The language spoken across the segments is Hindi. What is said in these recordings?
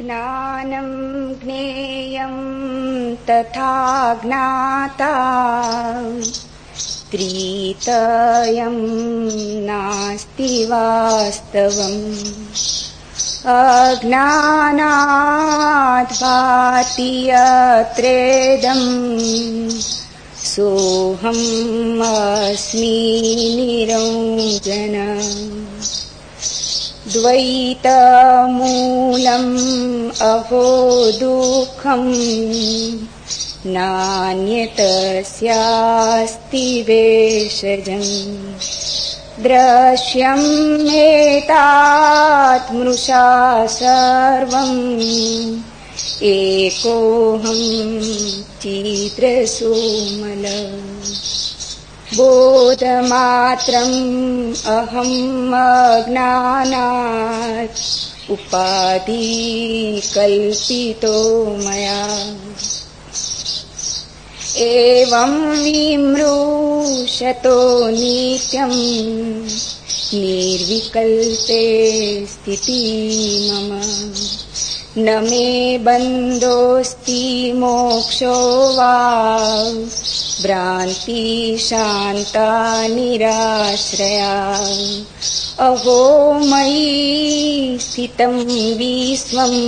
ज्ञानं ज्ञेयं तथा ज्ञाता त्रितयं नास्ति वास्तवम्। अज्ञानात् भाति यत्रेदं सोऽहम् अस्मि निरञ्जनः। द्वैतमूलम् अहो दुःखम् नान्यतस्यास्ति भेषजम्। दृश्यमेतात् मृषा सर्वम् एकोऽहम् चित्रसोमलः। बोधमात्रम् अहम् अज्ञानात् उपाधि कल्पितो मया। एवं विमृशतो नित्यं निर्विकल्पे स्थितिः मम। न मे बन्धोऽस्ति मोक्षो वा भ्रान्ति शान्ता निराश्रया। अहो मयि स्थितं विश्वम्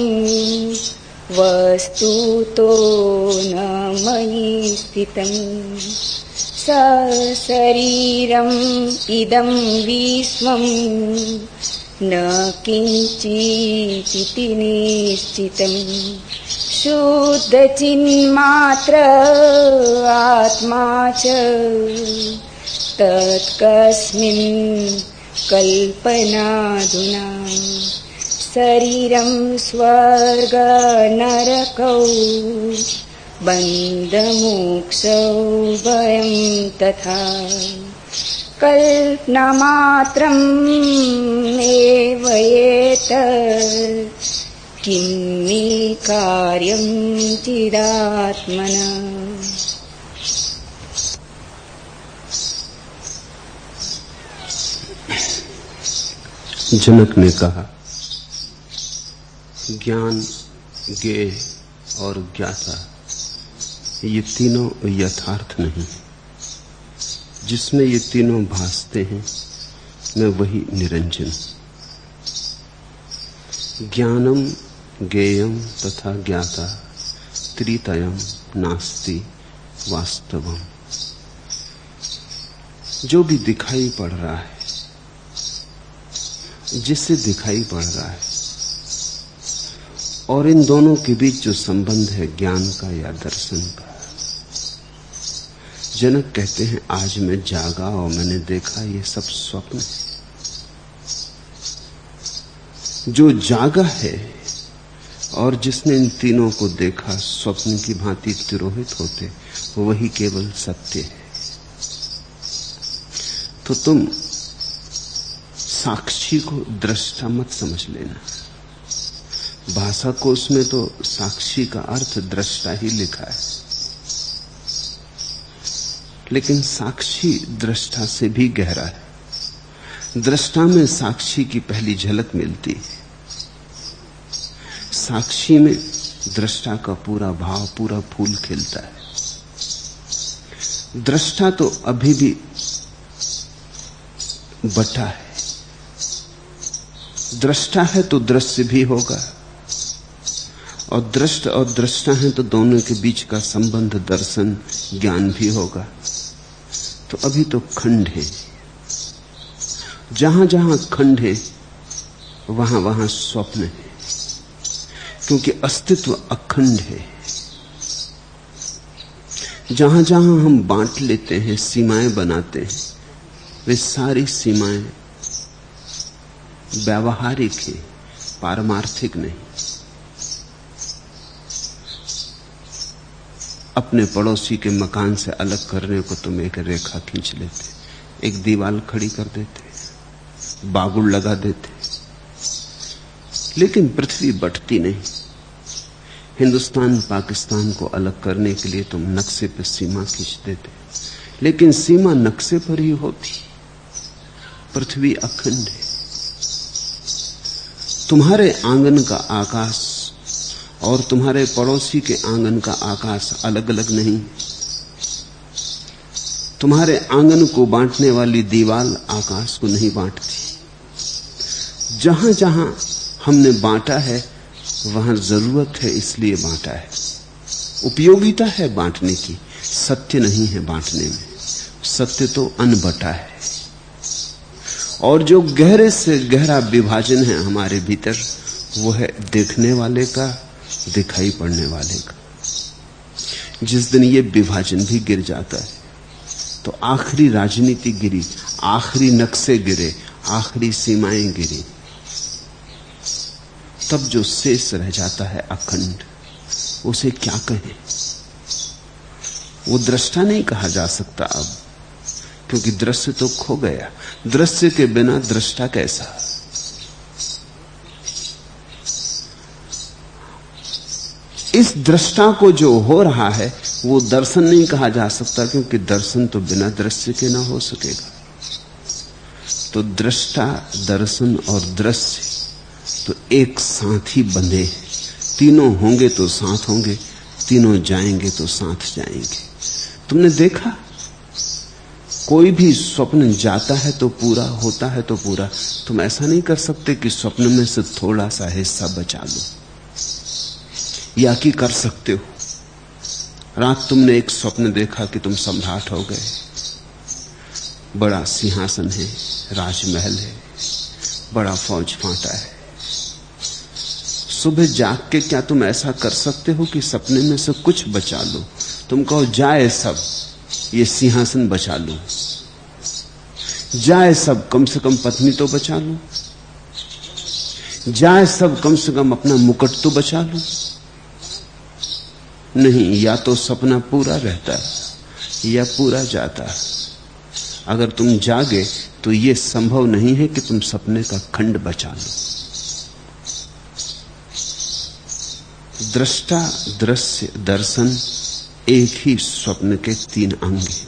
वस्तुतो न मयि स्थितम्। सशरीरम् इदं विश्वम् न किञ्चिदिति निश्चितम्। शुद्धचिन्मात्र आत्मा च तत्कस्मिन् कल्पनाधुना। शरीरं स्वर्ग नरकौ बन्धमोक्षौ भयं तथा। कल्पनामात्रम् एव एतत् किं मे कार्यं चिदात्मना। जनक ने कहा, ज्ञान, ज्ञेय और ज्ञाता ये तीनों यथार्थ नहीं। जिसमें ये तीनों भासते हैं मैं वही निरंजन। ज्ञानम ज्ञेयम तथा ज्ञाता त्रितयम नास्ति वास्तवम। जो भी दिखाई पड़ रहा है, जिससे दिखाई पड़ रहा है, और इन दोनों के बीच जो संबंध है ज्ञान का या दर्शन का। जनक कहते हैं आज मैं जागा और मैंने देखा ये सब स्वप्न है। जो जागा है और जिसने इन तीनों को देखा स्वप्न की भांति तिरोहित होते, वही केवल सत्य है। तो तुम साक्षी को दृष्टा मत समझ लेना। भाषा कोश में तो साक्षी का अर्थ दृष्टा ही लिखा है, लेकिन साक्षी दृष्टा से भी गहरा है। दृष्टा में साक्षी की पहली झलक मिलती है, साक्षी में दृष्टा का पूरा भाव, पूरा फूल खिलता है। दृष्टा तो अभी भी बटा है, दृष्टा है तो दृश्य भी होगा, और दृष्ट और दृष्टा है तो दोनों के बीच का संबंध दर्शन ज्ञान भी होगा। तो अभी तो खंड है। जहां जहां खंड है वहां वहां स्वप्न है, क्योंकि अस्तित्व अखंड है। जहां जहां हम बांट लेते हैं, सीमाएं बनाते हैं, वे सारी सीमाएं व्यावहारिक है, पारमार्थिक नहीं। अपने पड़ोसी के मकान से अलग करने को तुम एक रेखा खींच लेते, एक दीवार खड़ी कर देते, बागुड़ लगा देते, लेकिन पृथ्वी बटती नहीं। हिंदुस्तान पाकिस्तान को अलग करने के लिए तुम नक्शे पर सीमा खींच देते, लेकिन सीमा नक्शे पर ही होती, पृथ्वी अखंड है। तुम्हारे आंगन का आकाश और तुम्हारे पड़ोसी के आंगन का आकाश अलग अलग नहीं। तुम्हारे आंगन को बांटने वाली दीवार आकाश को नहीं बांटती। जहां जहां हमने बांटा है वहां जरूरत है, इसलिए बांटा है। उपयोगिता है बांटने की, सत्य नहीं है बांटने में। सत्य तो अनबटा है। और जो गहरे से गहरा विभाजन है हमारे भीतर, वो है देखने वाले का, दिखाई पड़ने वाले का। जिस दिन ये विभाजन भी गिर जाता है तो आखिरी राजनीति गिरी, आखिरी नक्शे गिरे, आखिरी सीमाएं गिरी। तब जो शेष रह जाता है अखंड, उसे क्या कहें? वो दृष्टा नहीं कहा जा सकता अब, क्योंकि दृश्य तो खो गया। दृश्य के बिना दृष्टा कैसा? इस दृष्टा को जो हो रहा है वो दर्शन नहीं कहा जा सकता, क्योंकि दर्शन तो बिना दृश्य के ना हो सकेगा। तो दृष्टा, दर्शन और दृश्य तो एक साथ ही बंधे। तीनों होंगे तो साथ होंगे, तीनों जाएंगे तो साथ जाएंगे। तुमने देखा, कोई भी स्वप्न जाता है तो पूरा, होता है तो पूरा। तुम ऐसा नहीं कर सकते कि स्वप्न में से थोड़ा सा हिस्सा बचा लो, या कि कर सकते हो। रात तुमने एक स्वप्न देखा कि तुम सम्राट हो गए, बड़ा सिंहासन है, राजमहल है, बड़ा फौज फांटा है। सुबह जाग के क्या तुम ऐसा कर सकते हो कि सपने में से कुछ बचा लो? तुम कहो जाए सब, ये सिंहासन बचा लो, जाए सब, कम से कम पत्नी तो बचा लो, जाए सब, कम से कम अपना मुकुट तो बचा लो। नहीं, या तो सपना पूरा रहता है या पूरा जाता है। अगर तुम जागे तो यह संभव नहीं है कि तुम सपने का खंड बचा लो। दृष्टा, दृश्य, दर्शन एक ही स्वप्न के तीन अंग हैं।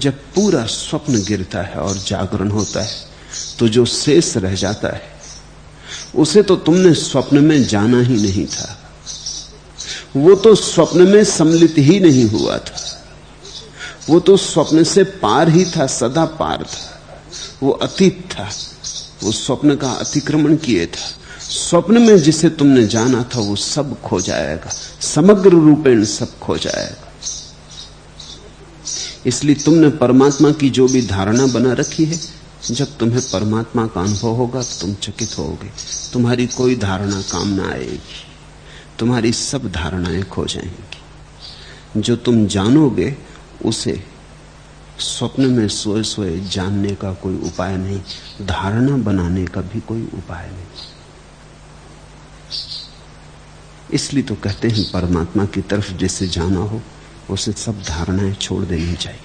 जब पूरा स्वप्न गिरता है और जागरण होता है तो जो शेष रह जाता है उसे तो तुमने स्वप्न में जाना ही नहीं था। वो तो स्वप्न में सम्मिलित ही नहीं हुआ था। वो तो स्वप्न से पार ही था, सदा पार था। वो अतीत था, वो स्वप्न का अतिक्रमण किए था। स्वप्न में जिसे तुमने जाना था वो सब खो जाएगा, समग्र रूपेण सब खो जाएगा। इसलिए तुमने परमात्मा की जो भी धारणा बना रखी है, जब तुम्हें परमात्मा का अनुभव होगा तो तुम चकित होगे। तुम्हारी कोई धारणा काम ना आएगी, तुम्हारी सब धारणाएं खो जाएंगी। जो तुम जानोगे उसे स्वप्न में सोए सोए जानने का कोई उपाय नहीं, धारणा बनाने का भी कोई उपाय नहीं। इसलिए तो कहते हैं परमात्मा की तरफ जिसे जाना हो उसे सब धारणाएं छोड़ देनी चाहिए,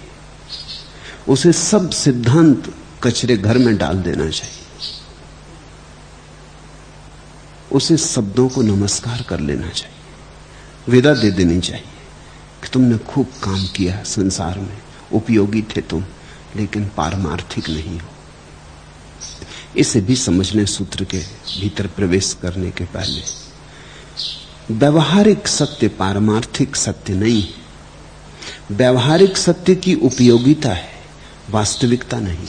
उसे सब सिद्धांत कचरे घर में डाल देना चाहिए, उसे शब्दों को नमस्कार कर लेना चाहिए, विदा दे देनी चाहिए कि तुमने खूब काम किया संसार में, उपयोगी थे तुम, लेकिन पारमार्थिक नहीं हो। इसे भी समझने सूत्र के भीतर प्रवेश करने के पहले, व्यवहारिक सत्य पारमार्थिक सत्य नहीं है। व्यवहारिक सत्य की उपयोगिता है, वास्तविकता नहीं।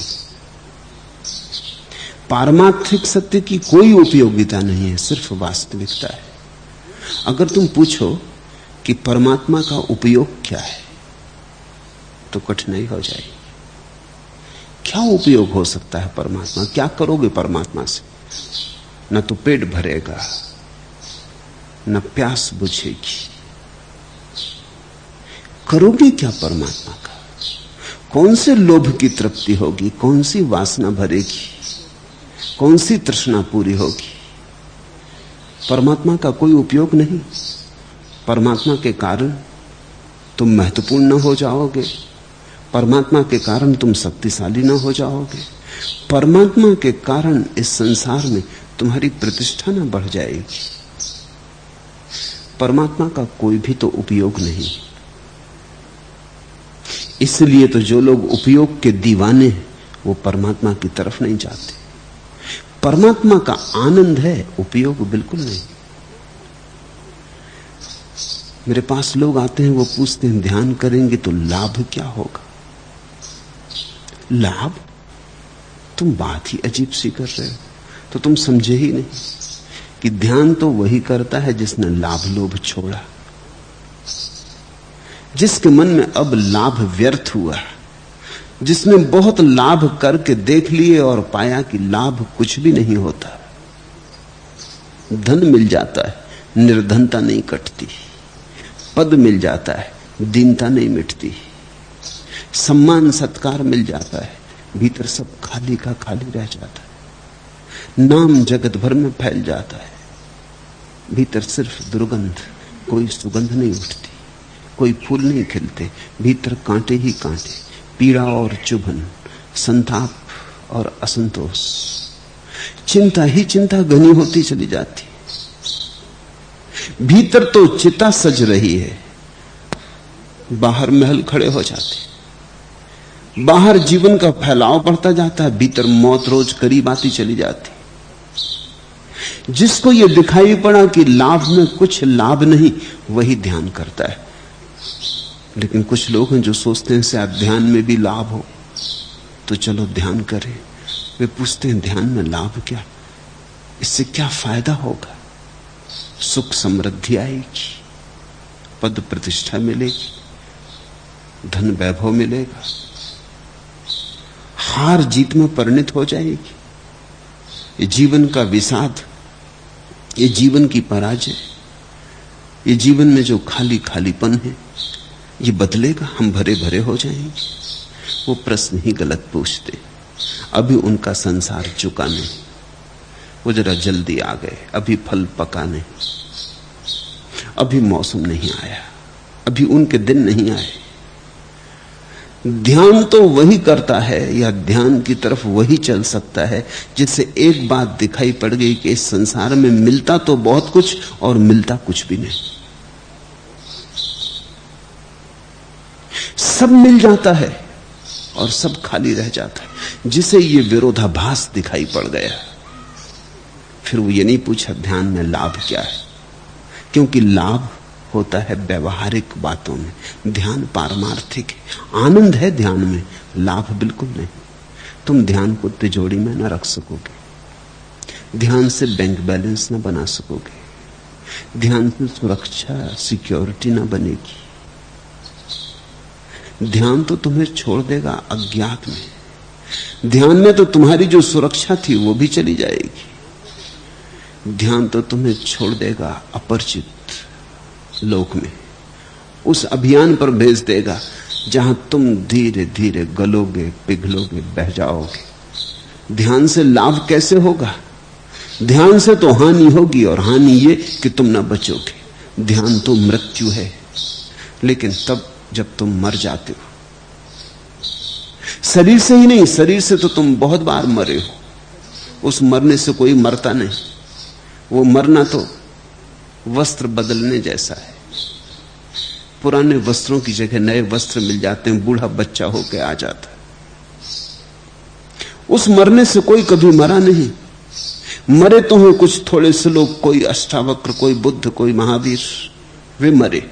पारमार्थिक सत्य की कोई उपयोगिता नहीं है, सिर्फ वास्तविकता है। अगर तुम पूछो कि परमात्मा का उपयोग क्या है तो कठिनाई हो जाएगी। क्या उपयोग हो सकता है परमात्मा? क्या करोगे परमात्मा से? न तो पेट भरेगा, न प्यास बुझेगी। करोगे क्या परमात्मा का? कौन से लोभ की तृप्ति होगी? कौन सी वासना भरेगी? कौन सी तृष्णा पूरी होगी? परमात्मा का कोई उपयोग नहीं। परमात्मा के कारण तुम महत्वपूर्ण न हो जाओगे, परमात्मा के कारण तुम शक्तिशाली न हो जाओगे, परमात्मा के कारण इस संसार में तुम्हारी प्रतिष्ठा न बढ़ जाएगी। परमात्मा का कोई भी तो उपयोग नहीं। इसलिए तो जो लोग उपयोग के दीवाने हैं वो परमात्मा की तरफ नहीं जाते। परमात्मा का आनंद है, उपयोग बिल्कुल नहीं। मेरे पास लोग आते हैं, वो पूछते हैं ध्यान करेंगे तो लाभ क्या होगा? लाभ? तुम बात ही अजीब सी कर रहे हो। तो तुम समझे ही नहीं कि ध्यान तो वही करता है जिसने लाभ लोभ छोड़ा, जिसके मन में अब लाभ व्यर्थ हुआ, जिसने बहुत लाभ करके देख लिए और पाया कि लाभ कुछ भी नहीं होता। धन मिल जाता है, निर्धनता नहीं कटती। पद मिल जाता है, दीनता नहीं मिटती। सम्मान सत्कार मिल जाता है, भीतर सब खाली का खाली रह जाता है। नाम जगत भर में फैल जाता है, भीतर सिर्फ दुर्गंध, कोई सुगंध नहीं उठती, कोई फूल नहीं खिलते, भीतर कांटे ही कांटे, पीड़ा और चुभन, संताप और असंतोष, चिंता ही चिंता घनी होती चली जाती। भीतर तो चिता सज रही है, बाहर महल खड़े हो जाते, बाहर जीवन का फैलाव बढ़ता जाता है, भीतर मौत रोज करीब आती चली जाती। जिसको यह दिखाई पड़ा कि लाभ में कुछ लाभ नहीं, वही ध्यान करता है। लेकिन कुछ लोग हैं जो सोचते हैं शायद ध्यान में भी लाभ हो, तो चलो ध्यान करें। वे पूछते हैं ध्यान में लाभ क्या, इससे क्या फायदा होगा? सुख समृद्धि आएगी, पद प्रतिष्ठा मिलेगी, धन वैभव मिलेगा, हार जीत में परिणत हो जाएगी। ये जीवन का विषाद, ये जीवन की पराजय, ये जीवन में जो खाली खालीपन है, ये बदलेगा, हम भरे भरे हो जाएंगे। वो प्रश्न ही गलत पूछते। अभी उनका संसार चुका नहीं, वो जरा जल्दी आ गए, अभी फल पका नहीं, अभी मौसम नहीं आया, अभी उनके दिन नहीं आए। ध्यान तो वही करता है, या ध्यान की तरफ वही चल सकता है जिससे एक बात दिखाई पड़ गई कि इस संसार में मिलता तो बहुत कुछ और मिलता कुछ भी नहीं। सब मिल जाता है और सब खाली रह जाता है। जिसे ये विरोधाभास दिखाई पड़ गया, फिर वो ये नहीं पूछा ध्यान में लाभ क्या है, क्योंकि लाभ होता है व्यवहारिक बातों में, ध्यान पारमार्थिक है। आनंद है ध्यान में, लाभ बिल्कुल नहीं। तुम ध्यान को तिजोरी में न रख सकोगे, ध्यान से बैंक बैलेंस न बना सकोगे, ध्यान से सुरक्षा सिक्योरिटी न बनेगी। ध्यान तो तुम्हें छोड़ देगा अज्ञात में। ध्यान में तो तुम्हारी जो सुरक्षा थी वो भी चली जाएगी। ध्यान तो तुम्हें छोड़ देगा अपरिचित लोक में, उस अभियान पर भेज देगा जहां तुम धीरे धीरे गलोगे, पिघलोगे, बह जाओगे। ध्यान से लाभ कैसे होगा? ध्यान से तो हानि होगी, और हानि ये कि तुम ना बचोगे। ध्यान तो मृत्यु है, लेकिन तब जब तुम मर जाते हो। शरीर से ही नहीं, शरीर से तो तुम बहुत बार मरे हो, उस मरने से कोई मरता नहीं। वो मरना तो वस्त्र बदलने जैसा है। पुराने वस्त्रों की जगह नए वस्त्र मिल जाते हैं, बूढ़ा बच्चा होकर आ जाता है। उस मरने से कोई कभी मरा नहीं। मरे तो हैं कुछ थोड़े से लोग, कोई अष्टावक्र, कोई बुद्ध, कोई महावीर, वे मरे,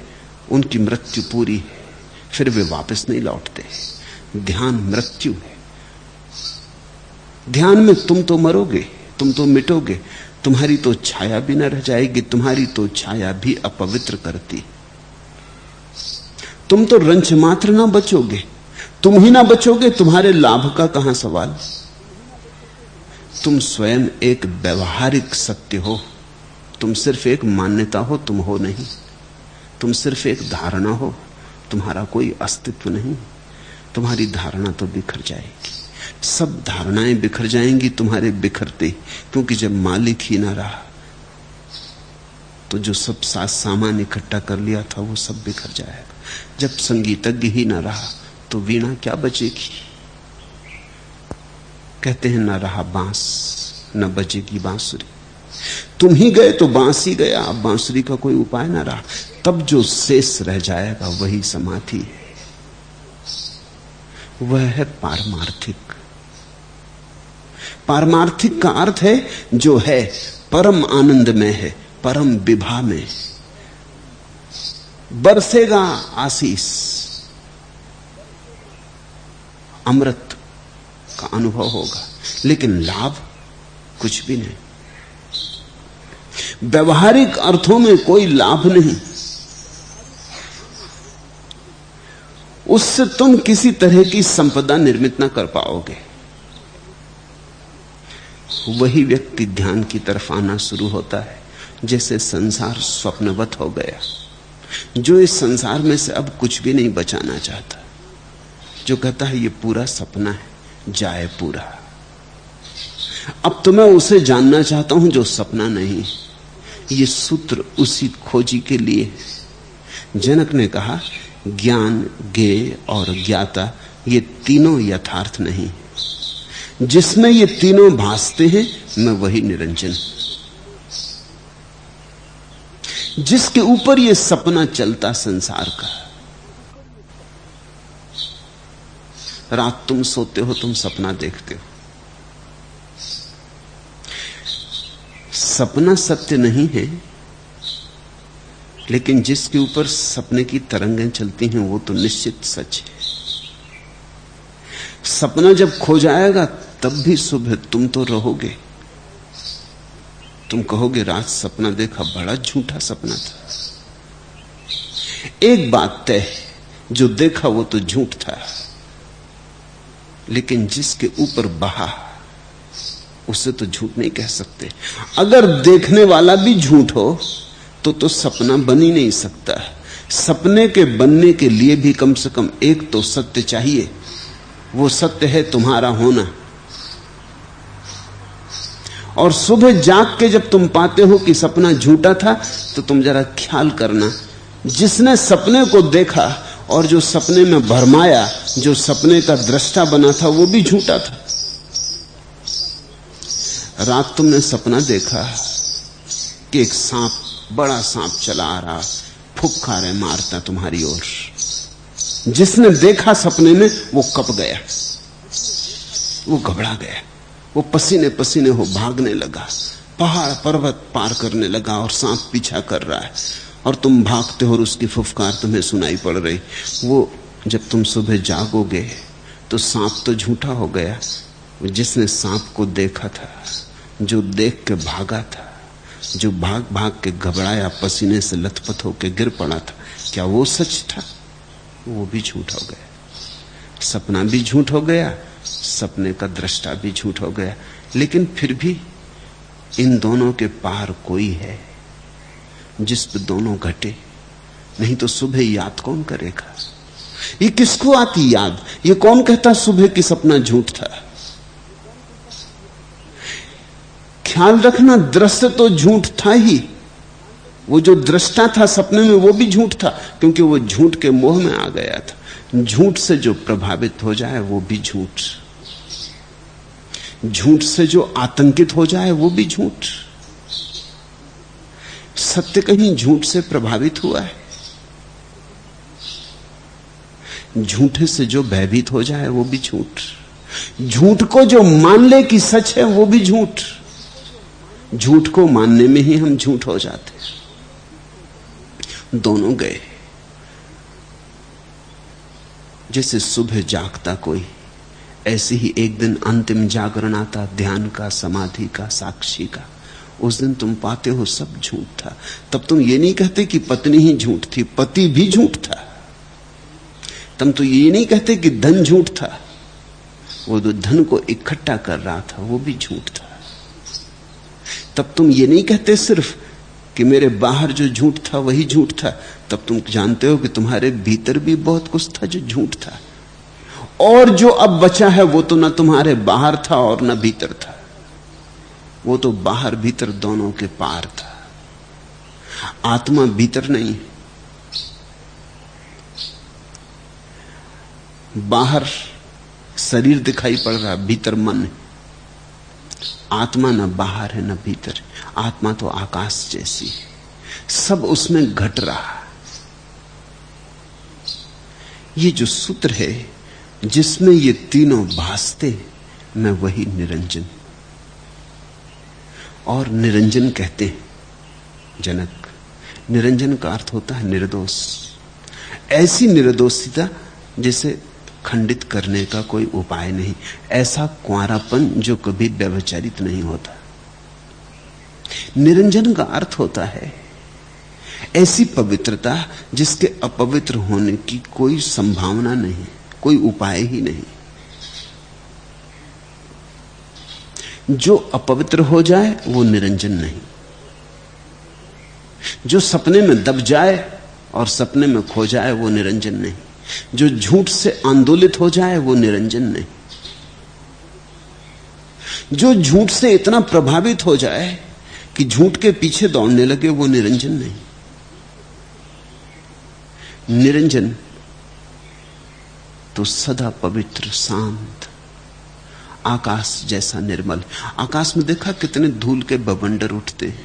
उनकी मृत्यु पूरी है, फिर वे वापस नहीं लौटते। ध्यान मृत्यु है। ध्यान में तुम तो मरोगे, तुम तो मिटोगे, तुम्हारी तो छाया भी न रह जाएगी। तुम्हारी तो छाया भी अपवित्र करती। तुम तो रंच मात्र ना बचोगे। तुम ही ना बचोगे, तुम्हारे लाभ का कहां सवाल। तुम स्वयं एक व्यवहारिक सत्य हो, तुम सिर्फ एक मान्यता हो, तुम हो नहीं। तुम सिर्फ एक धारणा हो, तुम्हारा कोई अस्तित्व नहीं। तुम्हारी धारणा तो बिखर जाएगी, सब धारणाएं बिखर जाएंगी तुम्हारे बिखरते, क्योंकि जब मालिक ही ना रहा तो जो सब सामान इकट्ठा कर लिया था वो सब बिखर जाएगा। जब संगीतज्ञ ही ना रहा तो वीणा क्या बचेगी। कहते हैं ना रहा बांस, न बजेगी बांसुरी। तुम ही गए तो बांस ही गया, अब बांसुरी का कोई उपाय ना रहा। तब जो शेष रह जाएगा वही समाधि है, वह है पारमार्थिक। पारमार्थिक का अर्थ है जो है परम आनंद में है, परम विभा में। बरसेगा आशीष, अमृत का अनुभव होगा, लेकिन लाभ कुछ भी नहीं। व्यवहारिक अर्थों में कोई लाभ नहीं। उससे तुम किसी तरह की संपदा निर्मित ना कर पाओगे। वही व्यक्ति ध्यान की तरफ आना शुरू होता है जैसे संसार स्वप्नवत हो गया, जो इस संसार में से अब कुछ भी नहीं बचाना चाहता, जो कहता है ये पूरा सपना है, जाए पूरा। अब तो मैं उसे जानना चाहता हूं जो सपना नहीं। ये सूत्र उसी खोजी के लिए। जनक ने कहा ज्ञान, ज्ञेय और ज्ञाता ये तीनों यथार्थ नहीं। जिसमें ये तीनों भासते हैं मैं वही निरंजन। जिसके ऊपर ये सपना चलता संसार का। रात तुम सोते हो, तुम सपना देखते हो। सपना सत्य नहीं है, लेकिन जिसके ऊपर सपने की तरंगें चलती हैं वो तो निश्चित सच है। सपना जब खो जाएगा तब भी सुबह तुम तो रहोगे। तुम कहोगे रात सपना देखा, बड़ा झूठा सपना था। एक बात तय, जो देखा वो तो झूठ था, लेकिन जिसके ऊपर बहा उसे तो झूठ नहीं कह सकते। अगर देखने वाला भी झूठ हो तो सपना बन ही नहीं सकता। सपने के बनने के लिए भी कम से कम एक तो सत्य चाहिए। वो सत्य है तुम्हारा होना। और सुबह जाग के जब तुम पाते हो कि सपना झूठा था, तो तुम जरा ख्याल करना, जिसने सपने को देखा और जो सपने में भरमाया, जो सपने का दृष्टा बना था, वो भी झूठा था। रात तुमने सपना देखा कि एक सांप, बड़ा सांप चला आ रहा, फुफकारे मारता तुम्हारी ओर। जिसने देखा सपने में वो कप गया, वो घबरा गया, वो पसीने पसीने हो भागने लगा, पहाड़ पर्वत पार करने लगा और सांप पीछा कर रहा है और तुम भागते हो और उसकी फुफकार तुम्हें सुनाई पड़ रही। वो जब तुम सुबह जागोगे तो सांप तो झूठा हो गया। जिसने सांप को देखा था, जो देख के भागा था, जो भाग भाग के घबराया, पसीने से लथपथ होके गिर पड़ा था, क्या वो सच था? वो भी झूठ हो गया। सपना भी झूठ हो गया, सपने का दृष्टा भी झूठ हो गया। लेकिन फिर भी इन दोनों के पार कोई है जिस पे दोनों घटे। नहीं तो सुबह याद कौन करेगा? ये किसको आती याद? ये कौन कहता सुबह की सपना झूठ था? ख्याल रखना, दृश्य तो झूठ था ही। वो जो दृष्टा था सपने में वो भी झूठ था, क्योंकि वो झूठ के मोह में आ गया था। झूठ से जो प्रभावित हो जाए वो भी झूठ, झूठ से जो आतंकित हो जाए वो भी झूठ। सत्य कहीं झूठ से प्रभावित हुआ है? झूठे से जो भयभीत हो जाए वो भी झूठ। झूठ को जो मान ले कि सच है वो भी झूठ। झूठ को मानने में ही हम झूठ हो जाते। दोनों गए। जैसे सुबह जागता कोई, ऐसे ही एक दिन अंतिम जागरण आता, ध्यान का, समाधि का, साक्षी का। उस दिन तुम पाते हो सब झूठ था। तब तुम ये नहीं कहते कि पत्नी ही झूठ थी, पति भी झूठ था। तुम तो ये नहीं कहते कि धन झूठ था, वो जो धन को इकट्ठा कर रहा था वो भी झूठ था। तब तुम ये नहीं कहते सिर्फ कि मेरे बाहर जो झूठ था वही झूठ था, तब तुम जानते हो कि तुम्हारे भीतर भी बहुत कुछ था जो झूठ था। और जो अब बचा है वो तो ना तुम्हारे बाहर था और ना भीतर था, वो तो बाहर भीतर दोनों के पार था। आत्मा भीतर नहीं, बाहर शरीर दिखाई पड़ रहा, भीतर मन है। आत्मा न बाहर है न भीतर। आत्मा तो आकाश जैसी है, सब उसमें घट रहा। ये जो सूत्र है जिसमें ये तीनों भासते, मैं वही निरंजन। और निरंजन कहते हैं जनक, निरंजन का अर्थ होता है निर्दोष। ऐसी निर्दोषता जिसे खंडित करने का कोई उपाय नहीं, ऐसा कुंवारापन जो कभी व्यभिचारित नहीं होता। निरंजन का अर्थ होता है ऐसी पवित्रता जिसके अपवित्र होने की कोई संभावना नहीं, कोई उपाय ही नहीं। जो अपवित्र हो जाए वो निरंजन नहीं। जो सपने में दब जाए और सपने में खो जाए वो निरंजन नहीं। जो झूठ से आंदोलित हो जाए वो निरंजन नहीं। जो झूठ से इतना प्रभावित हो जाए कि झूठ के पीछे दौड़ने लगे वो निरंजन नहीं। निरंजन तो सदा पवित्र, शांत, आकाश जैसा निर्मल। आकाश में देखा कितने धूल के बवंडर उठते हैं,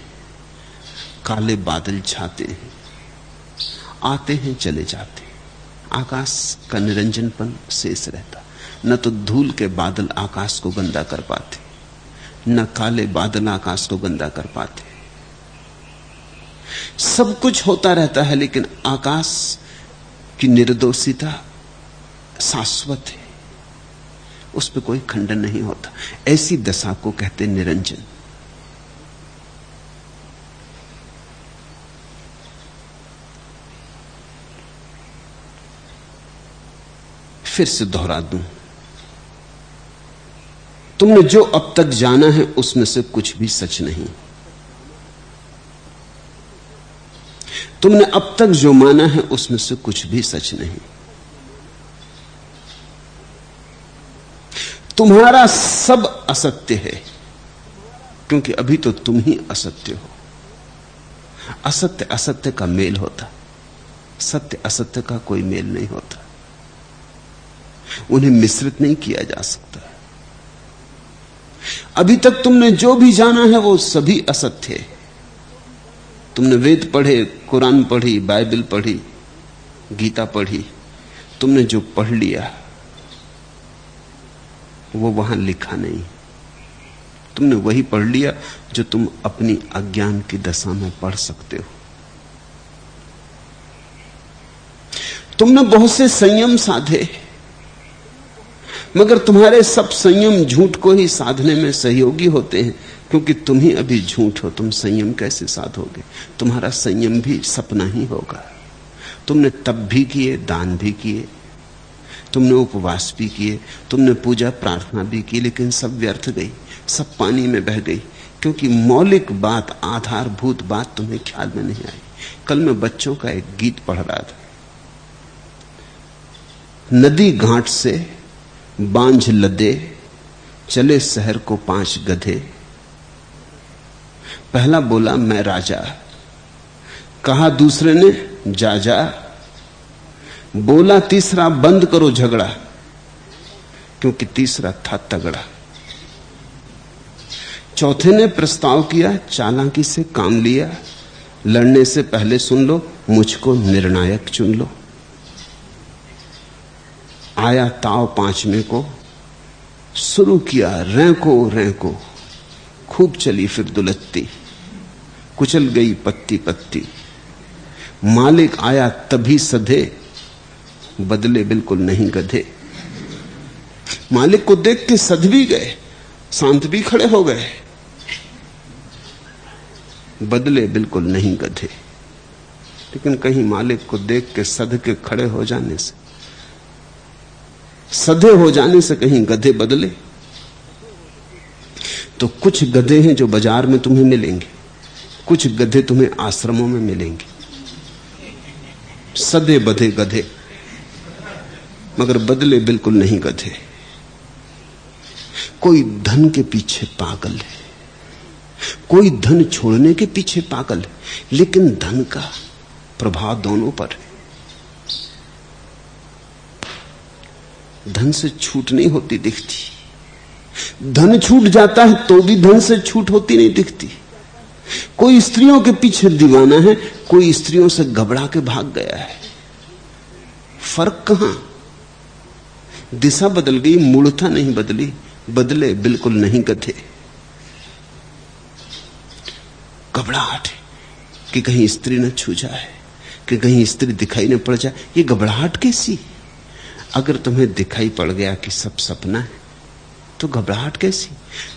काले बादल छाते हैं, आते हैं चले जाते हैं। आकाश का निरंजनपन शेष रहता। न तो धूल के बादल आकाश को गंदा कर पाते, न काले बादल आकाश को गंदा कर पाते। सब कुछ होता रहता है लेकिन आकाश की निर्दोषिता शाश्वत है, उस पर कोई खंडन नहीं होता। ऐसी दशा को कहते निरंजन। फिर से दोहरा दूं, तुमने जो अब तक जाना है उसमें से कुछ भी सच नहीं। तुमने अब तक जो माना है उसमें से कुछ भी सच नहीं। तुम्हारा सब असत्य है, क्योंकि अभी तो तुम ही असत्य हो। असत्य असत्य का मेल होता, सत्य असत्य का कोई मेल नहीं होता। उन्हें मिश्रित नहीं किया जा सकता। अभी तक तुमने जो भी जाना है वो सभी असत्य है। तुमने वेद पढ़े, कुरान पढ़ी, बाइबल पढ़ी, गीता पढ़ी, तुमने जो पढ़ लिया वो वहां लिखा नहीं। तुमने वही पढ़ लिया जो तुम अपनी अज्ञान की दशा में पढ़ सकते हो। तुमने बहुत से संयम साधे, मगर तुम्हारे सब संयम झूठ को ही साधने में सहयोगी होते हैं, क्योंकि तुम ही अभी झूठ हो। तुम संयम कैसे साधोगे? तुम्हारा संयम भी सपना ही होगा। तुमने तप भी किए, दान भी किए, तुमने उपवास भी किए, तुमने पूजा प्रार्थना भी की, लेकिन सब व्यर्थ गई, सब पानी में बह गई, क्योंकि मौलिक बात, आधारभूत बात तुम्हें ख्याल में नहीं आई। कल मैं बच्चों का एक गीत पढ़ रहा था। नदी घाट से बांझ लदे, चले शहर को 5 गधे। पहला बोला मैं राजा, कहा दूसरे ने जा जा। बोला तीसरा बंद करो झगड़ा, क्योंकि तीसरा था तगड़ा। चौथे ने प्रस्ताव किया, चालाकी से काम लिया। लड़ने से पहले सुन लो, मुझको निर्णायक चुन लो। आया ताव 5वें को, शुरू किया रैंको रैंको। खूब चली फिर दुलत्ती, कुचल गई पत्ती पत्ती। मालिक आया तभी सधे, बदले बिल्कुल नहीं गधे। मालिक को देख के सध भी गए, शांत भी खड़े हो गए, बदले बिल्कुल नहीं गधे। लेकिन कहीं मालिक को देख के सध के खड़े हो जाने से, सधे हो जाने से कहीं गधे बदले। तो कुछ गधे हैं जो बाजार में तुम्हें मिलेंगे, कुछ गधे तुम्हें आश्रमों में मिलेंगे। सधे बधे गधे, मगर बदले बिल्कुल नहीं गधे। कोई धन के पीछे पागल है, कोई धन छोड़ने के पीछे पागल है, लेकिन धन का प्रभाव दोनों पर है। धन से छूट नहीं होती दिखती, धन छूट जाता है तो भी धन से छूट होती नहीं दिखती। कोई स्त्रियों के पीछे दीवाना है, कोई स्त्रियों से घबरा के भाग गया है। फर्क कहां? दिशा बदल गई, मूर्ता नहीं बदली, बदले बिल्कुल नहीं गधे। घबराहट है कि कहीं स्त्री न छू जाए, कि कहीं स्त्री दिखाई न पड़ जाए। ये घबराहट कैसी? अगर तुम्हें दिखाई पड़ गया कि सब सपना है तो घबराहट कैसी?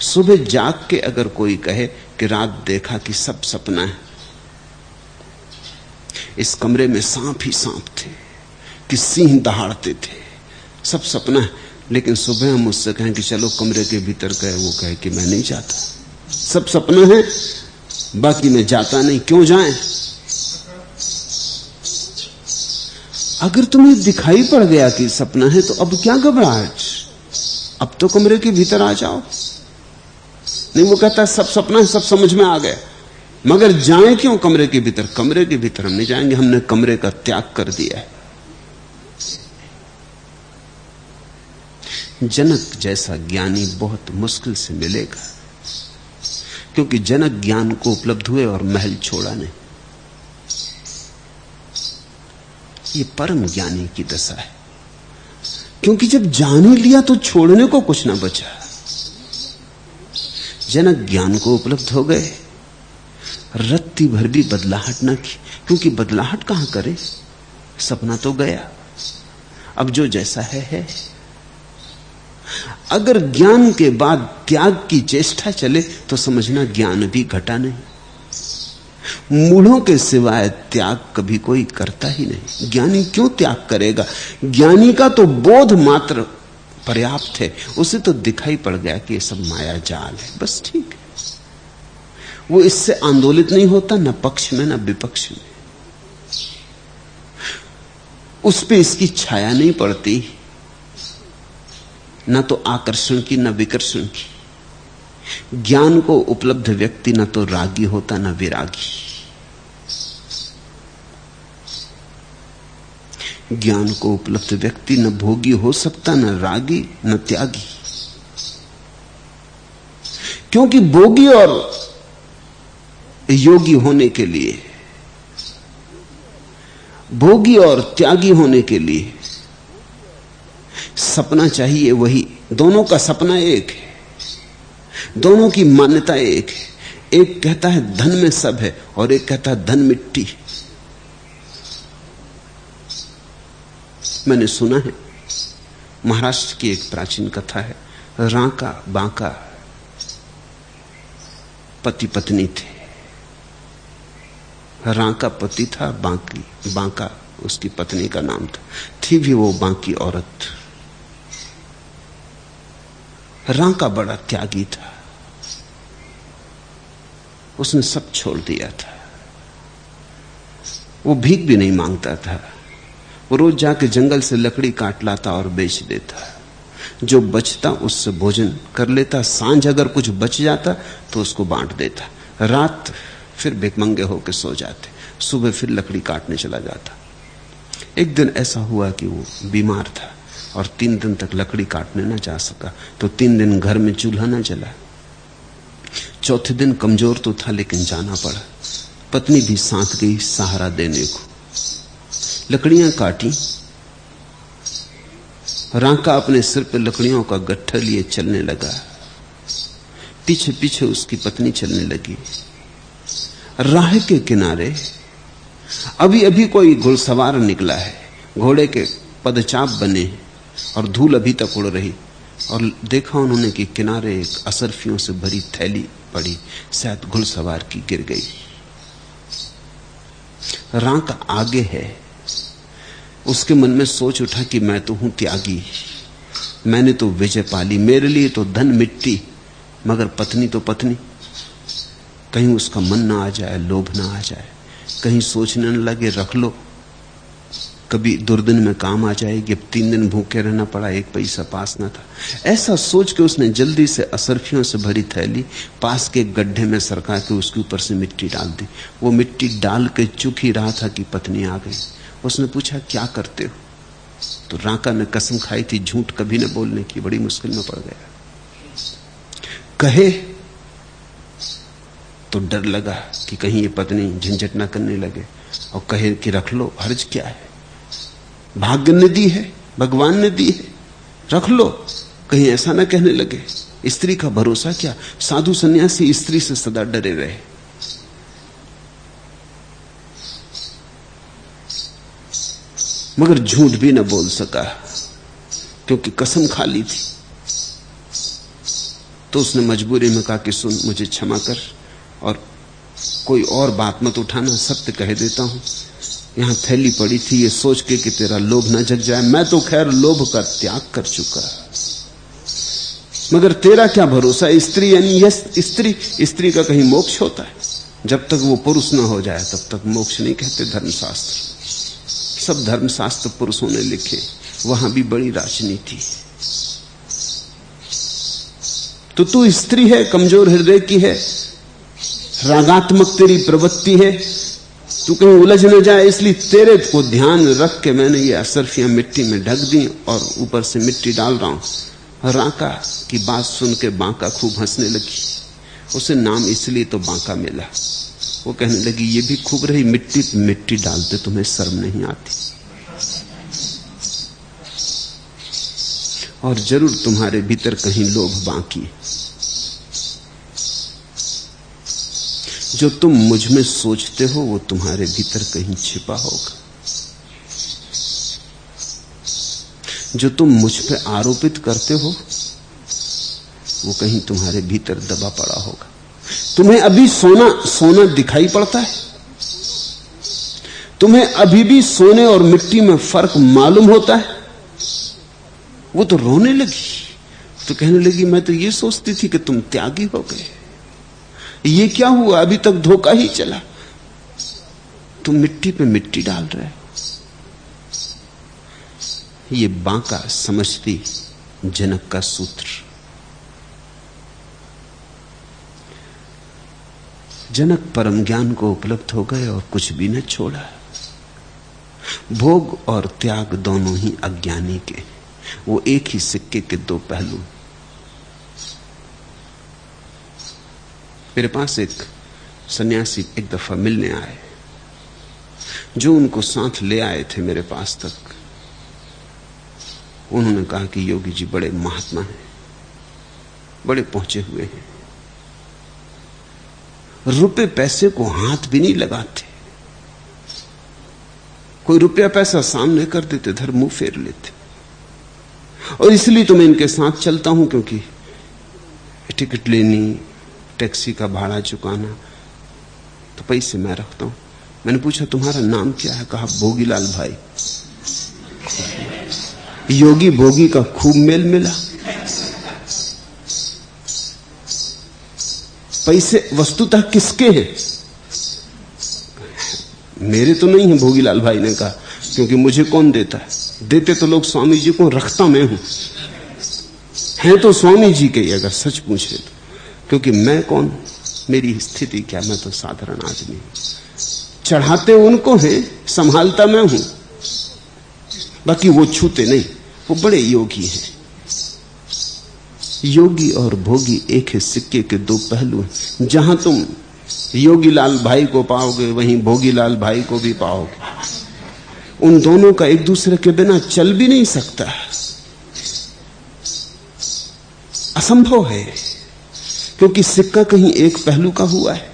सुबह जाग के अगर कोई कहे कि रात देखा कि सब सपना है, इस कमरे में सांप ही सांप थे, कि सिंह दहाड़ते थे, सब सपना है, लेकिन सुबह हम उससे कहें कि चलो कमरे के भीतर गए, वो कहे कि मैं नहीं जाता, सब सपना है, बाकी मैं जाता नहीं, क्यों जाएं? अगर तुम्हें दिखाई पड़ गया कि सपना है तो अब क्या घबराहट? अब तो कमरे के भीतर आ जाओ। नहीं, वो कहता है सब सपना है, सब समझ में आ गया, मगर जाएं क्यों कमरे के भीतर? कमरे के भीतर हम नहीं जाएंगे, हमने कमरे का त्याग कर दिया है। जनक जैसा ज्ञानी बहुत मुश्किल से मिलेगा, क्योंकि जनक ज्ञान को उपलब्ध हुए और महल छोड़ा नहीं। ये परम ज्ञानी की दशा है, क्योंकि जब जान ही लिया तो छोड़ने को कुछ ना बचा। जनक ज्ञान को उपलब्ध हो गए, रत्ती भर भी बदलाहट ना की, क्योंकि बदलाहट कहां करे, सपना तो गया, अब जो जैसा है। अगर ज्ञान के बाद त्याग की चेष्टा चले तो समझना ज्ञान भी घटा नहीं। मूढ़ों के सिवाय त्याग कभी कोई करता ही नहीं। ज्ञानी क्यों त्याग करेगा? ज्ञानी का तो बोध मात्र पर्याप्त है, उसे तो दिखाई पड़ गया कि ये सब माया जाल है, बस ठीक है। वो इससे आंदोलित नहीं होता, न पक्ष में न विपक्ष में, उस पे इसकी छाया नहीं पड़ती, न तो आकर्षण की न विकर्षण की। ज्ञान को उपलब्ध व्यक्ति न तो रागी होता न विरागी। ज्ञान को उपलब्ध व्यक्ति न भोगी हो सकता, न रागी न त्यागी, क्योंकि भोगी और योगी होने के लिए, भोगी और त्यागी होने के लिए सपना चाहिए वही। दोनों का सपना एक है, दोनों की मान्यता एक है। एक कहता है धन में सब है और एक कहता है धन मिट्टी। मैंने सुना है, महाराष्ट्र की एक प्राचीन कथा है, रांका बांका पति पत्नी थे। रांका पति था, बांका उसकी पत्नी का नाम था। थी भी वो बांकी औरत। रांका बड़ा त्यागी था, उसने सब छोड़ दिया था। वो भीख भी नहीं मांगता था, वो रोज जाके जंगल से लकड़ी काट लाता और बेच देता। जो बचता उससे भोजन कर लेता, सांझ अगर कुछ बच जाता तो उसको बांट देता। रात फिर भिखमंगे होकर सो जाते, सुबह फिर लकड़ी काटने चला जाता। एक दिन ऐसा हुआ कि वो बीमार था और 3 दिन तक लकड़ी काटने ना जा सका, तो 3 दिन घर में चूल्हा ना जला। चौथे दिन कमजोर तो था लेकिन जाना पड़ा। पत्नी भी साथ गई सहारा देने को। लकड़ियां काटी, रांका अपने सिर पे लकड़ियों का गट्ठा लिए चलने लगा। पीछे पीछे उसकी पत्नी चलने लगी। राह के किनारे अभी अभी कोई घुड़सवार निकला है, घोड़े के पदचाप बने और धूल अभी तक उड़ रही, और देखा उन्होंने कि किनारे एक असरफियों से भरी थैली पड़ी, शायद घुड़सवार की गिर गई। रांका आगे है, उसके मन में सोच उठा कि मैं तो हूं त्यागी, मैंने तो विजय पाली, मेरे लिए तो धन मिट्टी, मगर पत्नी तो पत्नी। कहीं उसका मन ना आ जाए, लोभ ना आ जाए, कहीं सोचने न लगे रख लो, कभी दुर्दिन में काम आ जाएगी। अब 3 दिन भूखे रहना पड़ा, 1 पैसा पास ना था। ऐसा सोच के उसने जल्दी से असरफियों से भरी थैली पास के गड्ढे में सरका के उसके ऊपर से मिट्टी डाल दी। वो मिट्टी डाल के चुक ही रहा था कि पत्नी आ गई। उसने पूछा क्या करते हो? तो रांका ने कसम खाई थी झूठ कभी न बोलने की, बड़ी मुश्किल में पड़ गया। कहे तो डर लगा कि कहीं ये पत्नी झंझट ना करने लगे, और कहे कि रख लो, हर्ज क्या है, भाग्य ने दी है, भगवान ने दी है, रख लो, कहीं ऐसा ना कहने लगे। स्त्री का भरोसा क्या? साधु सन्यासी स्त्री से सदा डरे रहे। मगर झूठ भी न बोल सका क्योंकि कसम खा ली थी। तो उसने मजबूरी में कहा कि सुन, मुझे क्षमा कर और कोई और बात मत उठाना, सत्य कह देता हूं। यहां थैली पड़ी थी, ये सोच के कि तेरा लोभ न जग जाए। मैं तो खैर लोभ का त्याग कर चुका, मगर तेरा क्या भरोसा। स्त्री यानी यह स्त्री का कहीं मोक्ष होता है? जब तक वो पुरुष न हो जाए तब तक मोक्ष नहीं कहते धर्मशास्त्र। सब धर्मशास्त्र पुरुषों ने लिखे, वहां भी बड़ी राजनीति। तो तू स्त्री है, कमजोर हृदय की है, रागात्मक तेरी प्रवृत्ति है, तू कहीं उलझ न जाए, इसलिए तेरे को ध्यान रख के मैंने ये असरफियां मिट्टी में ढक दी और ऊपर से मिट्टी डाल रहा हूं। राका की बात सुन के बांका खूब हंसने लगी। उसे नाम इसलिए तो बांका मिला। वो कहने लगी, ये भी खूब रही, मिट्टी पे मिट्टी डालते तुम्हें शर्म नहीं आती। और जरूर तुम्हारे भीतर कहीं लोभ बाकी है। जो तुम मुझ में सोचते हो वो तुम्हारे भीतर कहीं छिपा होगा। जो तुम मुझ पे आरोपित करते हो वो कहीं तुम्हारे भीतर दबा पड़ा होगा। तुम्हें अभी सोना दिखाई पड़ता है? तुम्हें अभी भी सोने और मिट्टी में फर्क मालूम होता है? वो तो रोने लगी, तो कहने लगी, मैं तो ये सोचती थी कि तुम त्यागी हो गए। ये क्या हुआ? अभी तक धोखा ही चला। तुम मिट्टी पे मिट्टी डाल रहे हो। ये बांका समझती जनक का सूत्र। जनक परम ज्ञान को उपलब्ध हो गए और कुछ भी न छोड़ा। भोग और त्याग दोनों ही अज्ञानी के, वो एक ही सिक्के के दो पहलू। मेरे पास एक सन्यासी एक दफा मिलने आए, जो उनको साथ ले आए थे मेरे पास तक। उन्होंने कहा कि योगी जी बड़े महात्मा हैं, बड़े पहुंचे हुए हैं, रुपए पैसे को हाथ भी नहीं लगाते। कोई रुपया पैसा सामने कर देते, धर मुंह फेर लेते। और इसलिए तो मैं इनके साथ चलता हूं, क्योंकि टिकट लेनी, टैक्सी का भाड़ा चुकाना, तो पैसे मैं रखता हूं। मैंने पूछा, तुम्हारा नाम क्या है? कहा, भोगीलाल भाई। योगी भोगी का खूब मेल मिला। पैसे वस्तुतः किसके हैं? मेरे तो नहीं है, भोगीलाल भाई ने कहा, क्योंकि मुझे कौन देता है? देते तो लोग स्वामी जी को, रखता मैं हूं। है तो स्वामी जी के, अगर सच पूछे तो, क्योंकि मैं कौन, मेरी स्थिति क्या, मैं तो साधारण आदमी हूं। चढ़ाते उनको हैं, संभालता मैं हूं। बाकी वो छूते नहीं, वो बड़े योगी हैं। योगी और भोगी एक ही सिक्के के दो पहलू हैं। जहां तुम योगीलाल भाई को पाओगे, वहीं भोगीलाल भाई को भी पाओगे। उन दोनों का एक दूसरे के बिना चल भी नहीं सकता, असंभव है। क्योंकि सिक्का कहीं एक पहलू का हुआ है,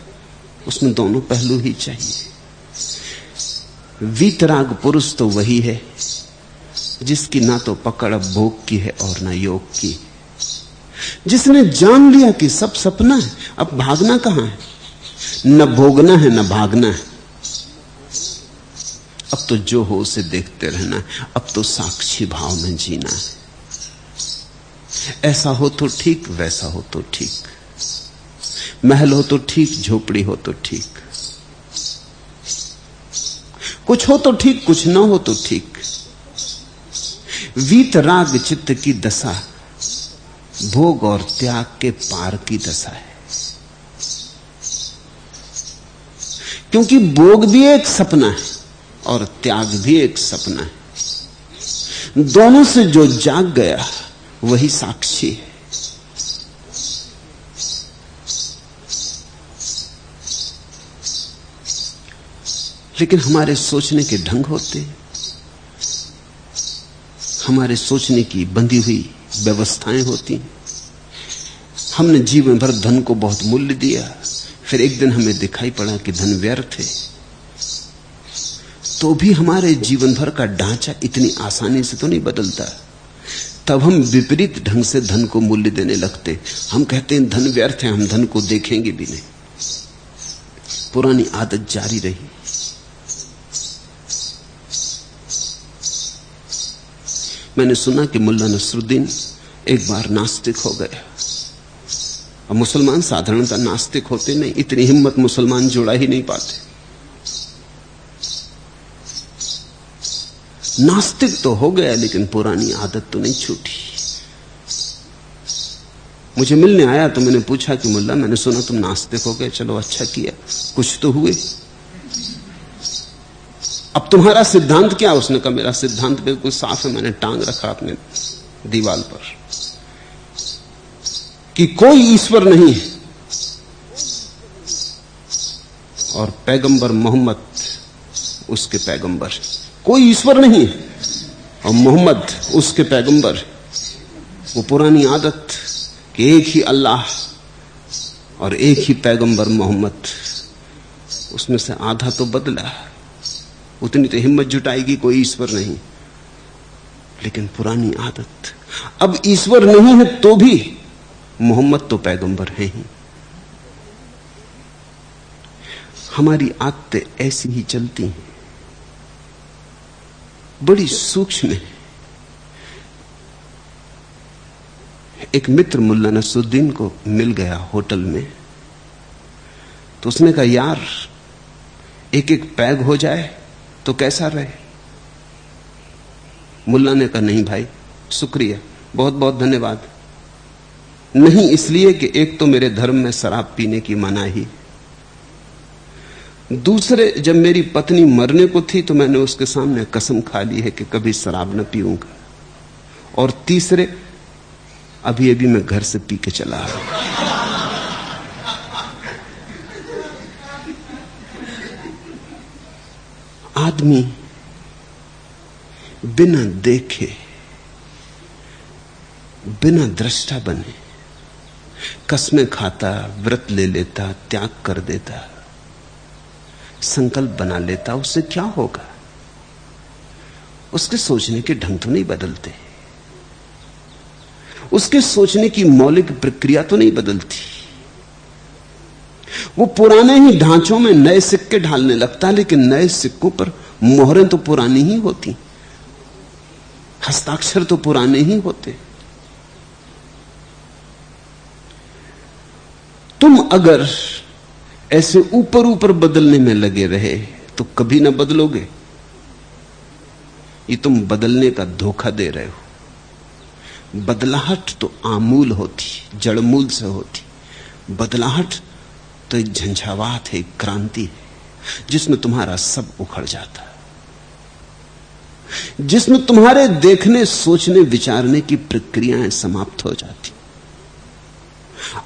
उसमें दोनों पहलू ही चाहिए। वीतराग पुरुष तो वही है जिसकी ना तो पकड़ अब भोग की है और ना योग की, जिसने जान लिया कि सब सपना है, अब भागना कहां है, न भोगना है न भागना है। अब तो जो हो उसे देखते रहना है, अब तो साक्षी भाव में जीना है। ऐसा हो तो ठीक, वैसा हो तो ठीक, महल हो तो ठीक, झोपड़ी हो तो ठीक, कुछ हो तो ठीक, कुछ ना हो तो ठीक। वीतराग चित्त की दशा भोग और त्याग के पार की दशा है। क्योंकि भोग भी एक सपना है और त्याग भी एक सपना है। दोनों से जो जाग गया वही साक्षी है। लेकिन हमारे सोचने के ढंग होते हैं, हमारे सोचने की बंधी हुई व्यवस्थाएं होती हैं। हमने जीवन भर धन को बहुत मूल्य दिया, फिर एक दिन हमें दिखाई पड़ा कि धन व्यर्थ है, तो भी हमारे जीवन भर का ढांचा इतनी आसानी से तो नहीं बदलता। तब हम विपरीत ढंग से धन को मूल्य देने लगते। हम कहते हैं धन व्यर्थ है, हम धन को देखेंगे भी नहीं। पुरानी आदत जारी रही। मैंने सुना कि मुल्ला नसरुद्दीन एक बार नास्तिक हो गया। अब मुसलमान साधारणतः नास्तिक होते नहीं, इतनी हिम्मत मुसलमान जोड़ा ही नहीं पाते। नास्तिक तो हो गया लेकिन पुरानी आदत तो नहीं छूटी। मुझे मिलने आया तो मैंने पूछा कि मुल्ला, मैंने सुना तुम नास्तिक हो गए, चलो अच्छा किया, कुछ तो हुए। अब तुम्हारा सिद्धांत क्या? उसने कहा मेरा सिद्धांत बिल्कुल साफ है, मैंने टांग रखा अपने दीवार पर कि कोई ईश्वर नहीं है और पैगंबर मोहम्मद उसके पैगंबर। कोई ईश्वर नहीं है और मोहम्मद उसके पैगंबर। वो पुरानी आदत कि एक ही अल्लाह और एक ही पैगंबर मोहम्मद, उसमें से आधा तो बदला। उतनी तो हिम्मत जुटाएगी कोई ईश्वर नहीं, लेकिन पुरानी आदत। अब ईश्वर नहीं है तो भी मोहम्मद तो पैगंबर है ही। हमारी आदतें ऐसी ही चलती हैं, बड़ी सूक्ष्म है। एक मित्र मुल्ला नसरुद्दीन को मिल गया होटल में, तो उसने कहा यार एक एक पैग हो जाए तो कैसा रहे। मुल्ला ने कहा नहीं भाई, शुक्रिया, बहुत बहुत धन्यवाद। नहीं इसलिए कि एक तो मेरे धर्म में शराब पीने की मनाही, दूसरे जब मेरी पत्नी मरने को थी तो मैंने उसके सामने कसम खा ली है कि कभी शराब न पीऊंगा, और तीसरे अभी अभी मैं घर से पी के चला आ रहा। आदमी बिना देखे, बिना दृष्टा बने कसमें खाता, व्रत ले लेता, त्याग कर देता, संकल्प बना लेता। उससे क्या होगा? उसके सोचने के ढंग तो नहीं बदलते, उसके सोचने की मौलिक प्रक्रिया तो नहीं बदलती। वो पुराने ही ढांचों में नए सिक्के ढालने लगता है, लेकिन नए सिक्कों पर मोहरें तो पुरानी ही होती, हस्ताक्षर तो पुराने ही होते। तुम अगर ऐसे ऊपर ऊपर बदलने में लगे रहे तो कभी ना बदलोगे। ये तुम बदलने का धोखा दे रहे हो। बदलाहट तो आमूल होती, जड़मूल से होती। बदलाहट तो एक झंझावात है, एक क्रांति है, जिसमें तुम्हारा सब उखड़ जाता है, जिसमें तुम्हारे देखने, सोचने, विचारने की प्रक्रियाएं समाप्त हो जाती।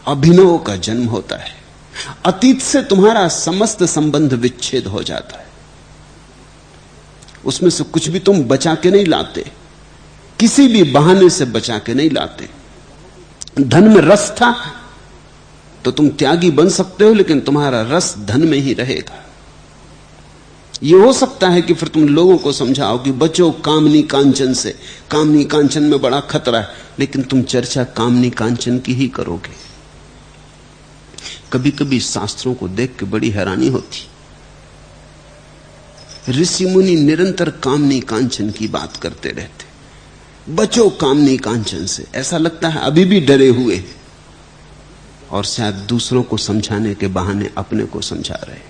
अभिनव का जन्म होता है। अतीत से तुम्हारा समस्त संबंध विच्छेद हो जाता है। उसमें से कुछ भी तुम बचा के नहीं लाते, किसी भी बहाने से बचा के नहीं लाते। धन में रस था तो तुम त्यागी बन सकते हो, लेकिन तुम्हारा रस धन में ही रहेगा। यह हो सकता है कि फिर तुम लोगों को समझाओ कि बचो कामनी कांचन से, कामनी कांचन में बड़ा खतरा है, लेकिन तुम चर्चा कामनी कांचन की ही करोगे। कभी कभी शास्त्रों को देख के बड़ी हैरानी होती। ऋषि मुनि निरंतर कामनी कांचन की बात करते रहते, बचो कामनी कांचन से। ऐसा लगता है अभी भी डरे हुए, और शायद दूसरों को समझाने के बहाने अपने को समझा रहे।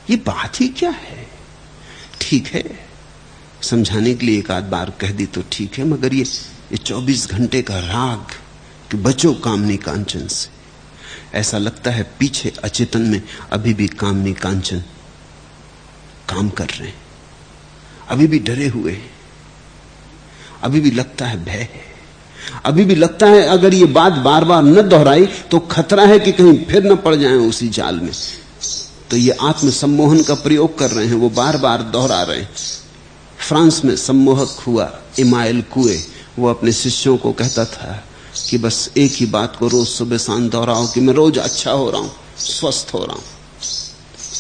ये बात ही क्या है? ठीक है, समझाने के लिए एक आध बार कह दी तो ठीक है, मगर ये 24 घंटे का राग कि बचो कामनी कांचन से, ऐसा लगता है पीछे अचेतन में अभी भी कामनी कांचन काम कर रहे हैं, अभी भी डरे हुए हैं, अभी भी लगता है भय है, अभी भी लगता है अगर ये बात बार बार न दोहराई तो खतरा है कि कहीं फिर न पड़ जाएं उसी जाल में। तो ये आत्म सम्मोहन का प्रयोग कर रहे हैं, वो बार बार दोहरा रहे हैं। फ्रांस में सम्मोहक हुआ इमाइल कुए, वो अपने शिष्यों को कहता था कि बस एक ही बात को रोज सुबह शाम दोहराओ कि मैं रोज अच्छा हो रहा हूं, स्वस्थ हो रहा हूं,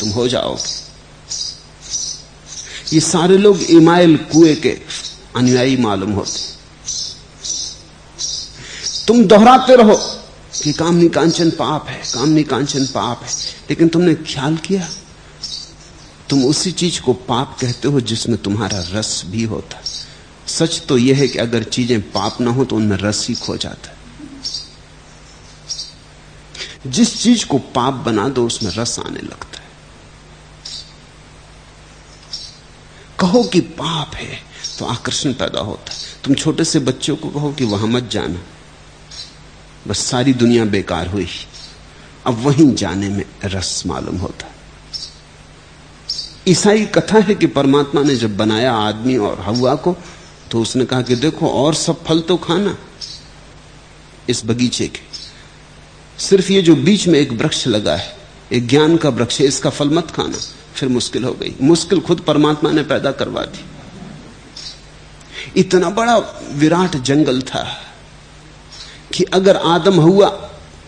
तुम हो जाओगे। ये सारे लोग इमाइल कुएं के अनुयायी मालूम होते। तुम दोहराते रहो कि कामनी कांचन पाप है, कामनी कांचन पाप है, लेकिन तुमने ख्याल किया तुम उसी चीज को पाप कहते हो जिसमें तुम्हारा रस भी होता। सच तो यह है कि अगर चीजें पाप ना हो तो उनमें रस ही खो जाता है। जिस चीज को पाप बना दो उसमें रस आने लगता है। कहो कि पाप है तो आकर्षण पैदा होता है। तुम छोटे से बच्चों को कहो कि वहां मत जाना, बस सारी दुनिया बेकार हुई, अब वहीं जाने में रस मालूम होता है। ईसाई कथा है कि परमात्मा ने जब बनाया आदमी और हव्वा को तो उसने कहा कि देखो और सब फल तो खाना इस बगीचे के, सिर्फ ये जो बीच में एक वृक्ष लगा है, एक ज्ञान का वृक्ष है, इसका फल मत खाना। फिर मुश्किल हो गई। मुश्किल खुद परमात्मा ने पैदा करवा दी। इतना बड़ा विराट जंगल था कि अगर आदम हव्वा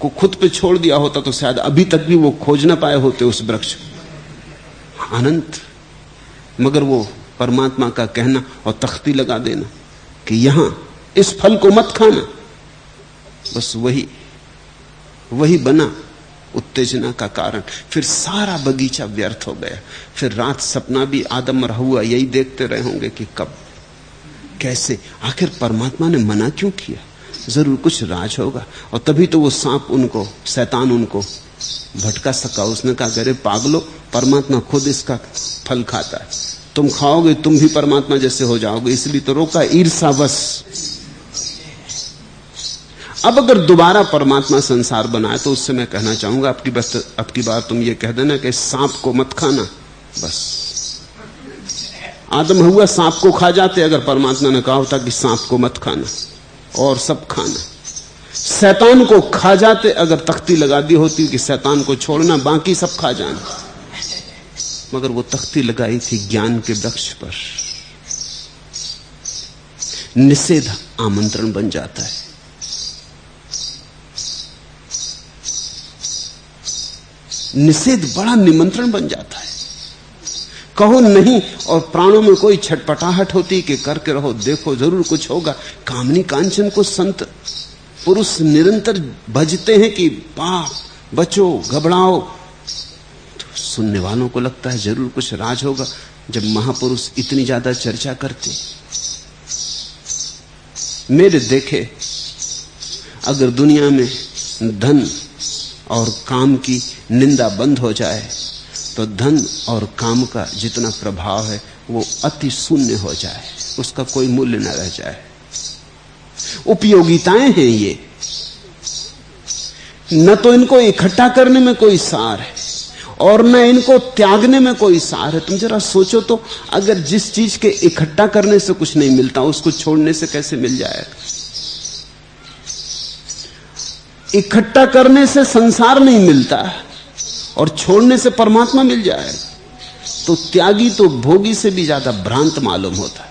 को खुद पे छोड़ दिया होता तो शायद अभी तक भी वो खोज ना पाए होते उस वृक्ष को। अनंत। मगर वो परमात्मा का कहना और तख्ती लगा देना कि यहां इस फल को मत खाना, बस वही बना उत्तेजना का कारण। फिर सारा बगीचा व्यर्थ हो गया। फिर रात सपना भी आदम और हव्वा यही देखते रहे होंगे कि कब कैसे, आखिर परमात्मा ने मना क्यों किया, जरूर कुछ राज होगा। और तभी तो वो सांप उनको, शैतान उनको भटका सका। उसने कहा अरे पागलो, परमात्मा खुद इसका फल खाता है, तुम खाओगे तुम भी परमात्मा जैसे हो जाओगे, इसलिए तो रोका, ईर्ष्यावश। अब अगर दोबारा परमात्मा संसार बनाए तो उससे मैं कहना चाहूंगा अब की बार तुम ये कह देना कि सांप को मत खाना। बस आदम हव्वा सांप को खा जाते अगर परमात्मा ने कहा होता कि सांप को मत खाना और सब खाना। शैतान को खा जाते अगर तख्ती लगा दी होती कि शैतान को छोड़ना बाकी सब खा जाना। मगर वो तख्ती लगाई थी ज्ञान के वृक्ष पर। निषेध आमंत्रण बन जाता है। निषेध बड़ा निमंत्रण बन जाता है। कहो नहीं और प्राणों में कोई छटपटाहट होती कि करके रहो, देखो जरूर कुछ होगा। कामनी कांचन को संत पुरुष निरंतर भजते हैं कि पाप बचो, घबराओ, तो सुनने वालों को लगता है जरूर कुछ राज होगा। जब महापुरुष इतनी ज्यादा चर्चा करते, मेरे देखे अगर दुनिया में धन और काम की निंदा बंद हो जाए तो धन और काम का जितना प्रभाव है वो अति शून्य हो जाए, उसका कोई मूल्य न रह जाए। उपयोगिताएं हैं ये, न तो इनको इकट्ठा करने में कोई सार है और न इनको त्यागने में कोई सार है। तुम जरा सोचो तो, अगर जिस चीज के इकट्ठा करने से कुछ नहीं मिलता उसको छोड़ने से कैसे मिल जाएगा। इकट्ठा करने से संसार नहीं मिलता और छोड़ने से परमात्मा मिल जाएगा। तो त्यागी तो भोगी से भी ज्यादा भ्रांत मालूम होता है।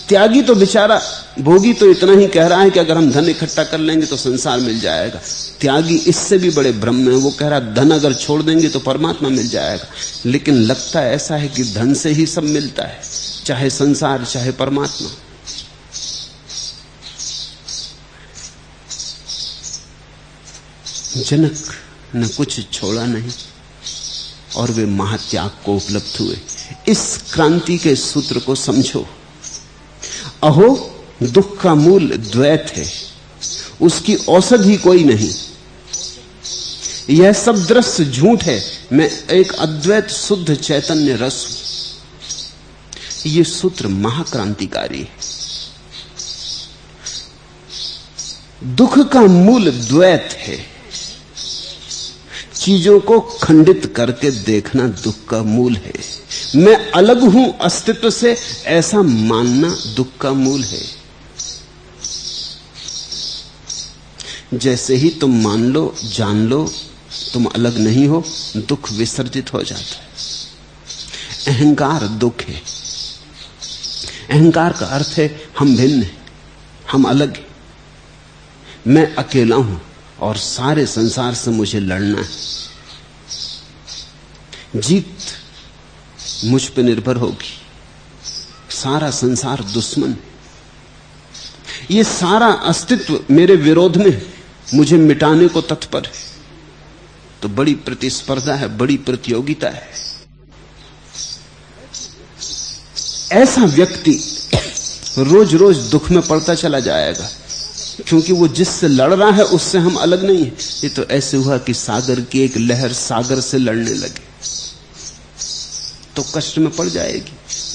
त्यागी तो बेचारा, भोगी तो इतना ही कह रहा है कि अगर हम धन इकट्ठा कर लेंगे तो संसार मिल जाएगा। त्यागी इससे भी बड़े भ्रम में, वो कह रहा धन अगर छोड़ देंगे तो परमात्मा मिल जाएगा। लेकिन लगता ऐसा है कि धन से ही सब मिलता है, चाहे संसार चाहे परमात्मा। जनक ने कुछ छोड़ा नहीं और वे महात्याग को उपलब्ध हुए। इस क्रांति के सूत्र को समझो। अहो, दुख का मूल द्वैत है, उसकी औषधि कोई नहीं। यह सब दृश्य झूठ है, मैं एक अद्वैत शुद्ध चैतन्य रस हूं। यह सूत्र महाक्रांतिकारी है। दुख का मूल द्वैत है। चीजों को खंडित करके देखना दुख का मूल है। मैं अलग हूं अस्तित्व से, ऐसा मानना दुख का मूल है। जैसे ही तुम मान लो, जान लो तुम अलग नहीं हो, दुख विसर्जित हो जाता है। अहंकार दुख है। अहंकार का अर्थ है हम भिन्न हैं, हम अलग हैं, मैं अकेला हूं और सारे संसार से मुझे लड़ना है। जीत मुझ पे निर्भर होगी। सारा संसार दुश्मन है, ये सारा अस्तित्व मेरे विरोध में है, मुझे मिटाने को तत्पर है। तो बड़ी प्रतिस्पर्धा है, बड़ी प्रतियोगिता है। ऐसा व्यक्ति रोज रोज दुख में पड़ता चला जाएगा, क्योंकि वो जिससे लड़ रहा है उससे हम अलग नहीं है। ये तो ऐसे हुआ कि सागर की एक लहर सागर से लड़ने लगे तो कष्ट में पड़ जाएगी,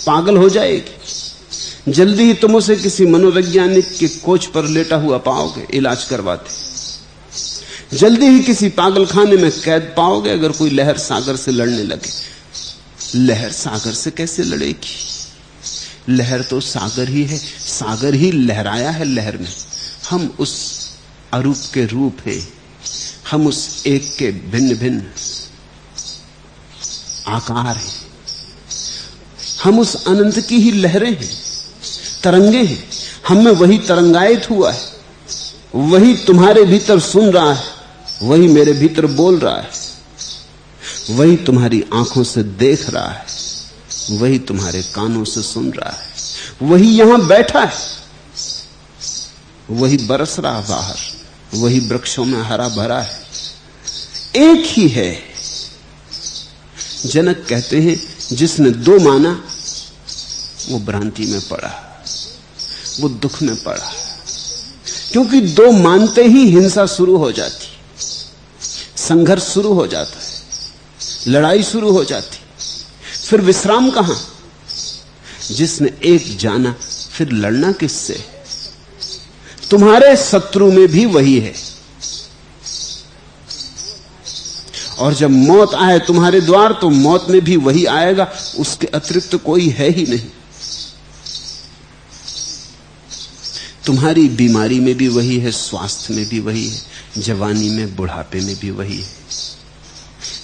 पागल हो जाएगी। जल्दी ही तुम उसे किसी मनोवैज्ञानिक के कोच पर लेटा हुआ पाओगे इलाज करवाते। जल्दी ही किसी पागलखाने में कैद पाओगे अगर कोई लहर सागर से लड़ने लगे। लहर सागर से कैसे लड़ेगी? लहर तो सागर ही है, सागर ही लहराया है लहर में। हम उस अरूप के रूप हैं, हम उस एक के भिन्न भिन्न आकार हैं, हम उस अनंत की ही लहरें हैं, तरंगे हैं। हम में वही तरंगायित हुआ है, वही तुम्हारे भीतर सुन रहा है, वही मेरे भीतर बोल रहा है, वही तुम्हारी आंखों से देख रहा है, वही तुम्हारे कानों से सुन रहा है, वही यहां बैठा है, वही बरस रहा बाहर, वही वृक्षों में हरा भरा है, एक ही है। जनक कहते हैं जिसने दो माना वो भ्रांति में पड़ा, वो दुख में पड़ा, क्योंकि दो मानते ही हिंसा शुरू हो जाती, संघर्ष शुरू हो जाता है, लड़ाई शुरू हो जाती। फिर विश्राम कहां? जिसने एक जाना फिर लड़ना किससे? तुम्हारे शत्रु में भी वही है, और जब मौत आए तुम्हारे द्वार तो मौत में भी वही आएगा, उसके अतिरिक्त कोई है ही नहीं। तुम्हारी बीमारी में भी वही है, स्वास्थ्य में भी वही है, जवानी में बुढ़ापे में भी वही है,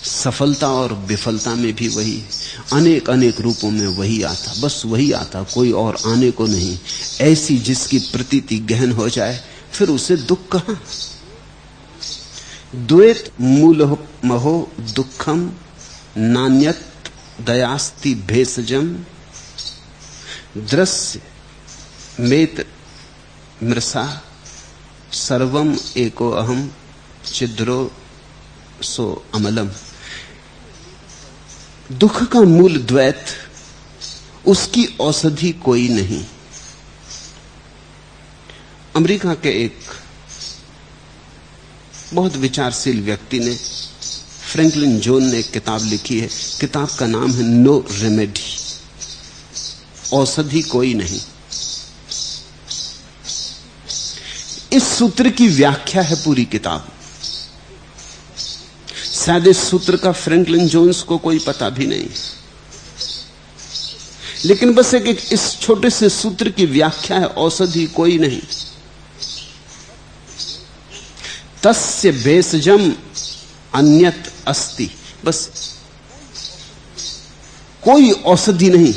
सफलता और विफलता में भी वही है। अनेक अनेक रूपों में वही आता, बस वही आता, कोई और आने को नहीं। ऐसी जिसकी प्रतीति गहन हो जाए फिर उसे दुख कहां? द्वैत मूल महो दुखम नान्यत दयास्ति भेषजम दृश्य मेत मृषा सर्वम एको अहम छिद्रो सो अमलम। दुख का मूल द्वैत, उसकी औषधि कोई नहीं। अमेरिका के एक बहुत विचारशील व्यक्ति ने, फ्रैंकलिन जोन ने एक किताब लिखी है, किताब का नाम है नो रेमेडी, औषधि कोई नहीं। इस सूत्र की व्याख्या है पूरी किताब। शायद इस सूत्र का फ्रैंकलिन जोन्स को कोई पता भी नहीं, लेकिन बस एक इस छोटे से सूत्र की व्याख्या है, औषधि कोई नहीं। तस्य भेषजम अन्यत अस्ति, बस कोई औषधि नहीं।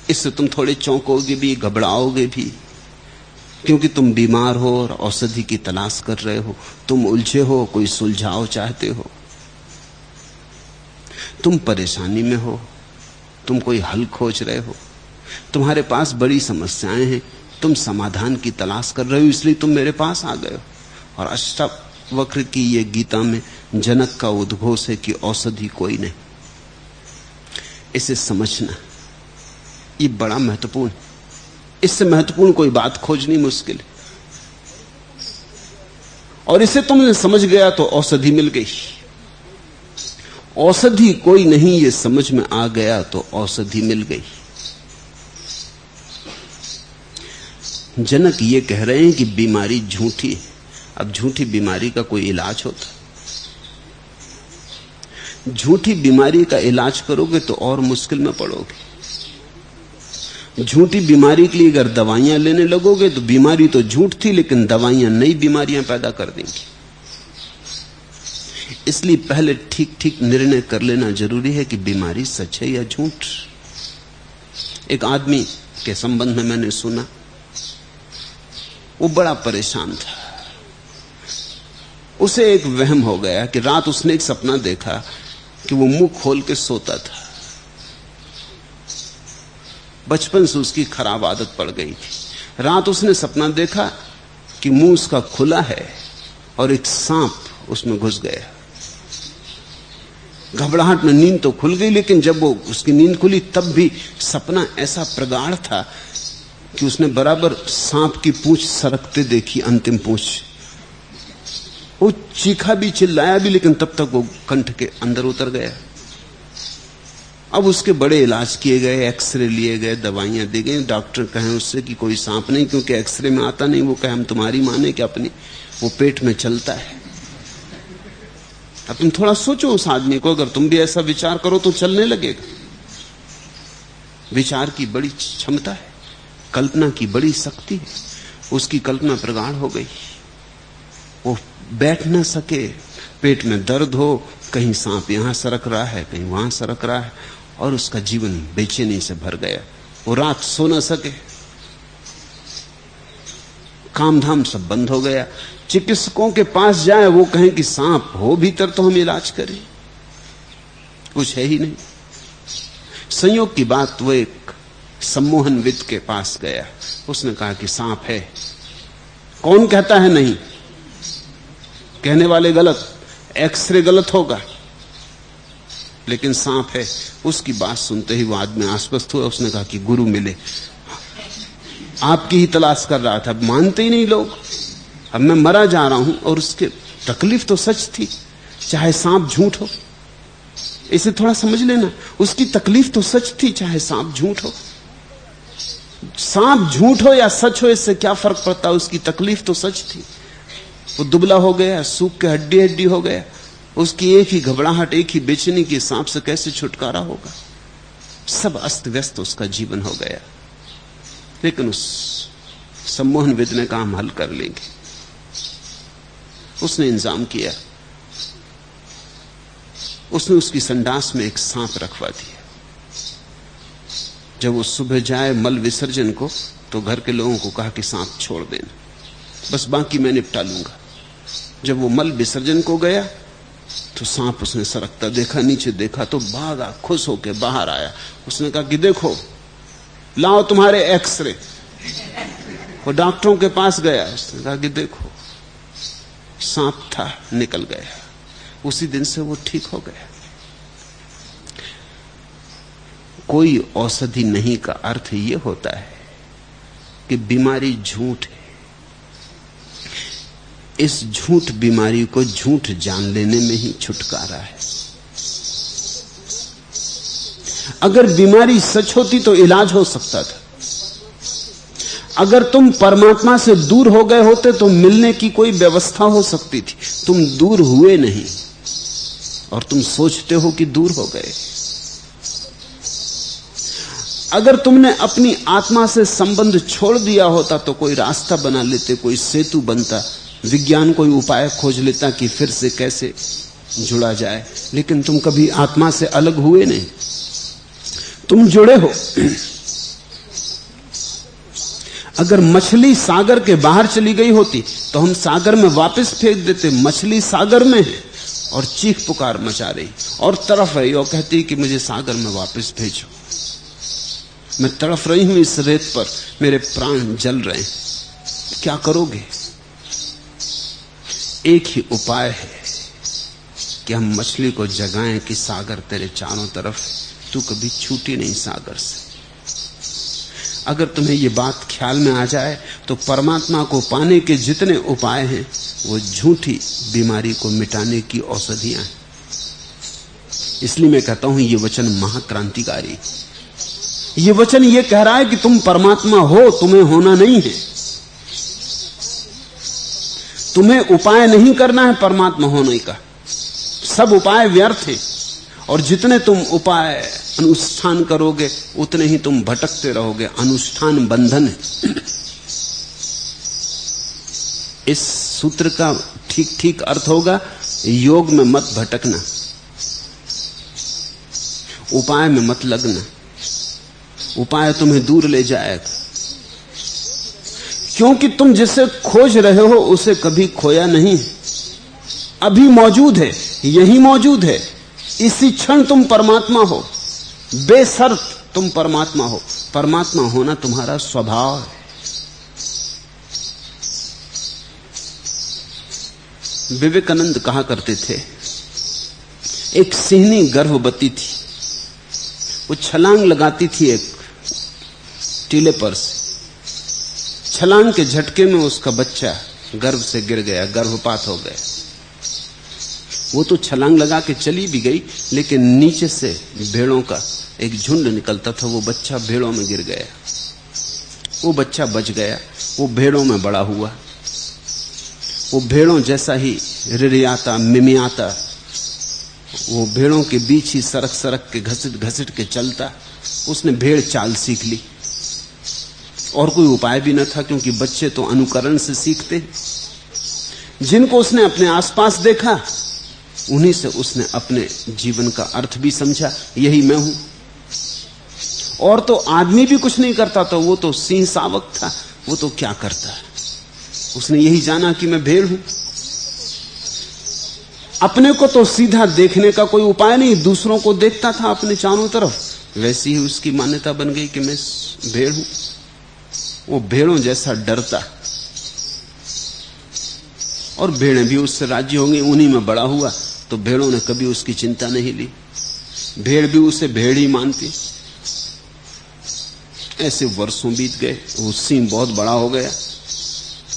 इससे तुम थोड़े चौंकोगे भी, घबराओगे भी, क्योंकि तुम बीमार हो और औषधि की तलाश कर रहे हो, तुम उलझे हो, कोई सुलझाव चाहते हो, तुम परेशानी में हो, तुम कोई हल खोज रहे हो, तुम्हारे पास बड़ी समस्याएं हैं, तुम समाधान की तलाश कर रहे हो, इसलिए तुम मेरे पास आ गए हो। और अष्टावक्र की ये गीता में जनक का उद्घोष है कि औषधि कोई नहीं। इसे समझना ये बड़ा महत्वपूर्ण, इससे महत्वपूर्ण कोई बात खोजनी मुश्किल है। और इसे तुमने समझ गया तो औषधि मिल गई। औषधि कोई नहीं ये समझ में आ गया तो औषधि मिल गई। जनक ये कह रहे हैं कि बीमारी झूठी है। अब झूठी बीमारी का कोई इलाज होता? झूठी बीमारी का इलाज करोगे तो और मुश्किल में पड़ोगे। झूठी बीमारी के लिए अगर दवाइयां लेने लगोगे तो बीमारी तो झूठ थी, लेकिन दवाइयां नई बीमारियां पैदा कर देंगी। इसलिए पहले ठीक ठीक निर्णय कर लेना जरूरी है कि बीमारी सच है या झूठ। एक आदमी के संबंध में मैंने सुना, वो बड़ा परेशान था। उसे एक वहम हो गया कि रात उसने एक सपना देखा कि वो मुंह खोल के सोता था बचपन से उसकी खराब आदत पड़ गई थी। रात उसने सपना देखा कि मुंह उसका खुला है और एक सांप उसमें घुस गया। घबराहट में नींद तो खुल गई, लेकिन जब वो उसकी नींद खुली तब भी सपना ऐसा प्रगाढ़ था कि उसने बराबर सांप की पूंछ सरकते देखी, अंतिम पूंछ। वो चीखा भी, चिल्लाया भी, लेकिन तब तक वो कंठ के अंदर उतर गया। अब उसके बड़े इलाज किए गए, एक्सरे लिए गए, दवाइयां दी गई। डॉक्टर कहें उससे कि कोई सांप नहीं, क्योंकि एक्सरे में आता नहीं। वो कहे हम तुम्हारी माने कि अपनी, वो पेट में चलता है। अब तुम थोड़ा सोचो उस आदमी को, अगर तुम भी ऐसा विचार करो तो चलने लगेगा। विचार की बड़ी क्षमता है, कल्पना की बड़ी शक्ति है। उसकी कल्पना प्रगाढ़ हो गई। वो बैठ न सके, पेट में दर्द हो, कहीं सांप यहां सरक रहा है, कहीं वहां सरक रहा है, और उसका जीवन बेचैनी से भर गया। वो रात सो न सके, काम धाम सब बंद हो गया। चिकित्सकों के पास जाए, वो कहें कि सांप हो भीतर तो हम इलाज करें, कुछ है ही नहीं। संयोग की बात, वो एक सम्मोहनविद के पास गया। उसने कहा कि सांप है। कौन कहता है नहीं? कहने वाले गलत, एक्सरे गलत होगा, लेकिन सांप है। उसकी बात सुनते ही वो आदमी आश्वस्त हुआ। उसने कहा कि गुरु मिले, आपकी ही तलाश कर रहा था। मानते ही नहीं लोग। अब मैं मरा जा रहा हूं, और उसके तकलीफ तो सच थी, चाहे सांप झूठ हो। इसे थोड़ा समझ लेना, उसकी तकलीफ तो सच थी, चाहे सांप झूठ हो। सांप झूठ हो या सच हो, इससे क्या फर्क पड़ता? उसकी तकलीफ तो सच थी। वो दुबला हो गया, सूख के हड्डी हड्डी हो गया। उसकी एक ही घबराहट, एक ही बेचैनी की सांप से कैसे छुटकारा होगा। सब अस्त व्यस्त उसका जीवन हो गया। लेकिन उस सम्मोहनविद ने कहा हम हल कर लेंगे। उसने इंतजाम किया। उसने उसकी संडास में एक सांप रखवा दिया। जब वो सुबह जाए मल विसर्जन को, तो घर के लोगों को कहा कि सांप छोड़ देना, बस बाकी मैं निपटा लूंगा। जब वो मल विसर्जन को गया तो सांप उसने सरकता देखा, नीचे देखा तो भागा, खुश होकर बाहर आया। उसने कहा कि देखो, लाओ तुम्हारे एक्सरे। वो डॉक्टरों के पास गया। उसने कहा कि देखो, सांप था, निकल गया। उसी दिन से वो ठीक हो गया। कोई औषधि नहीं का अर्थ ये होता है कि बीमारी झूठ है। इस झूठ बीमारी को झूठ जान लेने में ही छुटकारा है। अगर बीमारी सच होती तो इलाज हो सकता था। अगर तुम परमात्मा से दूर हो गए होते तो मिलने की कोई व्यवस्था हो सकती थी। तुम दूर हुए नहीं, और तुम सोचते हो कि दूर हो गए। अगर तुमने अपनी आत्मा से संबंध छोड़ दिया होता तो कोई रास्ता बना लेते, कोई सेतु बनता, विज्ञान कोई उपाय खोज लेता कि फिर से कैसे जुड़ा जाए। लेकिन तुम कभी आत्मा से अलग हुए नहीं, तुम जुड़े हो। अगर मछली सागर के बाहर चली गई होती तो हम सागर में वापस फेंक देते। मछली सागर में है और चीख पुकार मचा रही और तड़फ रही और कहती कि मुझे सागर में वापस भेजो। मैं तड़फ रही हूं इस रेत पर, मेरे प्राण जल रहे हैं, क्या करोगे? एक ही उपाय है कि हम मछली को जगाएं कि सागर तेरे चारों तरफ, तू कभी छूटी नहीं सागर से। अगर तुम्हें ये बात ख्याल में आ जाए तो परमात्मा को पाने के जितने उपाय हैं वो झूठी बीमारी को मिटाने की औषधियां हैं। इसलिए मैं कहता हूं ये वचन महाक्रांतिकारी। ये वचन ये कह रहा है कि तुम परमात्मा हो, तुम्हें होना नहीं है। तुम्हें उपाय नहीं करना है परमात्मा होने का, सब उपाय व्यर्थ हैं। और जितने तुम उपाय अनुष्ठान करोगे उतने ही तुम भटकते रहोगे। अनुष्ठान बंधन है। इस सूत्र का ठीक ठीक अर्थ होगा, योग में मत भटकना, उपाय में मत लगना। उपाय तुम्हें दूर ले जाएगा, क्योंकि तुम जिसे खोज रहे हो उसे कभी खोया नहीं, अभी मौजूद है, यही मौजूद है। इसी क्षण तुम परमात्मा हो, बेशर्त तुम परमात्मा हो। परमात्मा होना तुम्हारा स्वभाव है। विवेकानंद कहा करते थे, एक सिंहनी गर्भवती थी, वो छलांग लगाती थी एक टीले पर से, छलांग के झटके में उसका बच्चा गर्भ से गिर गया, गर्भपात हो गया। वो तो छलांग लगा के चली भी गई, लेकिन नीचे से भेड़ों का एक झुंड निकलता था, वो बच्चा भेड़ों में गिर गया। वो बच्चा बच गया, वो भेड़ों में बड़ा हुआ, वो भेड़ों जैसा ही रिरियाता मिमियाता, वो भेड़ों के बीच ही सरक सरक के घसीट घसीट के चलता। उसने भेड़ चाल सीख ली, और कोई उपाय भी न था, क्योंकि बच्चे तो अनुकरण से सीखते। जिनको उसने अपने आसपास देखा, उन्हीं से उसने अपने जीवन का अर्थ भी समझा, यही मैं हूं। और तो आदमी भी कुछ नहीं करता था, वो तो सिंह शावक था, वो तो क्या करता है। उसने यही जाना कि मैं भेड़ हूं। अपने को तो सीधा देखने का कोई उपाय नहीं, दूसरों को देखता था अपने चारों तरफ। वैसी ही उसकी मान्यता बन गई कि मैं भेड़ हूं। वो भेड़ों जैसा डरता, और भेड़ें भी उससे राजी हो गई। उन्हीं में बड़ा हुआ, तो भेड़ों ने कभी उसकी चिंता नहीं ली। भेड़ भी उसे भेड़ ही मानती। ऐसे वर्षों बीत गए, वो सिंह बहुत बड़ा हो गया,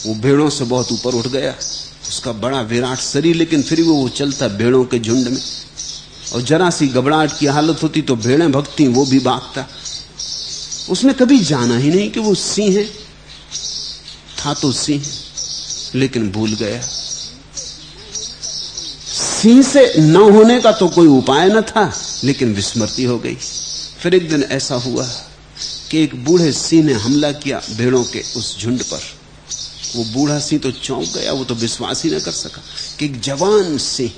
वो भेड़ों से बहुत ऊपर उठ गया, उसका बड़ा विराट शरीर, लेकिन फिर वो चलता भेड़ों के झुंड में। और जरा सी घबराहट की हालत होती तो भेड़ें भगती, वो भी भागता। उसने कभी जाना ही नहीं कि वो सिंह है। था तो सिंह, लेकिन भूल गया। सिंह से न होने का तो कोई उपाय न था, लेकिन विस्मृति हो गई। फिर एक दिन ऐसा हुआ कि एक बूढ़े सिंह ने हमला किया भेड़ों के उस झुंड पर। वो बूढ़ा सिंह तो चौंक गया, वो तो विश्वास ही न कर सका कि एक जवान सिंह,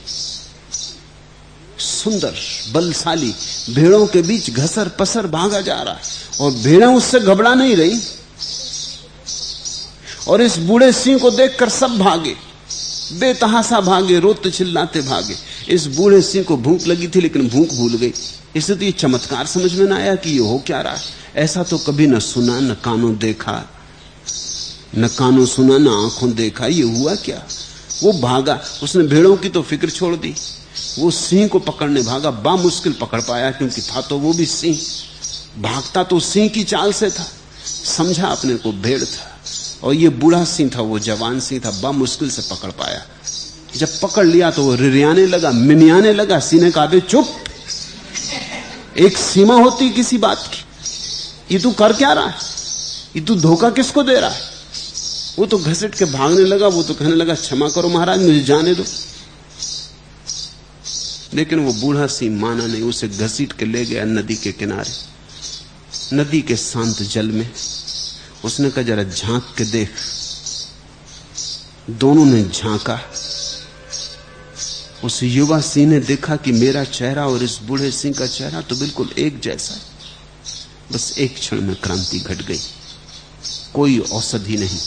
सुंदर बलशाली, भेड़ों के बीच घसर पसर भागा जा रहा है, और भेड़ें उससे घबरा नहीं रही। और इस बूढ़े सिंह को देखकर सब भागे, बेतहासा भागे, रोते चिल्लाते भागे। इस बूढ़े सिंह को भूख लगी थी, लेकिन भूख भूल गई। इससे तो ये चमत्कार समझ में ना आया कि ये हो क्या रहा है। ऐसा तो कभी न सुना, न कानों देखा, न कानों सुना, न आंखों देखा। ये हुआ क्या? वो भागा, उसने भेड़ों की तो फिक्र छोड़ दी, वो सिंह को पकड़ने भागा। बामुश्किल पकड़ पाया, क्योंकि था तो वो भी सिंह। भागता तो सिंह की चाल से था, समझा अपने को भेड़ था। और ये बूढ़ा सिंह था, वो जवान सिंह था, बामुश्किल से पकड़ पाया। जब पकड़ लिया तो वो रिरियाने लगा, मिमियाने लगा। सिंह ने कहा, बे चुप, एक सीमा होती किसी बात की। ये तू कर क्या रहा है? ये तू धोखा किसको दे रहा है? वो तो घसीट के भागने लगा। वो तो कहने लगा, क्षमा करो महाराज, मुझे जाने दो। लेकिन वो बूढ़ा सिंह माना नहीं, उसे घसीट के ले गया नदी के किनारे, नदी के शांत जल में। उसने कहा, जरा झांक के देख। दोनों ने झांका। उस युवा सिंह ने देखा कि मेरा चेहरा और इस बूढ़े सिंह का चेहरा तो बिल्कुल एक जैसा है। बस एक क्षण में क्रांति घट गई, कोई औषधि नहीं।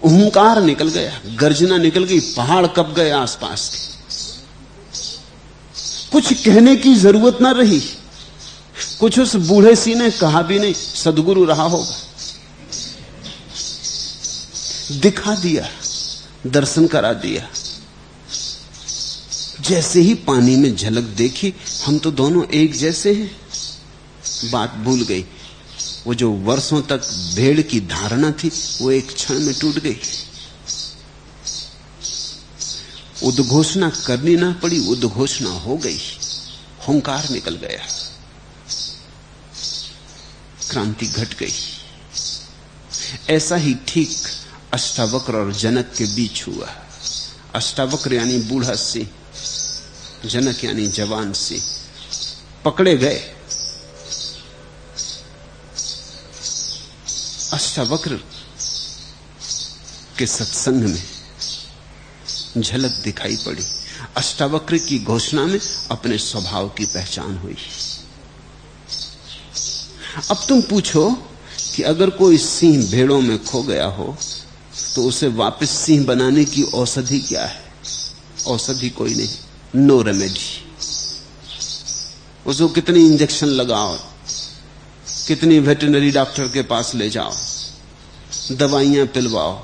हुंकार निकल गया, गर्जना निकल गई, पहाड़ कंप गए आसपास के। कुछ कहने की जरूरत ना रही। कुछ उस बूढ़े सिंह ने कहा भी नहीं, सदगुरु रहा होगा, दिखा दिया, दर्शन करा दिया। जैसे ही पानी में झलक देखी, हम तो दोनों एक जैसे हैं, बात भूल गई। वो जो वर्षों तक भेड़ की धारणा थी, वो एक क्षण में टूट गई। उद्घोषणा करनी ना पड़ी, उद्घोषणा हो गई, हुंकार निकल गया, क्रांति घट गई। ऐसा ही ठीक अष्टावक्र और जनक के बीच हुआ। अष्टावक्र यानी बूढ़ा सिंह, जनक यानी जवान सिंह पकड़े गए। अष्टावक्र के सत्संग में झलक दिखाई पड़ी। अष्टावक्र की घोषणा में अपने स्वभाव की पहचान हुई। अब तुम पूछो कि अगर कोई सिंह भेड़ों में खो गया हो तो उसे वापस सिंह बनाने की औषधि क्या है? औषधि कोई नहीं, नो रेमेडी। उसको कितने इंजेक्शन लगाओ, कितनी वेटरनरी डॉक्टर के पास ले जाओ, दवाइयां पिलवाओ,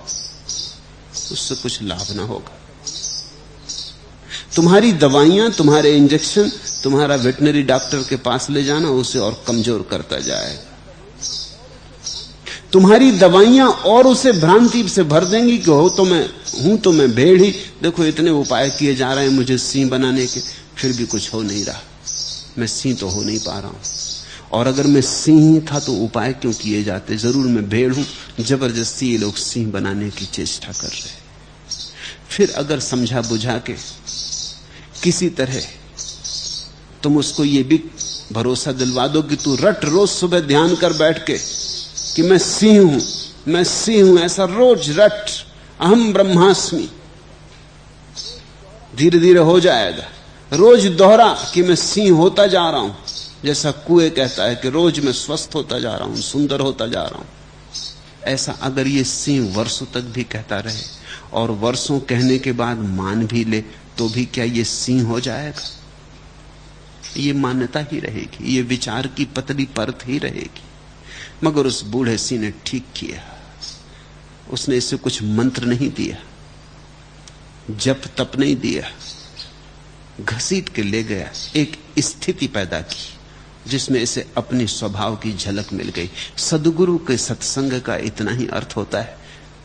उससे कुछ लाभ ना होगा। तुम्हारी दवाइयां, तुम्हारे इंजेक्शन, तुम्हारा वेटरनरी डॉक्टर के पास ले जाना उसे और कमजोर करता जाएगा। तुम्हारी दवाइयां और उसे भ्रांति से भर देंगी कि हूं तो मैं भेड़ ही, देखो इतने उपाय किए जा रहे हैं मुझे सिंह बनाने के, फिर भी कुछ हो नहीं रहा, मैं सिंह तो हो नहीं पा रहा हूं। और अगर मैं सिंह ही था तो उपाय क्यों किए जाते? जरूर मैं भेड़ हूं, जबरदस्ती ये लोग सिंह बनाने की चेष्टा कर रहे हैं। फिर अगर समझा बुझा के किसी तरह तुम उसको ये भी भरोसा दिलवा दो कि तू रट रोज सुबह ध्यान कर बैठ के कि मैं सिंह हूं, मैं सिंह हूं, ऐसा रोज रट, अहम ब्रह्मास्मि, धीरे धीरे हो जाएगा। रोज दोहरा कि मैं सिंह होता जा रहा हूं, जैसा कुएं कहता है कि रोज मैं स्वस्थ होता जा रहा हूं, सुंदर होता जा रहा हूं। ऐसा अगर ये सिंह वर्षों तक भी कहता रहे और वर्षों कहने के बाद मान भी ले, तो भी क्या ये सिंह हो जाएगा? ये मान्यता ही रहेगी, ये विचार की पतली परत ही रहेगी। मगर उस बूढ़े सिंह ने ठीक किया, उसने इसे कुछ मंत्र नहीं दिया, जप तप नहीं दिया, घसीट के ले गया, एक स्थिति पैदा की जिसमें इसे अपने स्वभाव की झलक मिल गई। सद्गुरु के सत्संग का इतना ही अर्थ होता है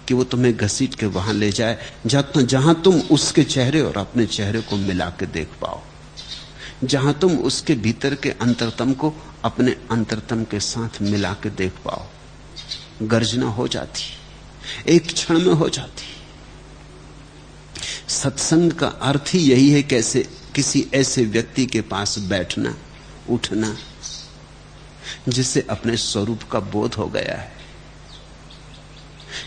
कि वो तुम्हें घसीट के वहां ले जाए जहां तुम उसके चेहरे और अपने चेहरे को मिला के देख पाओ, जहां तुम उसके भीतर के अंतरतम को अपने अंतरतम के साथ मिला के देख पाओ। गर्जना हो जाती, एक क्षण में हो जाती। सत्संग का अर्थ ही यही है, कैसे किसी ऐसे व्यक्ति के पास बैठना, उठना जिसे अपने स्वरूप का बोध हो गया है।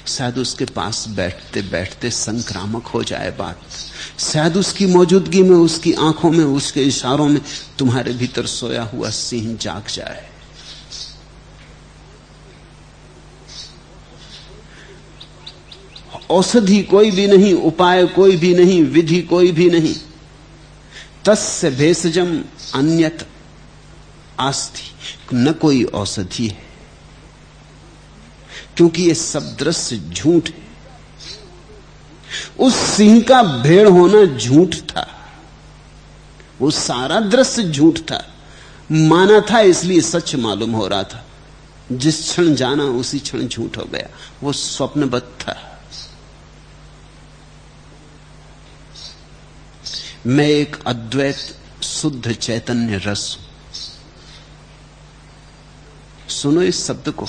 शायद उसके पास बैठते बैठते संक्रामक हो जाए बात, शायद उसकी मौजूदगी में, उसकी आंखों में, उसके इशारों में तुम्हारे भीतर सोया हुआ सिंह जाग जाए। औषधि कोई भी नहीं, उपाय कोई भी नहीं, विधि कोई भी नहीं। तस्य भेषजम अन्यत आस्ति, न कोई औषधि है, क्योंकि ये सब दृश्य झूठ है। उस सिंह का भेड़ होना झूठ था, वो सारा दृश्य झूठ था। माना था इसलिए सच मालूम हो रहा था, जिस क्षण जाना उसी क्षण झूठ हो गया, वो स्वप्नबद्ध था। मैं एक अद्वैत शुद्ध चैतन्य रस हूं। सुनो इस शब्द को,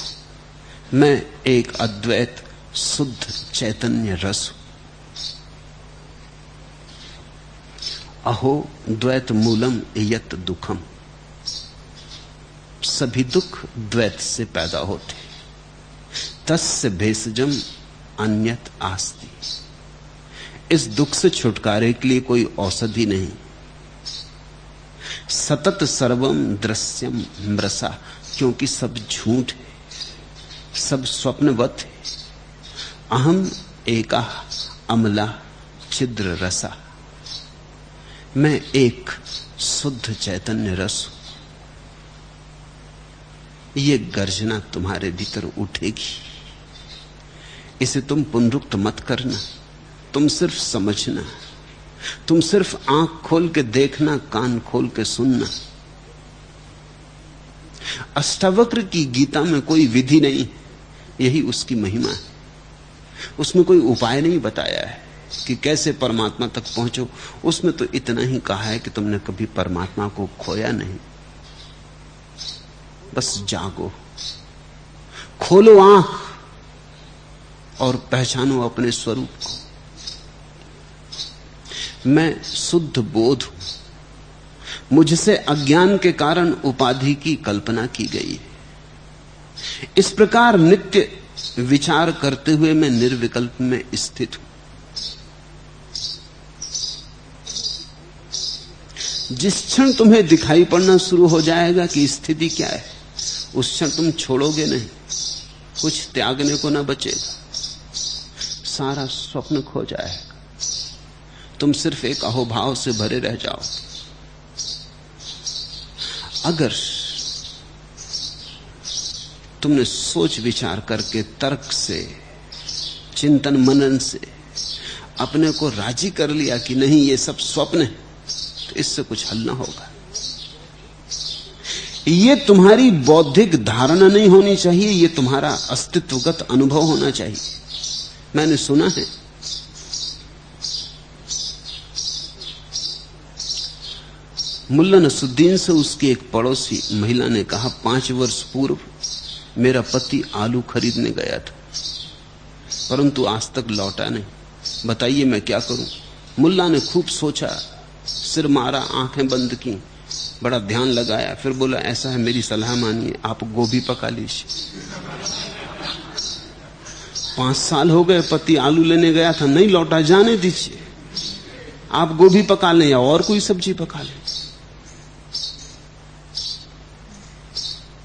मैं एक अद्वैत शुद्ध चैतन्य रस हूं। अहो द्वैत मूलम यत दुखम, सभी दुख द्वैत से पैदा होते। तस्य भेषजम अन्यत आस्ति, इस दुख से छुटकारे के लिए कोई औषधि नहीं। सतत सर्वम दृश्यम मृषा, क्योंकि सब झूठ है, सब स्वप्नवत है। अहम एका अमला छिद्र रसा, मैं एक शुद्ध चैतन्य रस हूं। ये गर्जना तुम्हारे भीतर उठेगी, इसे तुम पुनरुक्त मत करना, तुम सिर्फ समझना, तुम सिर्फ आंख खोल के देखना, कान खोल के सुनना। अष्टावक्र की गीता में कोई विधि नहीं, यही उसकी महिमा है। उसमें कोई उपाय नहीं बताया है कि कैसे परमात्मा तक पहुंचो। उसमें तो इतना ही कहा है कि तुमने कभी परमात्मा को खोया नहीं, बस जागो, खोलो आंख और पहचानो अपने स्वरूप को। मैं शुद्ध बोध हूं, मुझसे अज्ञान के कारण उपाधि की कल्पना की गई है। इस प्रकार नित्य विचार करते हुए मैं निर्विकल्प में स्थित हूं। जिस क्षण तुम्हें दिखाई पड़ना शुरू हो जाएगा कि स्थिति क्या है, उस क्षण तुम छोड़ोगे नहीं, कुछ त्यागने को ना बचेगा, सारा स्वप्न खो जाएगा, तुम सिर्फ एक अहोभाव से भरे रह जाओ। अगर तुमने सोच विचार करके, तर्क से, चिंतन मनन से अपने को राजी कर लिया कि नहीं ये सब स्वप्न है, तो इससे कुछ हल ना होगा। ये तुम्हारी बौद्धिक धारणा नहीं होनी चाहिए, ये तुम्हारा अस्तित्वगत अनुभव होना चाहिए। मैंने सुना है मुल्ला नसरुद्दीन से उसकी एक पड़ोसी महिला ने कहा, 5 वर्ष पूर्व मेरा पति आलू खरीदने गया था, परंतु आज तक लौटा नहीं। बताइए मैं क्या करूं? मुल्ला ने खूब सोचा, सिर मारा, आंखें बंद की, बड़ा ध्यान लगाया, फिर बोला, ऐसा है मेरी सलाह मानिए, आप गोभी पका लीजिए। 5 साल हो गए, पति आलू लेने गया था, नहीं लौटा, जाने दीजिए, आप गोभी पका लें या और कोई सब्जी पका लें।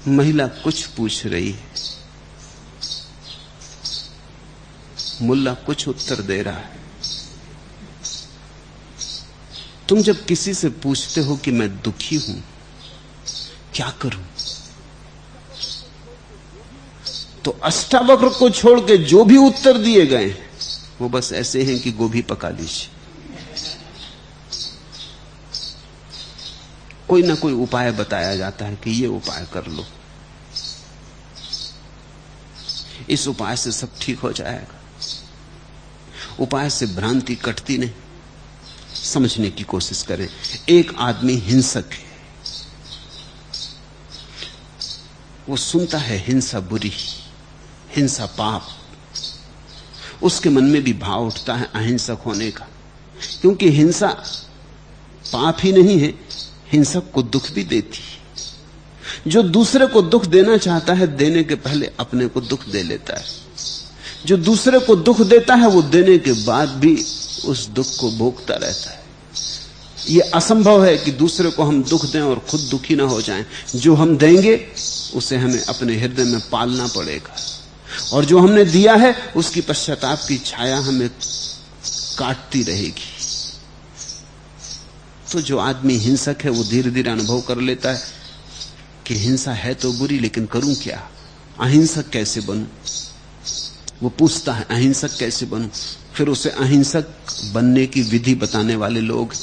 महिला कुछ पूछ रही है, मुल्ला कुछ उत्तर दे रहा है। तुम जब किसी से पूछते हो कि मैं दुखी हूं, क्या करूं, तो अष्टावक्र को छोड़ के जो भी उत्तर दिए गए वो बस ऐसे हैं कि गोभी पका लीजिए। कोई ना कोई उपाय बताया जाता है कि ये उपाय कर लो, इस उपाय से सब ठीक हो जाएगा। उपाय से भ्रांति कटती नहीं। समझने की कोशिश करें। एक आदमी हिंसक है, वो सुनता है हिंसा बुरी, हिंसा पाप, उसके मन में भी भाव उठता है अहिंसक होने का, क्योंकि हिंसा पाप ही नहीं है, हिंसक को दुख भी देती है। जो दूसरे को दुख देना चाहता है, देने के पहले अपने को दुख दे लेता है। जो दूसरे को दुख देता है, वो देने के बाद भी उस दुख को भोगता रहता है। यह असंभव है कि दूसरे को हम दुख दें और खुद दुखी ना हो जाएं। जो हम देंगे उसे हमें अपने हृदय में पालना पड़ेगा, और जो हमने दिया है उसकी पश्चाताप की छाया हमें काटती रहेगी। तो जो आदमी हिंसक है वो धीरे धीरे अनुभव कर लेता है कि हिंसा है तो बुरी, लेकिन करूं क्या, अहिंसक कैसे बनूं। वो पूछता है अहिंसक कैसे बनूं, फिर उसे अहिंसक बनने की विधि बताने वाले लोग।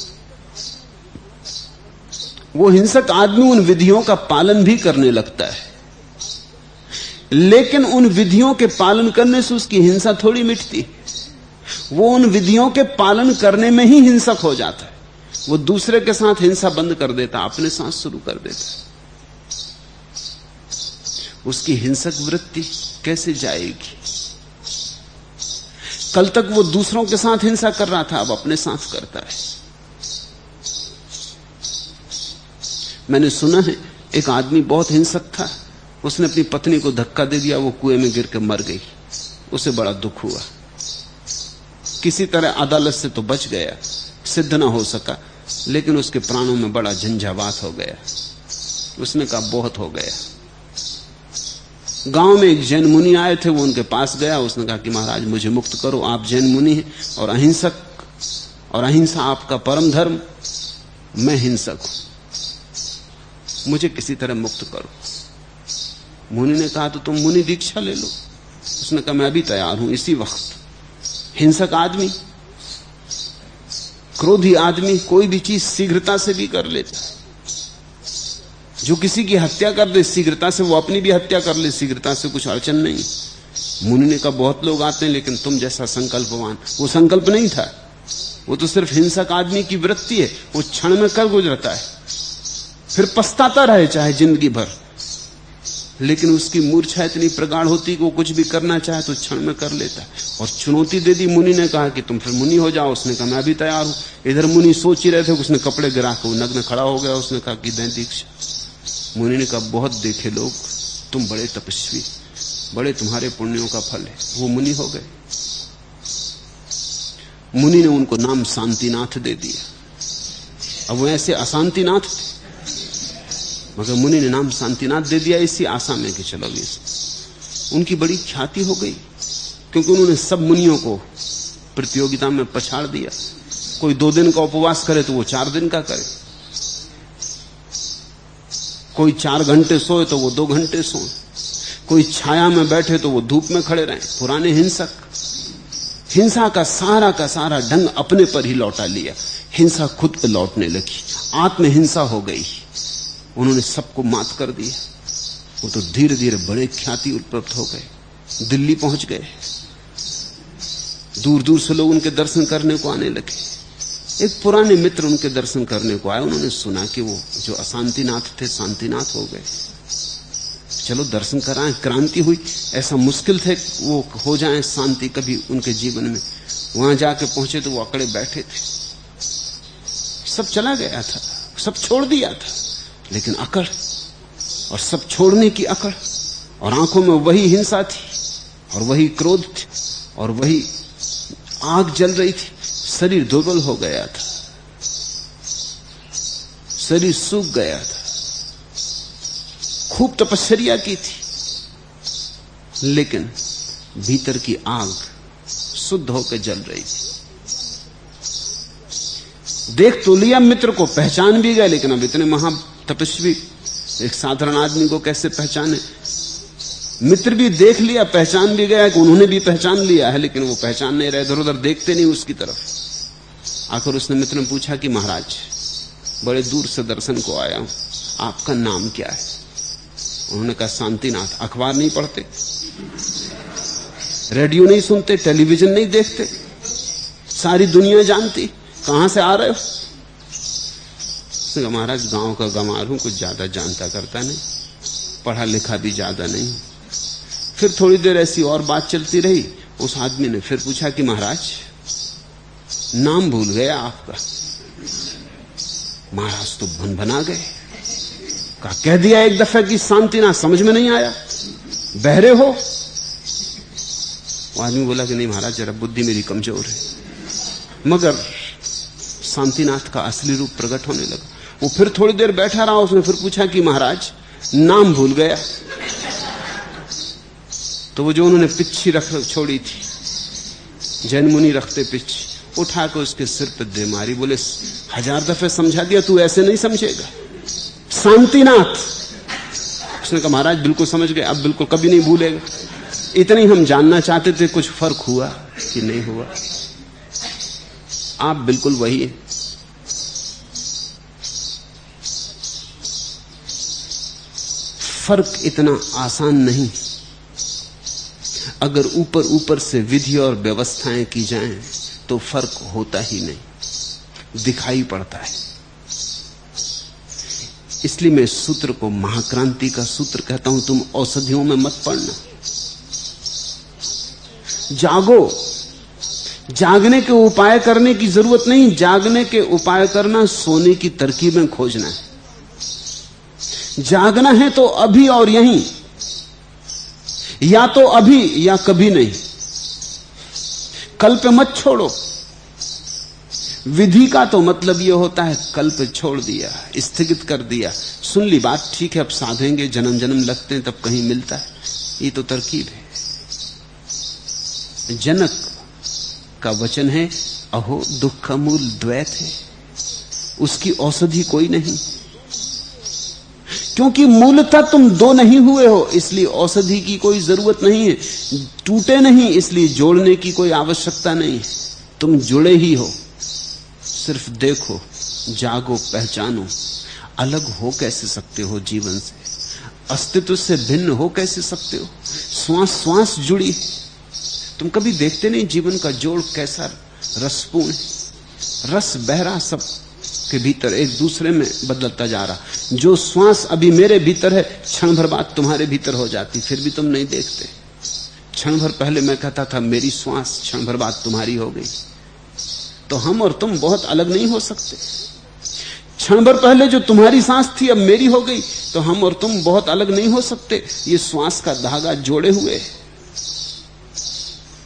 वो हिंसक आदमी उन विधियों का पालन भी करने लगता है, लेकिन उन विधियों के पालन करने से उसकी हिंसा थोड़ी मिटती। वो उन विधियों के पालन करने में ही हिंसक हो जाता है। वो दूसरे के साथ हिंसा बंद कर देता, अपने साथ शुरू कर देता। उसकी हिंसक वृत्ति कैसे जाएगी? कल तक वो दूसरों के साथ हिंसा कर रहा था, अब अपने साथ करता है। मैंने सुना है एक आदमी बहुत हिंसक था, उसने अपनी पत्नी को धक्का दे दिया, वो कुएं में गिर के मर गई। उसे बड़ा दुख हुआ। किसी तरह अदालत से तो बच गया, सिद्ध ना हो सका, लेकिन उसके प्राणों में बड़ा झंझावात हो गया। उसने कहा बहुत हो गया। गांव में एक जैन मुनि आए थे, वो उनके पास गया। उसने कहा कि महाराज मुझे मुक्त करो, आप जैन मुनि हैं और अहिंसक, और अहिंसा आपका परम धर्म, मैं हिंसक हूं, मुझे किसी तरह मुक्त करो। मुनि ने कहा तो तुम मुनि दीक्षा ले लो। उसने कहा मैं अभी तैयार हूं, इसी वक्त। हिंसक आदमी, क्रोधी आदमी कोई भी चीज शीघ्रता से भी कर लेता है। जो किसी की हत्या कर दे शीघ्रता से, वो अपनी भी हत्या कर ले शीघ्रता से, कुछ अड़चन नहीं। मुनि ने कहा बहुत लोग आते हैं, लेकिन तुम जैसा संकल्पवान, वो संकल्प नहीं था, वो तो सिर्फ हिंसक आदमी की वृत्ति है। वो क्षण में कर गुजरता है, फिर पछताता रहे चाहे जिंदगी भर, लेकिन उसकी मूर्छा इतनी प्रगाढ़ होती कि वो कुछ भी करना चाहे तो क्षण में कर लेता है। और चुनौती दे दी। मुनि ने कहा कि तुम फिर मुनि हो जाओ। उसने कहा मैं अभी तैयार हूं। इधर मुनि सोच ही रहे थे, उसने कपड़े गिरा के वो नग्न खड़ा हो गया। उसने कहा कि दें दीक्षा। मुनि ने कहा बहुत देखे लोग, तुम बड़े तपस्वी, बड़े तुम्हारे पुण्यों का फल है। वो मुनि हो गए। मुनि ने उनको नाम शांतिनाथ दे दिया। अब वो ऐसे अशांतिनाथ थे, मगर मुनि ने नाम शांतिनाथ दे दिया इसी आशा में कि चलो ये। उनकी बड़ी ख्याति हो गई, क्योंकि उन्होंने सब मुनियों को प्रतियोगिता में पछाड़ दिया। कोई 2 दिन का उपवास करे तो वो 4 दिन का करे, कोई 4 घंटे सोए तो वो 2 घंटे सोए, कोई छाया में बैठे तो वो धूप में खड़े रहे। पुराने हिंसक हिंसा का सारा ढंग अपने पर ही लौटा लिया। हिंसा खुद पे लौटने लगी, आत्महिंसा हो गई। उन्होंने सबको मात कर दिया। वो तो धीरे धीरे बड़े ख्याति उपलब्ध हो गए, दिल्ली पहुंच गए। दूर दूर से लोग उनके दर्शन करने को आने लगे। एक पुराने मित्र उनके दर्शन करने को आए। उन्होंने सुना कि वो जो अशांतिनाथ थे शांतिनाथ हो गए, चलो दर्शन कराएं। क्रांति हुई, ऐसा मुश्किल थे वो हो जाए शांति कभी उनके जीवन में। वहां जाके पहुंचे तो वो अकड़े बैठे थे। सब चला गया था, सब छोड़ दिया था, लेकिन अकड़, और सब छोड़ने की अकड़, और आंखों में वही हिंसा थी और वही क्रोध थी और वही आग जल रही थी। शरीर दुर्बल हो गया था, शरीर सूख गया था। खूब तपस्या की थी, लेकिन भीतर की आग शुद्ध होकर जल रही थी। देख तो लिया मित्र को, पहचान भी गए, लेकिन अब इतने महा तपस्वी एक साधारण आदमी को कैसे पहचाने। मित्र भी देख लिया, पहचान भी गया कि उन्होंने भी पहचान लिया है, लेकिन वो पहचान नहीं रहे, इधर उधर देखते नहीं उसकी तरफ। आखिर उसने मित्र ने पूछा कि महाराज, बड़े दूर से दर्शन को आया हूं, आपका नाम क्या है? उन्होंने कहा शांतिनाथ। अखबार नहीं पढ़ते, रेडियो नहीं सुनते, टेलीविजन नहीं देखते, सारी दुनिया जानती, कहां से आ रहे हो? महाराज गांव का गंवार हूं, कुछ ज्यादा जानता करता नहीं, पढ़ा लिखा भी ज्यादा नहीं। फिर थोड़ी देर ऐसी और बात चलती रही। उस आदमी ने फिर पूछा कि महाराज नाम भूल गया आपका। महाराज तो भन-भना गए, कह दिया एक दफे कि शांतिनाथ, समझ में नहीं आया, बहरे हो? वो आदमी बोला कि नहीं महाराज, जरा बुद्धि मेरी कमजोर है। मगर शांतिनाथ का असली रूप प्रकट होने लगा। वो फिर थोड़ी देर बैठा रहा। उसने फिर पूछा कि महाराज नाम भूल गया? तो वो जो उन्होंने पिच्छी रख छोड़ी थी, जैन मुनि रखते पिच्छी, उठा के उसके सिर पर दे मारी। बोले 1000 दफे समझा दिया, तू ऐसे नहीं समझेगा, शांतिनाथ। उसने कहा महाराज बिल्कुल समझ गए, अब बिल्कुल कभी नहीं भूलेगा। इतनी हम जानना चाहते थे, कुछ फर्क हुआ कि नहीं हुआ? आप बिल्कुल वही है। फर्क इतना आसान नहीं। अगर ऊपर ऊपर से विधि और व्यवस्थाएं की जाएं तो फर्क होता ही नहीं, दिखाई पड़ता है। इसलिए मैं सूत्र को महाक्रांति का सूत्र कहता हूं। तुम औषधियों में मत पड़ना, जागो। जागने के उपाय करने की जरूरत नहीं, जागने के उपाय करना सोने की तरकीबें खोजना है। जागना है तो अभी और यहीं, या तो अभी या कभी नहीं। कल पे मत छोड़ो। विधि का तो मतलब यह होता है कल पे छोड़ दिया, स्थगित कर दिया। सुन ली बात, ठीक है, अब साधेंगे, जन्म जन्म लगते हैं तब कहीं मिलता है, ये तो तरकीब है। जनक का वचन है, अहो दुख का मूल द्वैत है, उसकी औषधि कोई नहीं। क्योंकि मूलतः तुम दो नहीं हुए हो, इसलिए औषधि की कोई जरूरत नहीं है। टूटे नहीं, इसलिए जोड़ने की कोई आवश्यकता नहीं है। तुम जुड़े ही हो। सिर्फ देखो, जागो, पहचानो। अलग हो कैसे सकते हो जीवन से? अस्तित्व से भिन्न हो कैसे सकते हो? श्वास श्वास जुड़ी। तुम कभी देखते नहीं जीवन का जोड़ कैसा रसपूर्ण, रस बहरा सब के भीतर एक दूसरे में बदलता जा रहा। जो श्वास अभी मेरे भीतर है, क्षण भर बाद तुम्हारे भीतर हो जाती, फिर भी तुम नहीं देखते। क्षण भर पहले मैं कहता था मेरी श्वास, क्षण भर बाद तुम्हारी हो गई। तो हम और तुम बहुत अलग नहीं हो सकते। क्षण भर पहले जो तुम्हारी सांस थी अब मेरी हो गई, तो हम और तुम बहुत अलग नहीं हो सकते। ये श्वास का धागा जोड़े हुए है।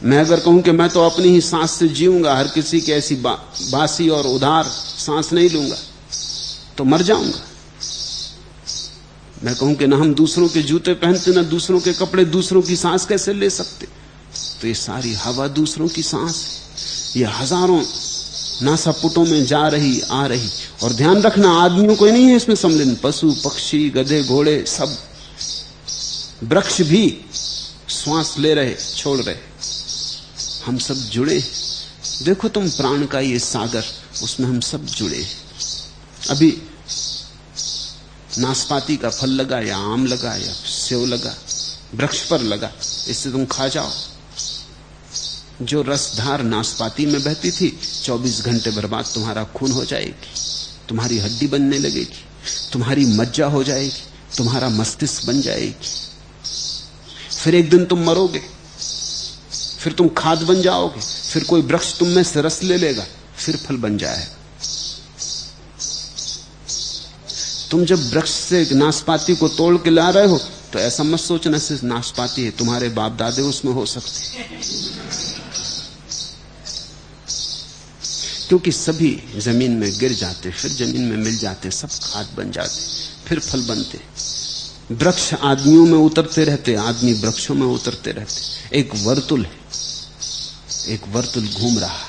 मैं अगर कहूं कि मैं तो अपनी ही सांस से जीऊंगा, हर किसी की ऐसी बासी और उधार सांस नहीं लूंगा, तो मर जाऊंगा। मैं कहूं कि ना हम दूसरों के जूते पहनते, ना दूसरों के कपड़े, दूसरों की सांस कैसे ले सकते? तो ये सारी हवा दूसरों की सांस है। ये हजारों नासापुटों में जा रही, आ रही। और ध्यान रखना, आदमियों कोई नहीं है इसमें सम्मिलित, पशु पक्षी गधे घोड़े सब वृक्ष भी श्वास ले रहे, छोड़ रहे, हम सब जुड़े। देखो तुम प्राण का ये सागर, उसमें हम सब जुड़े। अभी नाशपाती का फल लगा या आम लगा या सेव लगा, वृक्ष पर लगा, इससे तुम खा जाओ। जो रसधार नाशपाती में बहती थी 24 घंटे बर्बाद तुम्हारा खून हो जाएगी, तुम्हारी हड्डी बनने लगेगी, तुम्हारी मज्जा हो जाएगी, तुम्हारा मस्तिष्क बन जाएगी। फिर एक दिन तुम मरोगे, फिर तुम खाद बन जाओगे, फिर कोई वृक्ष तुम में से रस ले लेगा, फिर फल बन जाएगा। तुम जब वृक्ष से नाशपाती को तोड़ के ला रहे हो तो ऐसा मत सोचना सिर्फ नाशपाती है, तुम्हारे बाप दादे उसमें हो सकते, क्योंकि सभी जमीन में गिर जाते, फिर जमीन में मिल जाते, सब खाद बन जाते, फिर फल बनते। वृक्ष आदमियों में उतरते रहते, आदमी वृक्षों में उतरते रहते। एक वर्तुल है, एक वर्तुल घूम रहा,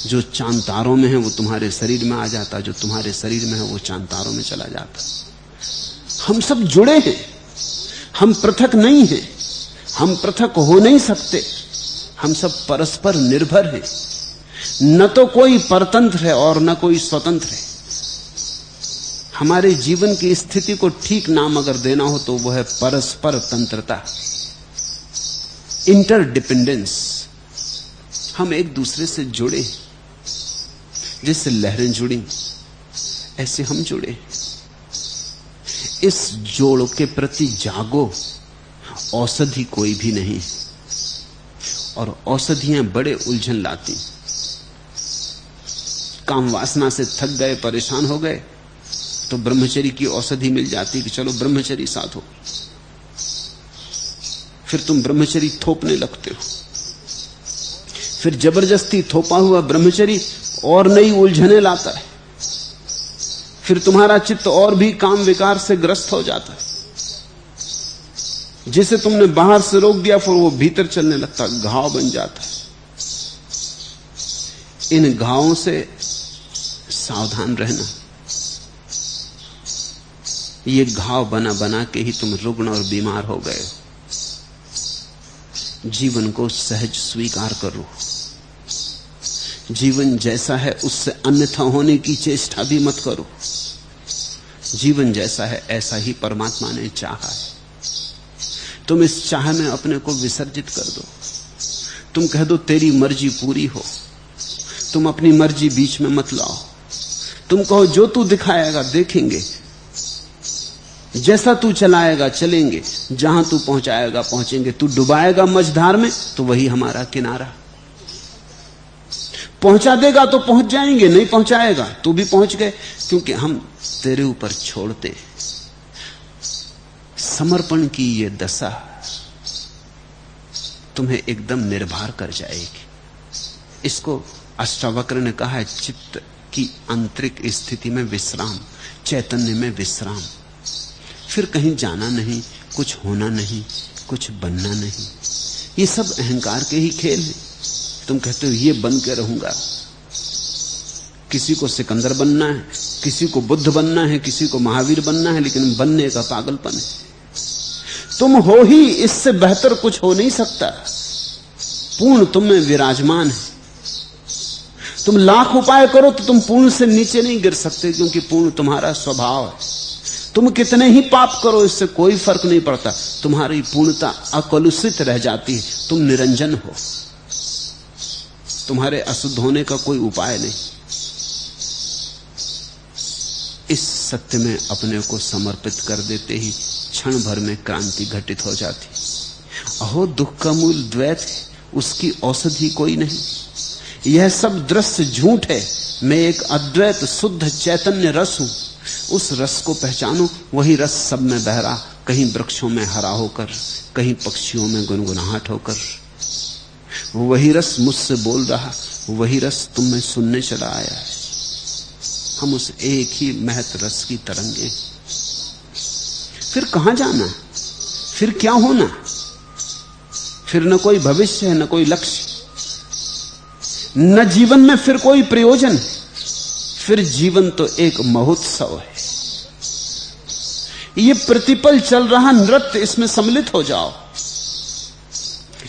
जो चांद तारों में है वो तुम्हारे शरीर में आ जाता, जो तुम्हारे शरीर में है वो चांद तारों में चला जाता। हम सब जुड़े हैं, हम पृथक नहीं हैं, हम पृथक हो नहीं सकते, हम सब परस्पर निर्भर हैं। न तो कोई परतंत्र है और न कोई स्वतंत्र है। हमारे जीवन की स्थिति को ठीक नाम अगर देना हो तो वह है परस्पर तंत्रता, इंटरडिपेंडेंस। हम एक दूसरे से जुड़े, जैसे लहरें जुड़ी ऐसे हम जुड़े। इस जोड़ के प्रति जागो। औषधि कोई भी नहीं, और औषधियां बड़े उलझन लाती। काम वासना से थक गए, परेशान हो गए तो ब्रह्मचर्य की औषधि मिल जाती कि चलो ब्रह्मचर्य साथ हो। फिर तुम ब्रह्मचर्य थोपने लगते हो, फिर जबरदस्ती थोपा हुआ ब्रह्मचर्य और नई उलझने लाता है, फिर तुम्हारा चित्त और भी काम विकार से ग्रस्त हो जाता है। जिसे तुमने बाहर से रोक दिया फिर वो भीतर चलने लगता, घाव बन जाता है। इन घावों से सावधान रहना। ये घाव बना बना के ही तुम रुग्ण और बीमार हो गए हो। जीवन को सहज स्वीकार करो। जीवन जैसा है उससे अन्यथा होने की चेष्टा भी मत करो। जीवन जैसा है ऐसा ही परमात्मा ने चाहा है। तुम इस चाह में अपने को विसर्जित कर दो। तुम कह दो तेरी मर्जी पूरी हो, तुम अपनी मर्जी बीच में मत लाओ। तुम कहो जो तू दिखाएगा देखेंगे, जैसा तू चलाएगा चलेंगे, जहां तू पहुंचाएगा पहुंचेंगे। तू डुबाएगा मझधार में तो वही हमारा किनारा। पहुंचा देगा तो पहुंच जाएंगे, नहीं पहुंचाएगा तो भी पहुंच गए, क्योंकि हम तेरे ऊपर छोड़ते। समर्पण की ये दशा तुम्हें एकदम निर्भर कर जाएगी। इसको अष्टावक्र ने कहा है चित्त की आंतरिक स्थिति में विश्राम, चैतन्य में विश्राम। फिर कहीं जाना नहीं, कुछ होना नहीं, कुछ बनना नहीं। ये सब अहंकार के ही खेल हैं। तुम कहते हो ये बन के रहूंगा। किसी को सिकंदर बनना है, किसी को बुद्ध बनना है, किसी को महावीर बनना है, लेकिन बनने का पागलपन है। तुम हो ही, इससे बेहतर कुछ हो नहीं सकता। पूर्ण तुम में विराजमान है। तुम लाख उपाय करो तो तुम पूर्ण से नीचे नहीं गिर सकते, क्योंकि पूर्ण तुम्हारा स्वभाव है। तुम कितने ही पाप करो इससे कोई फर्क नहीं पड़ता, तुम्हारी पूर्णता अकलुषित रह जाती है। तुम निरंजन हो, तुम्हारे अशुद्ध होने का कोई उपाय नहीं। इस सत्य में अपने को समर्पित कर देते ही क्षण भर में क्रांति घटित हो जाती। अहो दुख का मूल द्वैत है, उसकी औषधि कोई नहीं। यह सब दृश्य झूठ है, मैं एक अद्वैत शुद्ध चैतन्य रस हूं। उस रस को पहचानो, वही रस सब में बह रहा, कहीं वृक्षों में हरा होकर, कहीं पक्षियों में गुनगुनाहट होकर। वही रस मुझसे बोल रहा, वही रस तुम में सुनने चला आया है। हम उस एक ही महत रस की तरंगे। फिर कहां जाना, फिर क्या होना, फिर न कोई भविष्य है, न कोई लक्ष्य, न जीवन में फिर कोई प्रयोजन। फिर जीवन तो एक महोत्सव है। ये प्रतिपल चल रहा नृत्य, इसमें सम्मिलित हो जाओ,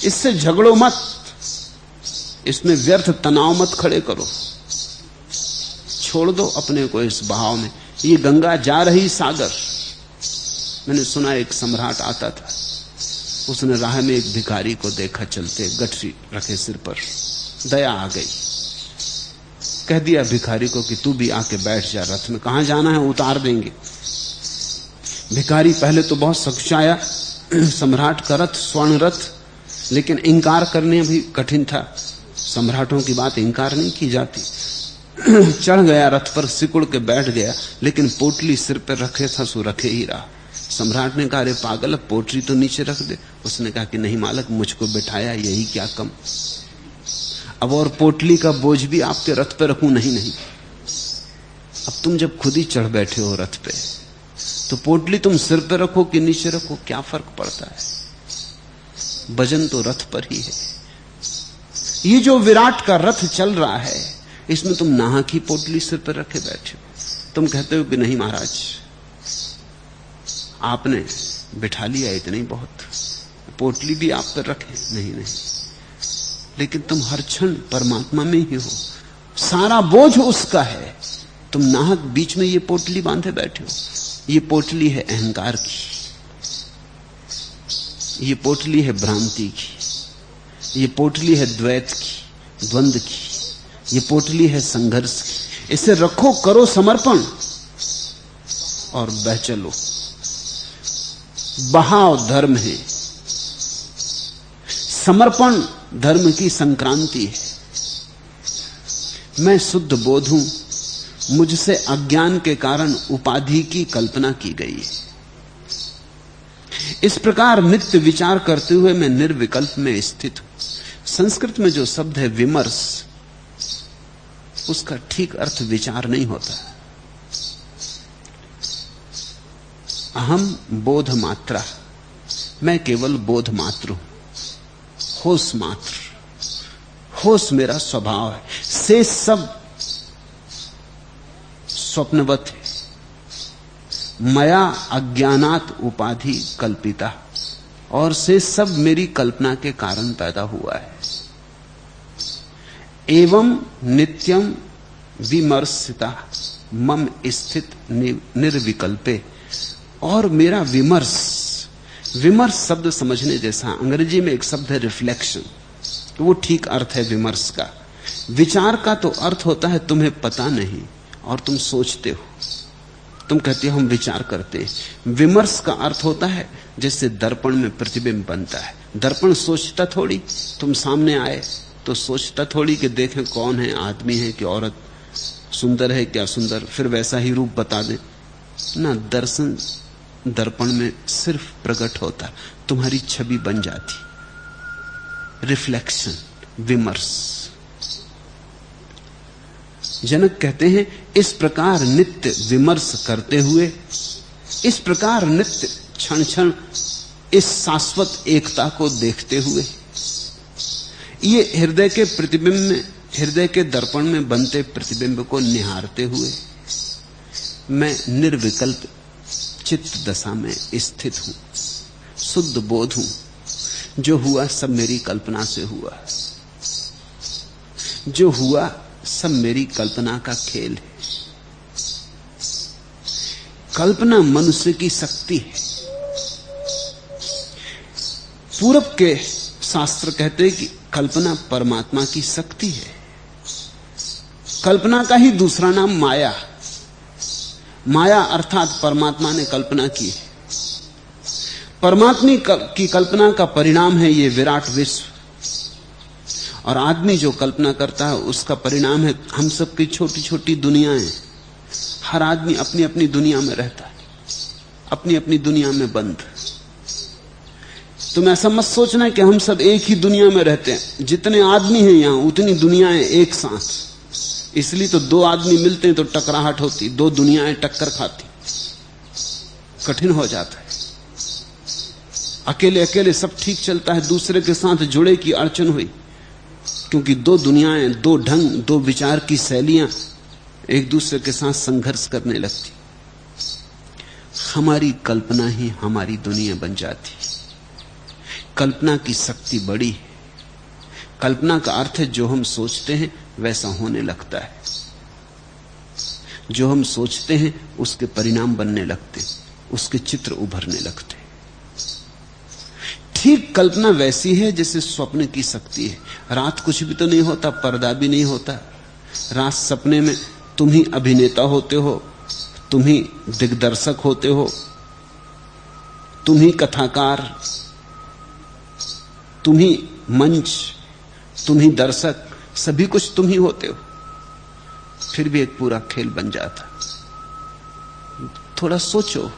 इससे झगड़ो मत, इसमें व्यर्थ तनाव मत खड़े करो, छोड़ दो अपने को इस बहाव में। ये गंगा जा रही सागर। मैंने सुना एक सम्राट आता था, उसने राह में एक भिखारी को देखा चलते, गठरी रखे सिर पर, दया आ गई, कह दिया भिखारी को कि तू भी आके बैठ जा रथ में, कहां जाना है उतार देंगे। भिखारी पहले तो बहुत सकुचाया, सम्राट का रथ स्वर्ण रथ, लेकिन इंकार करने भी कठिन था, सम्राटों की बात इंकार नहीं की जाती। चढ़ गया रथ पर, सिकुड़ के बैठ गया, लेकिन पोटली सिर पर रखे था सो रखे ही रहा। सम्राट ने कहा, अरे पागल, पोटली तो नीचे रख दे। उसने कहा कि नहीं मालक, मुझको बिठाया, यही क्या कम, अब और पोटली का बोझ भी आपके रथ पे रखूं? नहीं नहीं, अब तुम जब खुद ही चढ़ बैठे हो रथ पे, तो पोटली तुम सिर पे रखो कि नीचे रखो, क्या फर्क पड़ता है? वजन तो रथ पर ही है। ये जो विराट का रथ चल रहा है, इसमें तुम नाहक ही पोटली सिर पर रखे बैठे हो। तुम कहते हो कि नहीं महाराज, आपने बिठा लिया, इतना ही बहुत, पोटली भी आप पर रखे। नहीं नहीं, लेकिन तुम हर क्षण परमात्मा में ही हो, सारा बोझ उसका है, तुम नाहक बीच में ये पोटली बांधे बैठे हो। ये पोटली है अहंकार की, ये पोटली है भ्रांति की, ये पोटली है द्वैत की, द्वंद्व की, ये पोटली है संघर्ष की। इसे रखो, करो समर्पण और बह चलो। बहाव धर्म है, समर्पण धर्म की संक्रांति है। मैं शुद्ध बोध हूं, मुझसे अज्ञान के कारण उपाधि की कल्पना की गई है। इस प्रकार नित्य विचार करते हुए मैं निर्विकल्प में स्थित हूं। संस्कृत में जो शब्द है विमर्श, उसका ठीक अर्थ विचार नहीं होता। अहम बोध मात्रा, मैं केवल बोध मात्र हूं, होश मात्र, होश मेरा स्वभाव है। से सब स्वप्नवत है। मया अज्ञानात उपाधि कल्पिता, और से सब मेरी कल्पना के कारण पैदा हुआ है। एवं नित्यम विमर्शिता मम स्थित निर्विकल्पे, और मेरा विमर्श, विमर्श शब्द समझने जैसा, अंग्रेजी में एक शब्द है रिफ्लेक्शन, तो वो ठीक अर्थ है विमर्श का। विचार का तो अर्थ होता है तुम्हें पता नहीं और तुम सोचते हो, तुम कहते हो हम विचार करते हैं। विमर्श का अर्थ होता है जैसे दर्पण में प्रतिबिंब बनता है। दर्पण सोचता थोड़ी, तुम सामने आए तो सोचता थोड़ी कि देखें कौन है, आदमी है कि औरत, सुंदर है क्या सुंदर, फिर वैसा ही रूप बता दे ना। दर्शन दर्पण में सिर्फ प्रकट होता, तुम्हारी छवि बन जाती। रिफ्लेक्शन, विमर्श। जनक कहते हैं इस प्रकार नित्य विमर्श करते हुए, इस प्रकार नित्य क्षण क्षण इस शाश्वत एकता को देखते हुए, ये हृदय के प्रतिबिंब में, हृदय के दर्पण में बनते प्रतिबिंब को निहारते हुए मैं निर्विकल्प चित्त दशा में स्थित हूं, शुद्ध बोध हूं। जो हुआ सब मेरी कल्पना से हुआ, जो हुआ सब मेरी कल्पना का खेल है। कल्पना मनुष्य की शक्ति है। पूरब के शास्त्र कहते हैं कि कल्पना परमात्मा की शक्ति है। कल्पना का ही दूसरा नाम माया, माया अर्थात परमात्मा ने कल्पना की है। परमात्मा की कल्पना का परिणाम है ये विराट विश्व, और आदमी जो कल्पना करता है उसका परिणाम है हम सब की छोटी छोटी दुनियाएं। हर आदमी अपनी अपनी दुनिया में रहता है, अपनी अपनी दुनिया में बंद। तुम ऐसा मत सोचना कि हम सब एक ही दुनिया में रहते हैं। जितने आदमी हैं यहां उतनी दुनियाएं एक साथ। इसलिए तो दो आदमी मिलते हैं तो टकराहट होती, दो दुनियाएं टक्कर खाती, कठिन हो जाता है। अकेले अकेले सब ठीक चलता है, दूसरे के साथ जुड़े की अड़चन हुई, क्योंकि दो दुनियाएं, दो ढंग, दो विचार की शैलियां एक दूसरे के साथ संघर्ष करने लगती। हमारी कल्पना ही हमारी दुनिया बन जाती। कल्पना की शक्ति बड़ी है। कल्पना का अर्थ है जो हम सोचते हैं वैसा होने लगता है। जो हम सोचते हैं उसके परिणाम बनने लगते, उसके चित्र उभरने लगते। ठीक कल्पना वैसी है जैसे स्वप्न की शक्ति है। रात कुछ भी तो नहीं होता, पर्दा भी नहीं होता। रात सपने में तुम ही अभिनेता होते हो, तुम ही दिग्दर्शक होते हो, तुम ही कथाकार, तुम ही मंच, तुम ही दर्शक, सभी कुछ तुम ही होते हो। फिर भी एक पूरा खेल बन जाता। थोड़ा सोचो,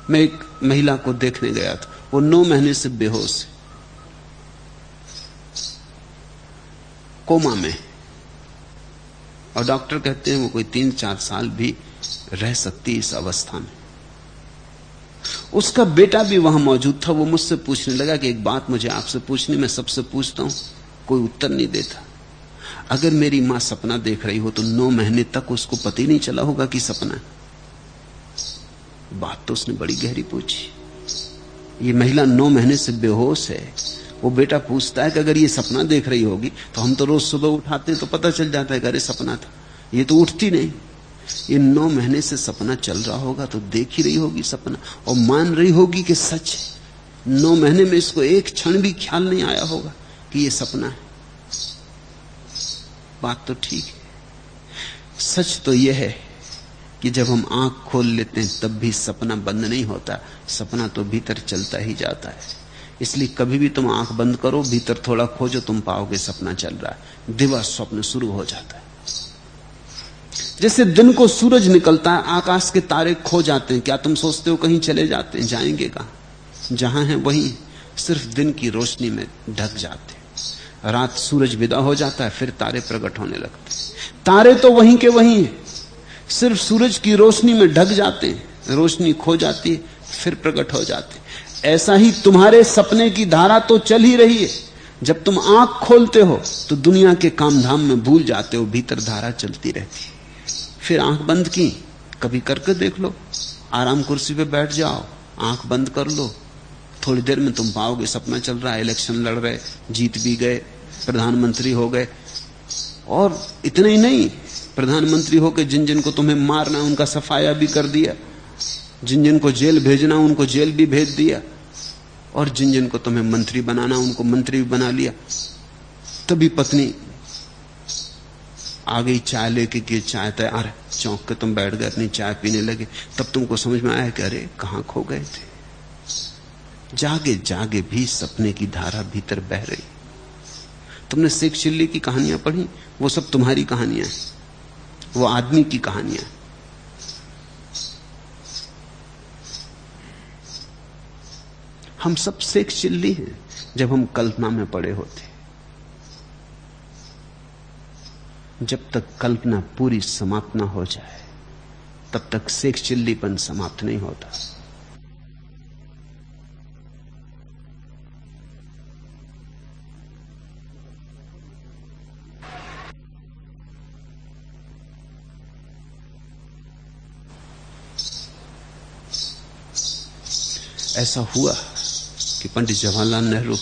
मैं एक महिला को देखने गया था, वो 9 महीने से बेहोश है, कोमा में, और डॉक्टर कहते हैं वो कोई 3-4 साल भी रह सकती इस अवस्था में। उसका बेटा भी वहां मौजूद था। वो मुझसे पूछने लगा कि एक बात मुझे आपसे पूछनी, मैं सबसे पूछता हूं, कोई उत्तर नहीं देता। अगर मेरी मां सपना देख रही हो तो 9 महीने तक उसको पता ही नहीं चला होगा कि सपना है। बात तो उसने बड़ी गहरी पूछी। ये महिला 9 महीने से बेहोश है। वो बेटा पूछता है कि अगर ये सपना देख रही होगी तो हम तो रोज सुबह उठाते हैं तो पता चल जाता है कि अरे सपना था। ये तो उठती नहीं। ये 9 महीने से सपना चल रहा होगा तो देख ही रही होगी सपना, और मान रही होगी कि सच है। 9 महीने में इसको एक क्षण भी ख्याल नहीं आया होगा कि ये सपना है। बात तो ठीक है। सच तो यह है कि जब हम आंख खोल लेते हैं तब भी सपना बंद नहीं होता, सपना तो भीतर चलता ही जाता है। इसलिए कभी भी तुम आंख बंद करो, भीतर थोड़ा खोजो, तुम पाओगे सपना चल रहा है। दिवा स्वप्न शुरू हो जाता है। जैसे दिन को सूरज निकलता है, आकाश के तारे खो जाते हैं। क्या तुम सोचते हो कहीं चले जाते हैं? जाएंगे कहां? जहां हैं वहीं, सिर्फ दिन की रोशनी में ढक जाते हैं। रात सूरज विदा हो जाता है, फिर तारे प्रकट होने लगते हैं। तारे तो वहीं के वहीं हैं, सिर्फ सूरज की रोशनी में ढक जाते हैं। रोशनी खो जाती है, फिर प्रकट हो जाते हैं। ऐसा ही तुम्हारे सपने की धारा तो चल ही रही है। जब तुम आंख खोलते हो तो दुनिया के कामधाम में भूल जाते हो, भीतर धारा चलती रहती है। फिर आंख बंद की, कभी करके देख लो, आराम कुर्सी पे बैठ जाओ, आंख बंद कर लो, थोड़ी देर में तुम पाओगे सपना चल रहा है। इलेक्शन लड़ रहे, जीत भी गए, प्रधानमंत्री हो गए। और इतना ही नहीं, प्रधानमंत्री होकर जिन जिन को तुम्हें मारना उनका सफाया भी कर दिया, जिन जिन को जेल भेजना उनको जेल भी भेज दिया, और जिन जिन को तुम्हें मंत्री बनाना उनको मंत्री भी बना लिया। तभी पत्नी आ गई चाय लेके कि चाय तैयार है, चौंक के तुम बैठ गए, अपनी चाय पीने लगे। तब तुमको समझ में आया कि अरे कहां खो गए थे। जागे जागे भी सपने की धारा भीतर बह रही। तुमने शेख चिल्ली की कहानियां पढ़ी? वो सब तुम्हारी कहानियां हैं, वो आदमी की कहानियां। हम सब शेख चिल्ली हैं जब हम कल्पना में पड़े होते। जब तक कल्पना पूरी समाप्त ना हो जाए तब तक शेख चिल्लीपन समाप्त नहीं होता। ऐसा हुआ कि पंडित जवाहरलाल नेहरू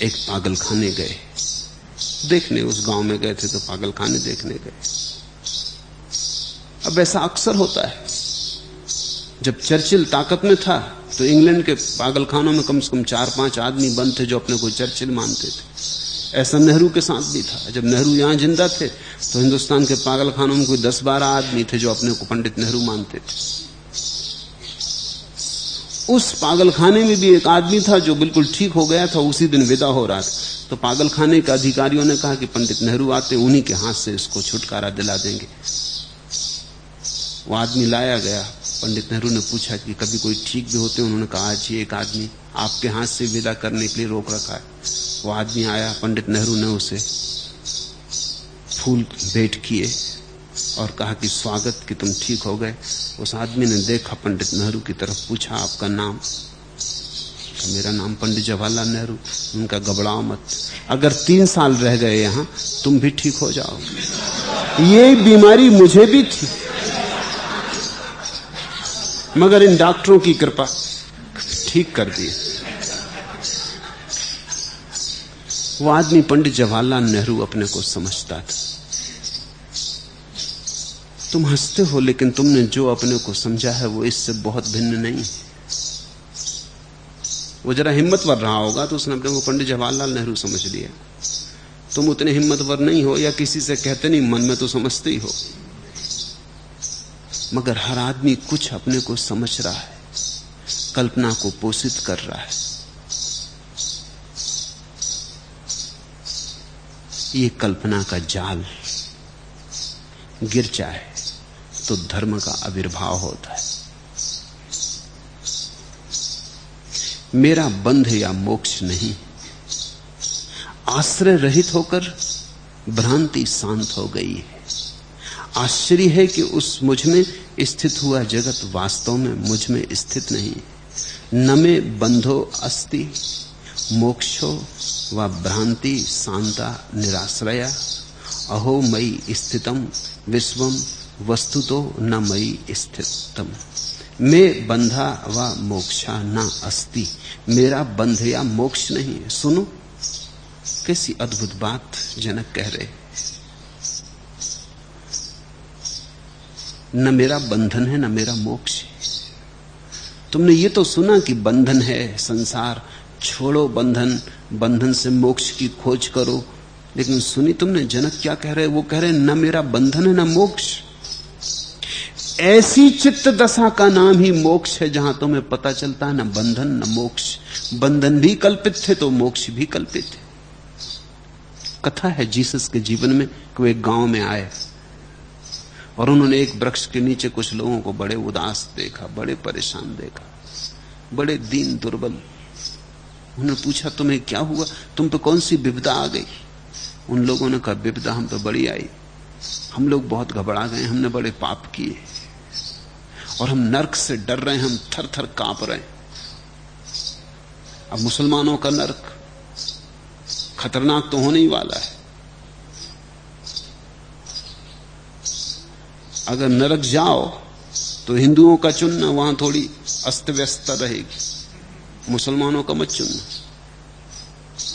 एक पागलखाने गए देखने। उस गांव में गए थे तो पागलखाने देखने गए। अब ऐसा अक्सर होता है, जब चर्चिल ताकत में था तो इंग्लैंड के पागलखानों में कम से कम 4-5 आदमी बंद थे जो अपने को चर्चिल मानते थे। ऐसा नेहरू के साथ भी था। जब नेहरू यहां जिंदा थे तो हिंदुस्तान के पागलखानों में कोई 10-12 आदमी थे जो अपने को पंडित नेहरू मानते थे। उस पागलखाने में भी एक आदमी था जो बिल्कुल ठीक हो गया था, उसी दिन विदा हो रहा था। तो पागलखाने के अधिकारियों ने कहा कि पंडित नेहरू आते, उन्हीं के हाथ से इसको छुटकारा दिला देंगे। वो आदमी लाया गया। पंडित नेहरू ने पूछा कि कभी कोई ठीक भी होते? उन्होंने कहा आज ही एक आदमी आपके हाथ से विदा करने के लिए रोक रखा है। वो आदमी आया, पंडित नेहरू ने उसे फूल भेंट किए और कहा कि स्वागत कि तुम ठीक हो गए। उस आदमी ने देखा पंडित नेहरू की तरफ, पूछा आपका नाम? तो मेरा नाम पंडित जवाहरलाल नेहरू। उनका घबराओ मत, अगर 3 साल रह गए यहां तुम भी ठीक हो जाओगे। ये बीमारी मुझे भी थी। मगर इन डॉक्टरों की कृपा ठीक कर दिए। वो आदमी पंडित जवाहरलाल नेहरू अपने को समझता था। तुम हंसते हो, लेकिन तुमने जो अपने को समझा है वो इससे बहुत भिन्न नहीं। वो जरा हिम्मतवर रहा होगा तो उसने अपने को पंडित जवाहरलाल नेहरू समझ लिया। तुम उतने हिम्मतवर नहीं हो, या किसी से कहते नहीं, मन में तो समझते ही हो। मगर हर आदमी कुछ अपने को समझ रहा है, कल्पना को पोषित कर रहा है। ये कल्पना का जाल गिर जाए तो धर्म का आविर्भाव होता है। मेरा बंध या मोक्ष नहीं, आश्रय रहित होकर भ्रांति शांत हो गई है। आश्चर्य है कि उस मुझ में स्थित हुआ जगत वास्तव में मुझ में स्थित नहीं। न में बंधो अस्ति मोक्षो व भ्रांति शांता निराश्रया, अहो मयि स्थितम विश्वम वस्तुतो न मयि स्थितम। मैं बंधा व मोक्षा न अस्ति, मेरा बंध या मोक्ष नहीं है। सुनो कैसी अद्भुत बात जनक कह रहे। न मेरा बंधन है न मेरा मोक्ष है। तुमने ये तो सुना कि बंधन है संसार, छोड़ो बंधन, बंधन से मोक्ष की खोज करो। लेकिन सुनी तुमने जनक क्या कह रहे? वो कह रहे न मेरा बंधन है न मोक्ष। ऐसी चित्त दशा का नाम ही मोक्ष है जहां तुम्हें पता चलता है न बंधन न मोक्ष। बंधन भी कल्पित थे तो मोक्ष भी कल्पित है। कथा है जीसस के जीवन में कि वो एक गांव में आए और उन्होंने एक वृक्ष के नीचे कुछ लोगों को बड़े उदास देखा, बड़े परेशान देखा, बड़े दीन दुर्बल। उन्होंने पूछा तुम्हें क्या हुआ, तुम पे कौन सी विपदा आ गई? उन लोगों ने कहा विपदा हम पे बड़ी आई, हम लोग बहुत घबरा गए, हमने बड़े पाप किए और हम नरक से डर रहे हैं, हम थर थर कांप रहे हैं। अब मुसलमानों का नरक खतरनाक तो होने ही वाला है। अगर नरक जाओ तो हिंदुओं का चुनना, वहां थोड़ी अस्त व्यस्तता रहेगी, मुसलमानों का मत चुनना।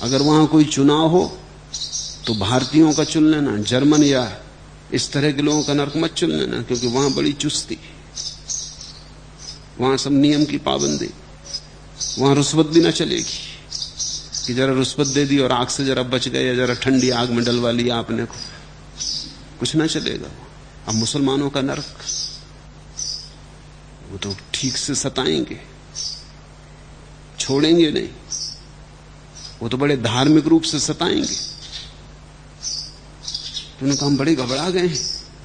अगर वहां कोई चुनाव हो तो भारतीयों का चुन लेना, जर्मन या इस तरह के लोगों का नरक मत चुन लेना, क्योंकि वहां बड़ी चुस्ती, वहां सब नियम की पाबंदी, वहां रुस्वत भी ना चलेगी कि जरा रुस्वत दे दी और आग से जरा बच गए या जरा ठंडी आग में डलवा लिया आपने को, कुछ ना चलेगा। अब मुसलमानों का नरक, वो तो ठीक से सताएंगे, छोड़ेंगे नहीं, वो तो बड़े धार्मिक रूप से सताएंगे। उन्होंने कहा हम बड़े घबरा गए हैं,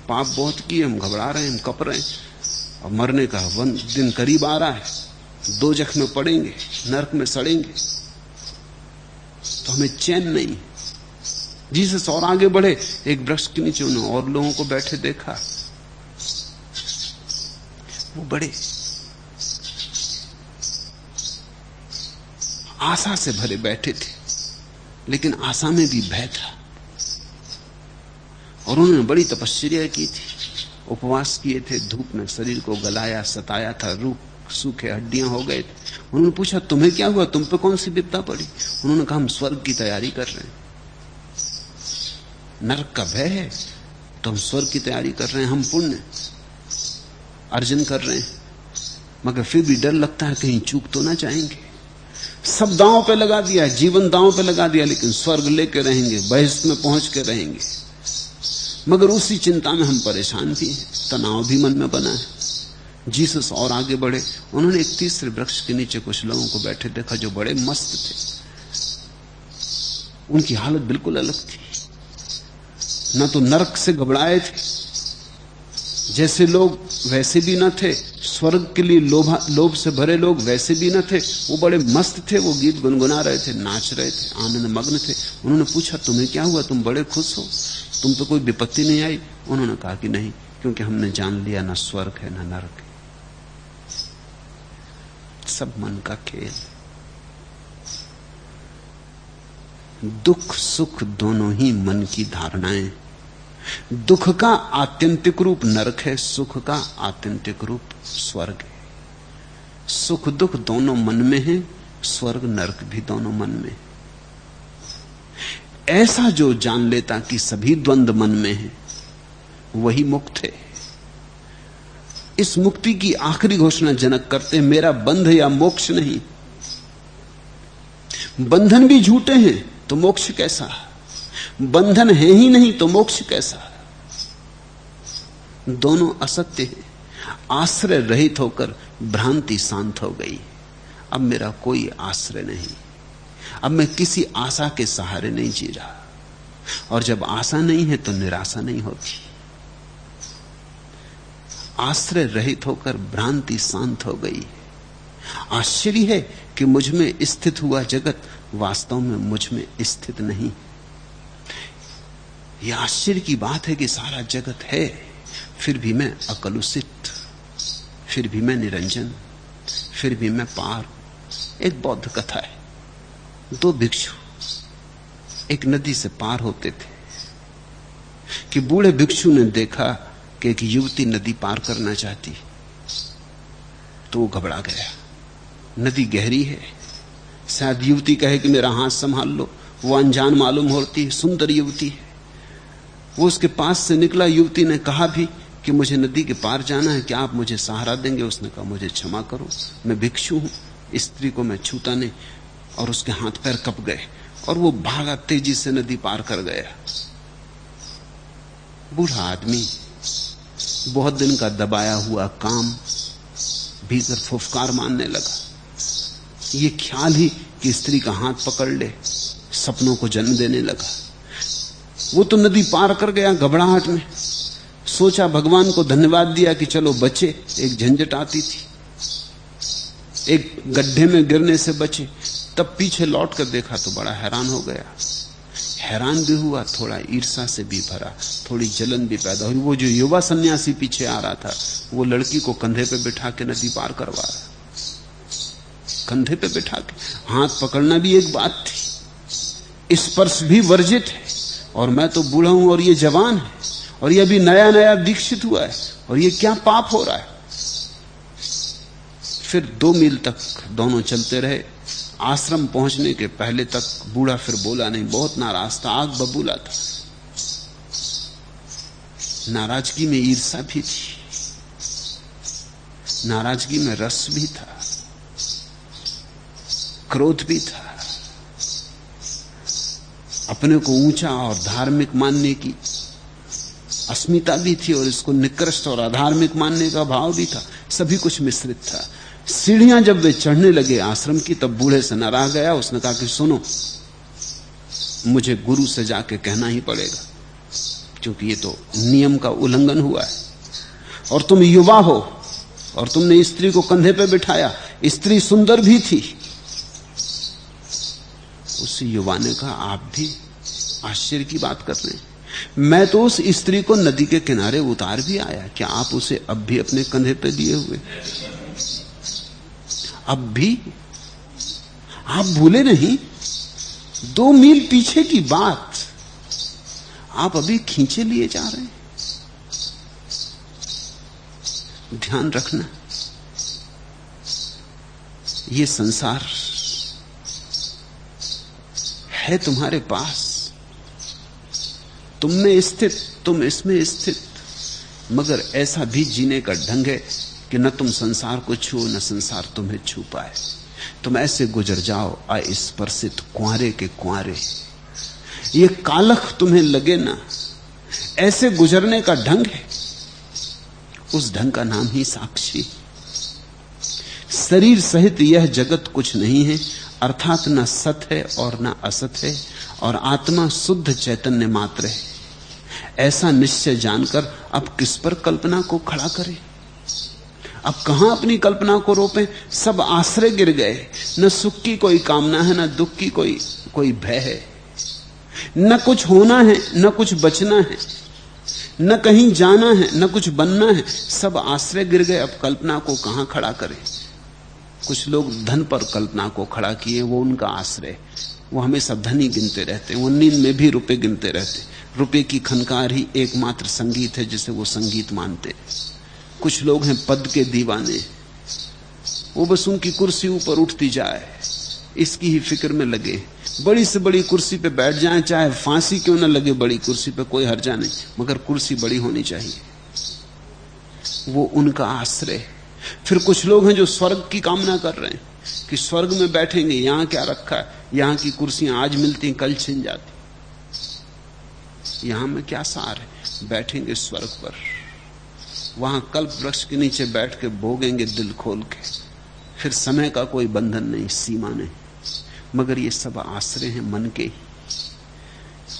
पाप बहुत किए, हम घबरा रहे हैं, हम कप रहे हैं, और मरने का दिन करीब आ रहा है, दोजख में पड़ेंगे, नरक में सड़ेंगे, तो हमें चैन नहीं। जीसस और आगे बढ़े, एक वृक्ष के नीचे उन्होंने और लोगों को बैठे देखा, वो बड़े आशा से भरे बैठे थे, लेकिन आशा में भी भय था। और उन्होंने बड़ी तपस्या की थी, उपवास किए थे, धूप में शरीर को गलाया, सताया था, रूख सूखे हड्डियां हो गए थे। उन्होंने पूछा तुम्हें क्या हुआ, तुम पे कौन सी विपदा पड़ी? उन्होंने कहा हम स्वर्ग की तैयारी कर रहे हैं, नरक का भय है तो हम स्वर्ग की तैयारी कर रहे हैं, हम पुण्य अर्जन कर रहे हैं, मगर फिर भी डर लगता है कहीं चूक तो ना जाएंगे। सब दांव पे लगा दिया, जीवन दांव पे लगा दिया, लेकिन स्वर्ग लेके रहेंगे, बहिष्ठ में पहुंच के रहेंगे। मगर उसी चिंता में हम परेशान भी हैं, तनाव भी मन में बना है। जीसस और आगे बढ़े, उन्होंने एक तीसरे वृक्ष के नीचे कुछ लोगों को बैठे देखा जो बड़े मस्त थे। उनकी हालत बिल्कुल अलग थी, न तो नरक से घबराए थे जैसे लोग, वैसे भी न थे स्वर्ग के लिए लोभ से भरे लोग, वैसे भी न थे। वो बड़े मस्त थे, वो गीत गुनगुना रहे थे, नाच रहे थे, आनंद मग्न थे। उन्होंने पूछा तुम्हें क्या हुआ, तुम बड़े खुश हो, तुम पे कोई विपत्ति नहीं आई? उन्होंने कहा कि नहीं, क्योंकि हमने जान लिया न स्वर्ग है न नरक है, सब मन का खेल। दुख सुख दोनों ही मन की धारणाएं। दुख का आत्यंतिक रूप नरक है, सुख का आत्यंतिक रूप स्वर्ग है। सुख दुख दोनों मन में है, स्वर्ग नरक भी दोनों मन में। ऐसा जो जान लेता कि सभी द्वंद मन में है, वही मुक्त है। इस मुक्ति की आखिरी घोषणा जनक करते, मेरा बंध या मोक्ष नहीं। बंधन भी झूठे हैं तो मोक्ष कैसा? बंधन है ही नहीं तो मोक्ष कैसा? दोनों असत्य हैं। आश्रय रहित होकर भ्रांति शांत हो गई। अब मेरा कोई आश्रय नहीं, अब मैं किसी आशा के सहारे नहीं जी रहा। और जब आशा नहीं है तो निराशा नहीं होती। आश्रय रहित होकर भ्रांति शांत हो गई। आश्चर्य है कि मुझ में स्थित हुआ जगत वास्तव में मुझ में स्थित नहीं। यह आश्चर्य की बात है कि सारा जगत है, फिर भी मैं अकलुषित, फिर भी मैं निरंजन, फिर भी मैं पार। एक बौद्ध कथा है। दो भिक्षु एक नदी से पार होते थे कि बूढ़े भिक्षु ने देखा कि एक युवती नदी पार करना चाहती, तो वो घबरा गया। नदी गहरी है, शायद युवती कहे कि मेरा हाथ संभाल लो। वो अनजान मालूम होती है, सुंदर युवती है। वो उसके पास से निकला। युवती ने कहा भी कि मुझे नदी के पार जाना है, क्या आप मुझे सहारा देंगे? उसने कहा मुझे क्षमा करो, मैं भिक्षु हूं, स्त्री को मैं छूता नहीं। और उसके हाथ पैर कप गए और वो भागा, तेजी से नदी पार कर गया। बूढ़ा आदमी, बहुत दिन का दबाया हुआ काम भीतर फुफकार मारने लगा। ये ख्याल ही कि स्त्री का हाथ पकड़ ले सपनों को जन्म देने लगा। वो तो नदी पार कर गया घबराहट में। सोचा भगवान को धन्यवाद दिया कि चलो बचे, एक झंझट आती थी, एक गड्ढे में गिरने से बचे। तब पीछे लौट कर देखा तो बड़ा हैरान हो गया। हैरान भी हुआ, थोड़ा ईर्ष्या से भी भरा, थोड़ी जलन भी पैदा हुई। वो जो युवा सन्यासी पीछे आ रहा था, वो लड़की को कंधे पे बिठा के नदी पार करवा रहा। कंधे पे बिठा के, हाथ पकड़ना भी एक बात थी, स्पर्श भी वर्जित है। और मैं तो बूढ़ा हूं और ये जवान है, और ये अभी नया नया दीक्षित हुआ है, और ये क्या पाप हो रहा है। फिर 2 मील तक दोनों चलते रहे। आश्रम पहुंचने के पहले तक बूढ़ा फिर बोला नहीं, बहुत नाराज था, आग बबूला था। नाराजगी में ईर्ष्या भी थी, नाराजगी में रस भी था, क्रोध भी था, अपने को ऊंचा और धार्मिक मानने की अस्मिता भी थी, और इसको निकृष्ट और अधार्मिक मानने का भाव भी था। सभी कुछ मिश्रित था। सीढ़ियां जब वे चढ़ने लगे आश्रम की, तब बूढ़े से नाराज गया। उसने कहा कि सुनो, मुझे गुरु से जाके कहना ही पड़ेगा, क्योंकि ये तो नियम का उल्लंघन हुआ है। और तुम युवा हो और तुमने स्त्री को कंधे पे बिठाया, स्त्री सुंदर भी थी। उस युवा ने कहा, आप भी आश्चर्य की बात कर रहे हैं, मैं तो उस स्त्री को नदी के किनारे उतार भी आया, क्या आप उसे अब भी अपने कंधे पे लिए हुए? अब भी आप भूले नहीं? 2 मील पीछे की बात आप अभी खींचे लिए जा रहे हैं। ध्यान रखना, ये संसार है तुम्हारे पास, तुम में स्थित, तुम इसमें स्थित, मगर ऐसा भी जीने का ढंग है कि न तुम संसार को छुओ न संसार तुम्हें छू पाए। तुम ऐसे गुजर जाओ अस्पर्शित, कुंवारे के कुंवारे। ये कालख तुम्हें लगे ना, ऐसे गुजरने का ढंग है। उस ढंग का नाम ही साक्षी। शरीर सहित यह जगत कुछ नहीं है, अर्थात न सत है और न असत है, और आत्मा शुद्ध चैतन्य मात्र है। ऐसा निश्चय जानकर अब किस पर कल्पना को खड़ा करें? अब कहां अपनी कल्पना को रोपें? सब आश्रय गिर गए। न सुख की कोई कामना है, न दुख की कोई भय है, न कुछ होना है न कुछ बचना है, न कहीं जाना है न कुछ बनना है। सब आश्रय गिर गए। अब कल्पना को कहां खड़ा करें? कुछ लोग धन पर कल्पना को खड़ा किए, वो उनका आश्रय। वो हमेशा धन ही गिनते रहते, वो नींद में भी रुपए गिनते रहते। रुपए की खनकार ही एकमात्र संगीत है जिसे वो संगीत मानते। कुछ लोग हैं पद के दीवाने, वो बस उनकी कुर्सी ऊपर उठती जाए, इसकी ही फिक्र में लगे। बड़ी से बड़ी कुर्सी पे बैठ जाएं, चाहे फांसी क्यों न लगे, बड़ी कुर्सी पे कोई हर्जा नहीं, मगर कुर्सी बड़ी होनी चाहिए। वो उनका आश्रय। फिर कुछ लोग हैं जो स्वर्ग की कामना कर रहे हैं कि स्वर्ग में बैठेंगे, यहां क्या रखा है, यहां की कुर्सियां आज मिलती कल छिन जाती, यहां में क्या सार है, बैठेंगे स्वर्ग पर, वहां कल्प वृक्ष के नीचे बैठ के भोगेंगे दिल खोल के, फिर समय का कोई बंधन नहीं, सीमा नहीं। मगर ये सब आश्रय हैं मन के ही।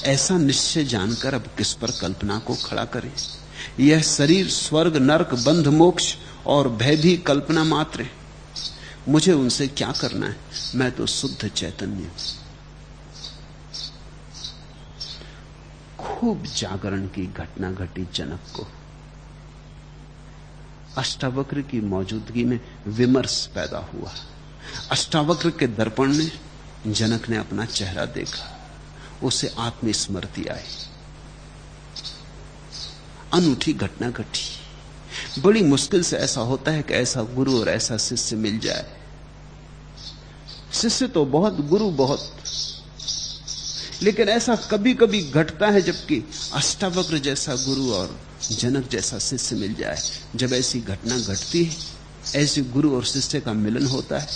ऐसा निश्चय जानकर अब किस पर कल्पना को खड़ा करें। यह शरीर स्वर्ग नरक बंध मोक्ष और भय भी कल्पना मात्र है। मुझे उनसे क्या करना है, मैं तो शुद्ध चैतन्य हूं। खूब जागरण की घटना घटी जनक को। अष्टावक्र की मौजूदगी में विमर्श पैदा हुआ। अष्टावक्र के दर्पण में जनक ने अपना चेहरा देखा, उसे आत्मस्मृति आई। अनूठी घटना घटी। बड़ी मुश्किल से ऐसा होता है कि ऐसा गुरु और ऐसा शिष्य मिल जाए। शिष्य तो बहुत, गुरु बहुत, लेकिन ऐसा कभी कभी घटता है जबकि अष्टावक्र जैसा गुरु और जनक जैसा शिष्य मिल जाए। जब ऐसी घटना घटती है, ऐसे गुरु और शिष्य का मिलन होता है,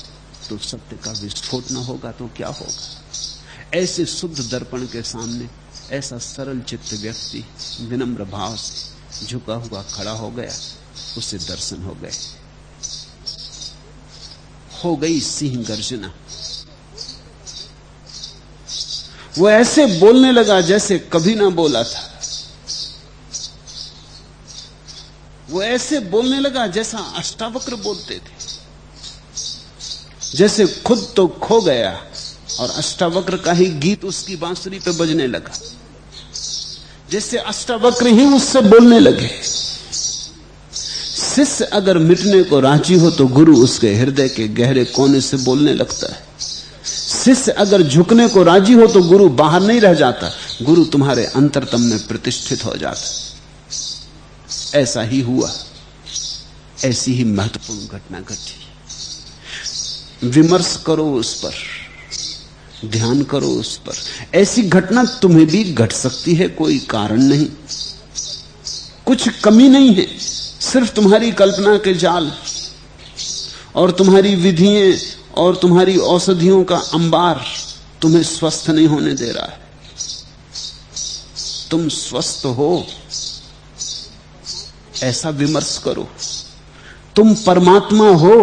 तो सत्य का विस्फोट न होगा तो क्या होगा। ऐसे शुद्ध दर्पण के सामने ऐसा सरल चित्त व्यक्ति विनम्र भाव से झुका हुआ खड़ा हो गया, उसे दर्शन हो गए। हो गई सिंह गर्जना। वो ऐसे बोलने लगा जैसे कभी ना बोला था। वो ऐसे बोलने लगा जैसा अष्टावक्र बोलते थे, जैसे खुद तो खो गया और अष्टावक्र का ही गीत उसकी बांसुरी पे बजने लगा, जैसे अष्टावक्र ही उससे बोलने लगे। शिष्य अगर मिटने को राजी हो तो गुरु उसके हृदय के गहरे कोने से बोलने लगता है। शिष्य अगर झुकने को राजी हो तो गुरु बाहर नहीं रह जाता, गुरु तुम्हारे अंतरतम में प्रतिष्ठित हो जाता। ऐसा ही हुआ। ऐसी ही महत्वपूर्ण घटना घटी। विमर्श करो उस पर, ध्यान करो उस पर। ऐसी घटना तुम्हें भी घट सकती है, कोई कारण नहीं, कुछ कमी नहीं है, सिर्फ तुम्हारी कल्पना के जाल और तुम्हारी विधियां और तुम्हारी औषधियों का अंबार तुम्हें स्वस्थ नहीं होने दे रहा है। तुम स्वस्थ हो, ऐसा विमर्श करो। तुम परमात्मा हो,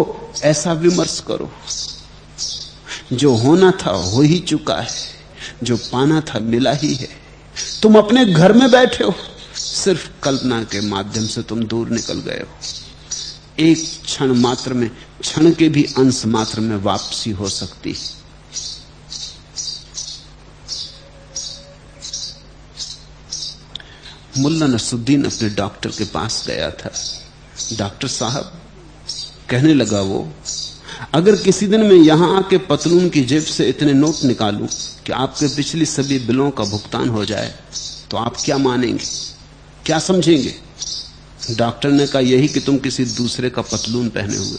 ऐसा विमर्श करो। जो होना था हो ही चुका है, जो पाना था मिला ही है। तुम अपने घर में बैठे हो, सिर्फ कल्पना के माध्यम से तुम दूर निकल गए हो। एक क्षण मात्र में, क्षण के भी अंश मात्र में वापसी हो सकती है। मुल्ला नसरुद्दीन अपने डॉक्टर के पास गया था। डॉक्टर साहब, कहने लगा वो, अगर किसी दिन मैं यहां आके पतलून की जेब से इतने नोट निकालूं कि आपके पिछली सभी बिलों का भुगतान हो जाए, तो आप क्या मानेंगे, क्या समझेंगे? डॉक्टर ने कहा, यही कि तुम किसी दूसरे का पतलून पहने हुए।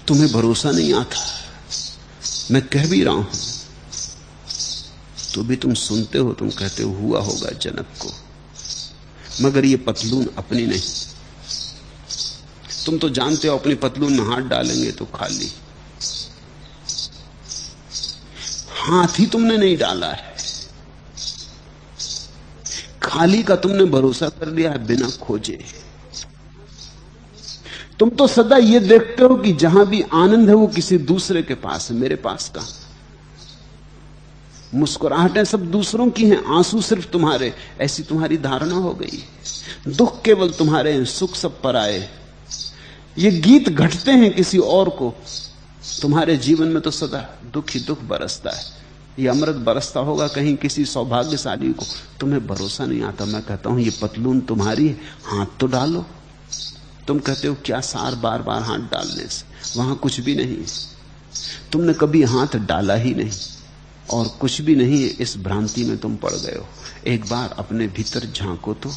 तुम्हें भरोसा नहीं आता, मैं कह भी रहा हूं, तो भी तुम सुनते हो। तुम कहते हो हुआ होगा जनक को, मगर ये पतलून अपनी नहीं। तुम तो जानते हो अपनी पतलून में हाथ डालेंगे तो खाली। हाथ ही तुमने नहीं डाला है, खाली का तुमने भरोसा कर लिया है बिना खोजे। तुम तो सदा ये देखते हो कि जहां भी आनंद है वो किसी दूसरे के पास है, मेरे पास का। मुस्कुराहटें सब दूसरों की हैं, आंसू सिर्फ तुम्हारे, ऐसी तुम्हारी धारणा हो गई। दुख केवल तुम्हारे हैं, सुख सब पराए। ये गीत घटते हैं किसी और को, तुम्हारे जीवन में तो सदा दुख ही दुख बरसता है। ये अमृत बरसता होगा कहीं किसी सौभाग्यशाली को, तुम्हें भरोसा नहीं आता। मैं कहता हूं ये पतलून तुम्हारी है, हाथ तो डालो। तुम कहते हो क्या सार बार बार हाथ डालने से, वहां कुछ भी नहीं। तुमने कभी हाथ डाला ही नहीं और कुछ भी नहीं है, इस भ्रांति में तुम पड़ गए हो। एक बार अपने भीतर झांको तो।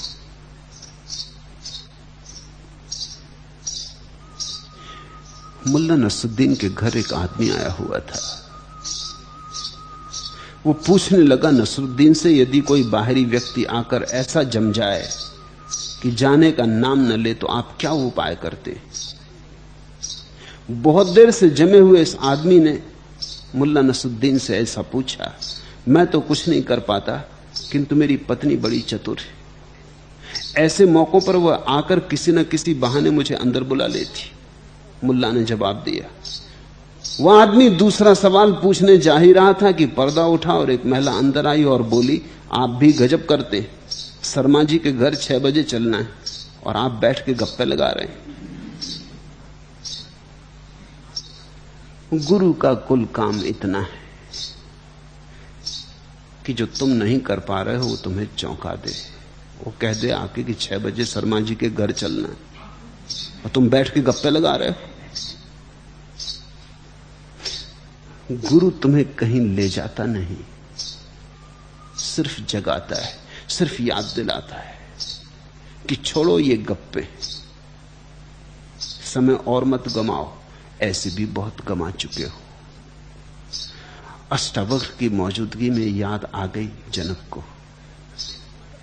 मुल्ला नसरुद्दीन के घर एक आदमी आया हुआ था। वो पूछने लगा नसरुद्दीन से, यदि कोई बाहरी व्यक्ति आकर ऐसा जम जाए कि जाने का नाम न ले तो आप क्या उपाय करते? बहुत देर से जमे हुए इस आदमी ने मुल्ला नसरुद्दीन से ऐसा पूछा। मैं तो कुछ नहीं कर पाता, किंतु मेरी पत्नी बड़ी चतुर है। ऐसे मौकों पर वह आकर किसी न किसी बहाने मुझे अंदर बुला लेती। मुल्ला ने जवाब दिया। वह आदमी दूसरा सवाल पूछने जा ही रहा था कि पर्दा उठा और एक महिला अंदर आई और बोली, आप भी गजब करते, शर्मा जी के घर 6 बजे चलना है और आप बैठ के गप्पे लगा रहे हैं। गुरु का कुल काम इतना है कि जो तुम नहीं कर पा रहे हो वो तुम्हें चौंका दे। वो कह दे आके कि 6 बजे शर्मा जी के घर चलना है और तुम बैठ के गप्पे लगा रहे हो। गुरु तुम्हें कहीं ले जाता नहीं, सिर्फ जगाता है, सिर्फ याद दिलाता है कि छोड़ो ये गप्पे, समय और मत गमाओ, ऐसे भी बहुत गमा चुके हो। अष्टावक्र की मौजूदगी में याद आ गई जनक को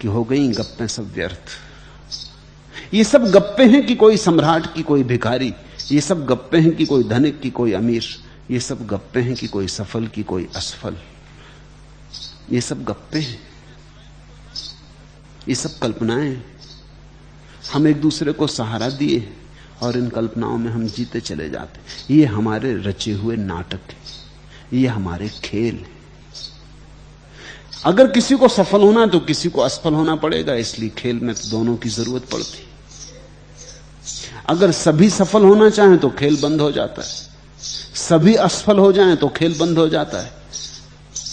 कि हो गई गप्पे सब व्यर्थ। ये सब गप्पे हैं कि कोई सम्राट की कोई भिखारी, ये सब गप्पे हैं कि कोई धनिक की कोई अमीर, ये सब गप्पे हैं कि कोई सफल की कोई असफल। ये सब गप्पे हैं, ये सब कल्पनाएं। हम एक दूसरे को सहारा दिए और इन कल्पनाओं में हम जीते चले जाते। ये हमारे रचे हुए नाटक है, ये हमारे खेल है। अगर किसी को सफल होना है तो किसी को असफल होना पड़ेगा, इसलिए खेल में तो दोनों की जरूरत पड़ती। अगर सभी सफल होना चाहें तो खेल बंद हो जाता है, सभी असफल हो जाएं तो खेल बंद हो जाता है।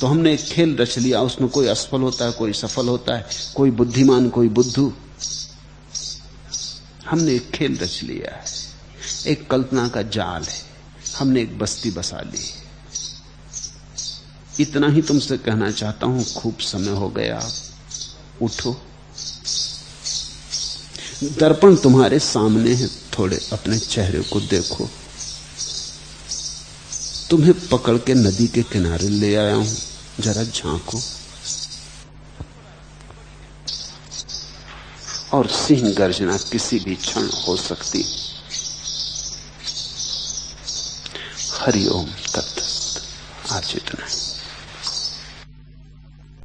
तो हमने एक खेल रच लिया, उसमें कोई असफल होता है, कोई सफल होता है, कोई बुद्धिमान कोई बुद्धू। हमने एक खेल रच लिया है, एक कल्पना का जाल है, हमने एक बस्ती बसा ली। इतना ही तुमसे कहना चाहता हूं। खूब समय हो गया, उठो। दर्पण तुम्हारे सामने है, थोड़े अपने चेहरे को देखो। तुम्हें पकड़ के नदी के किनारे ले आया हूं, जरा झांको। और सिंह गर्जना किसी भी क्षण हो सकती। हरि ओम।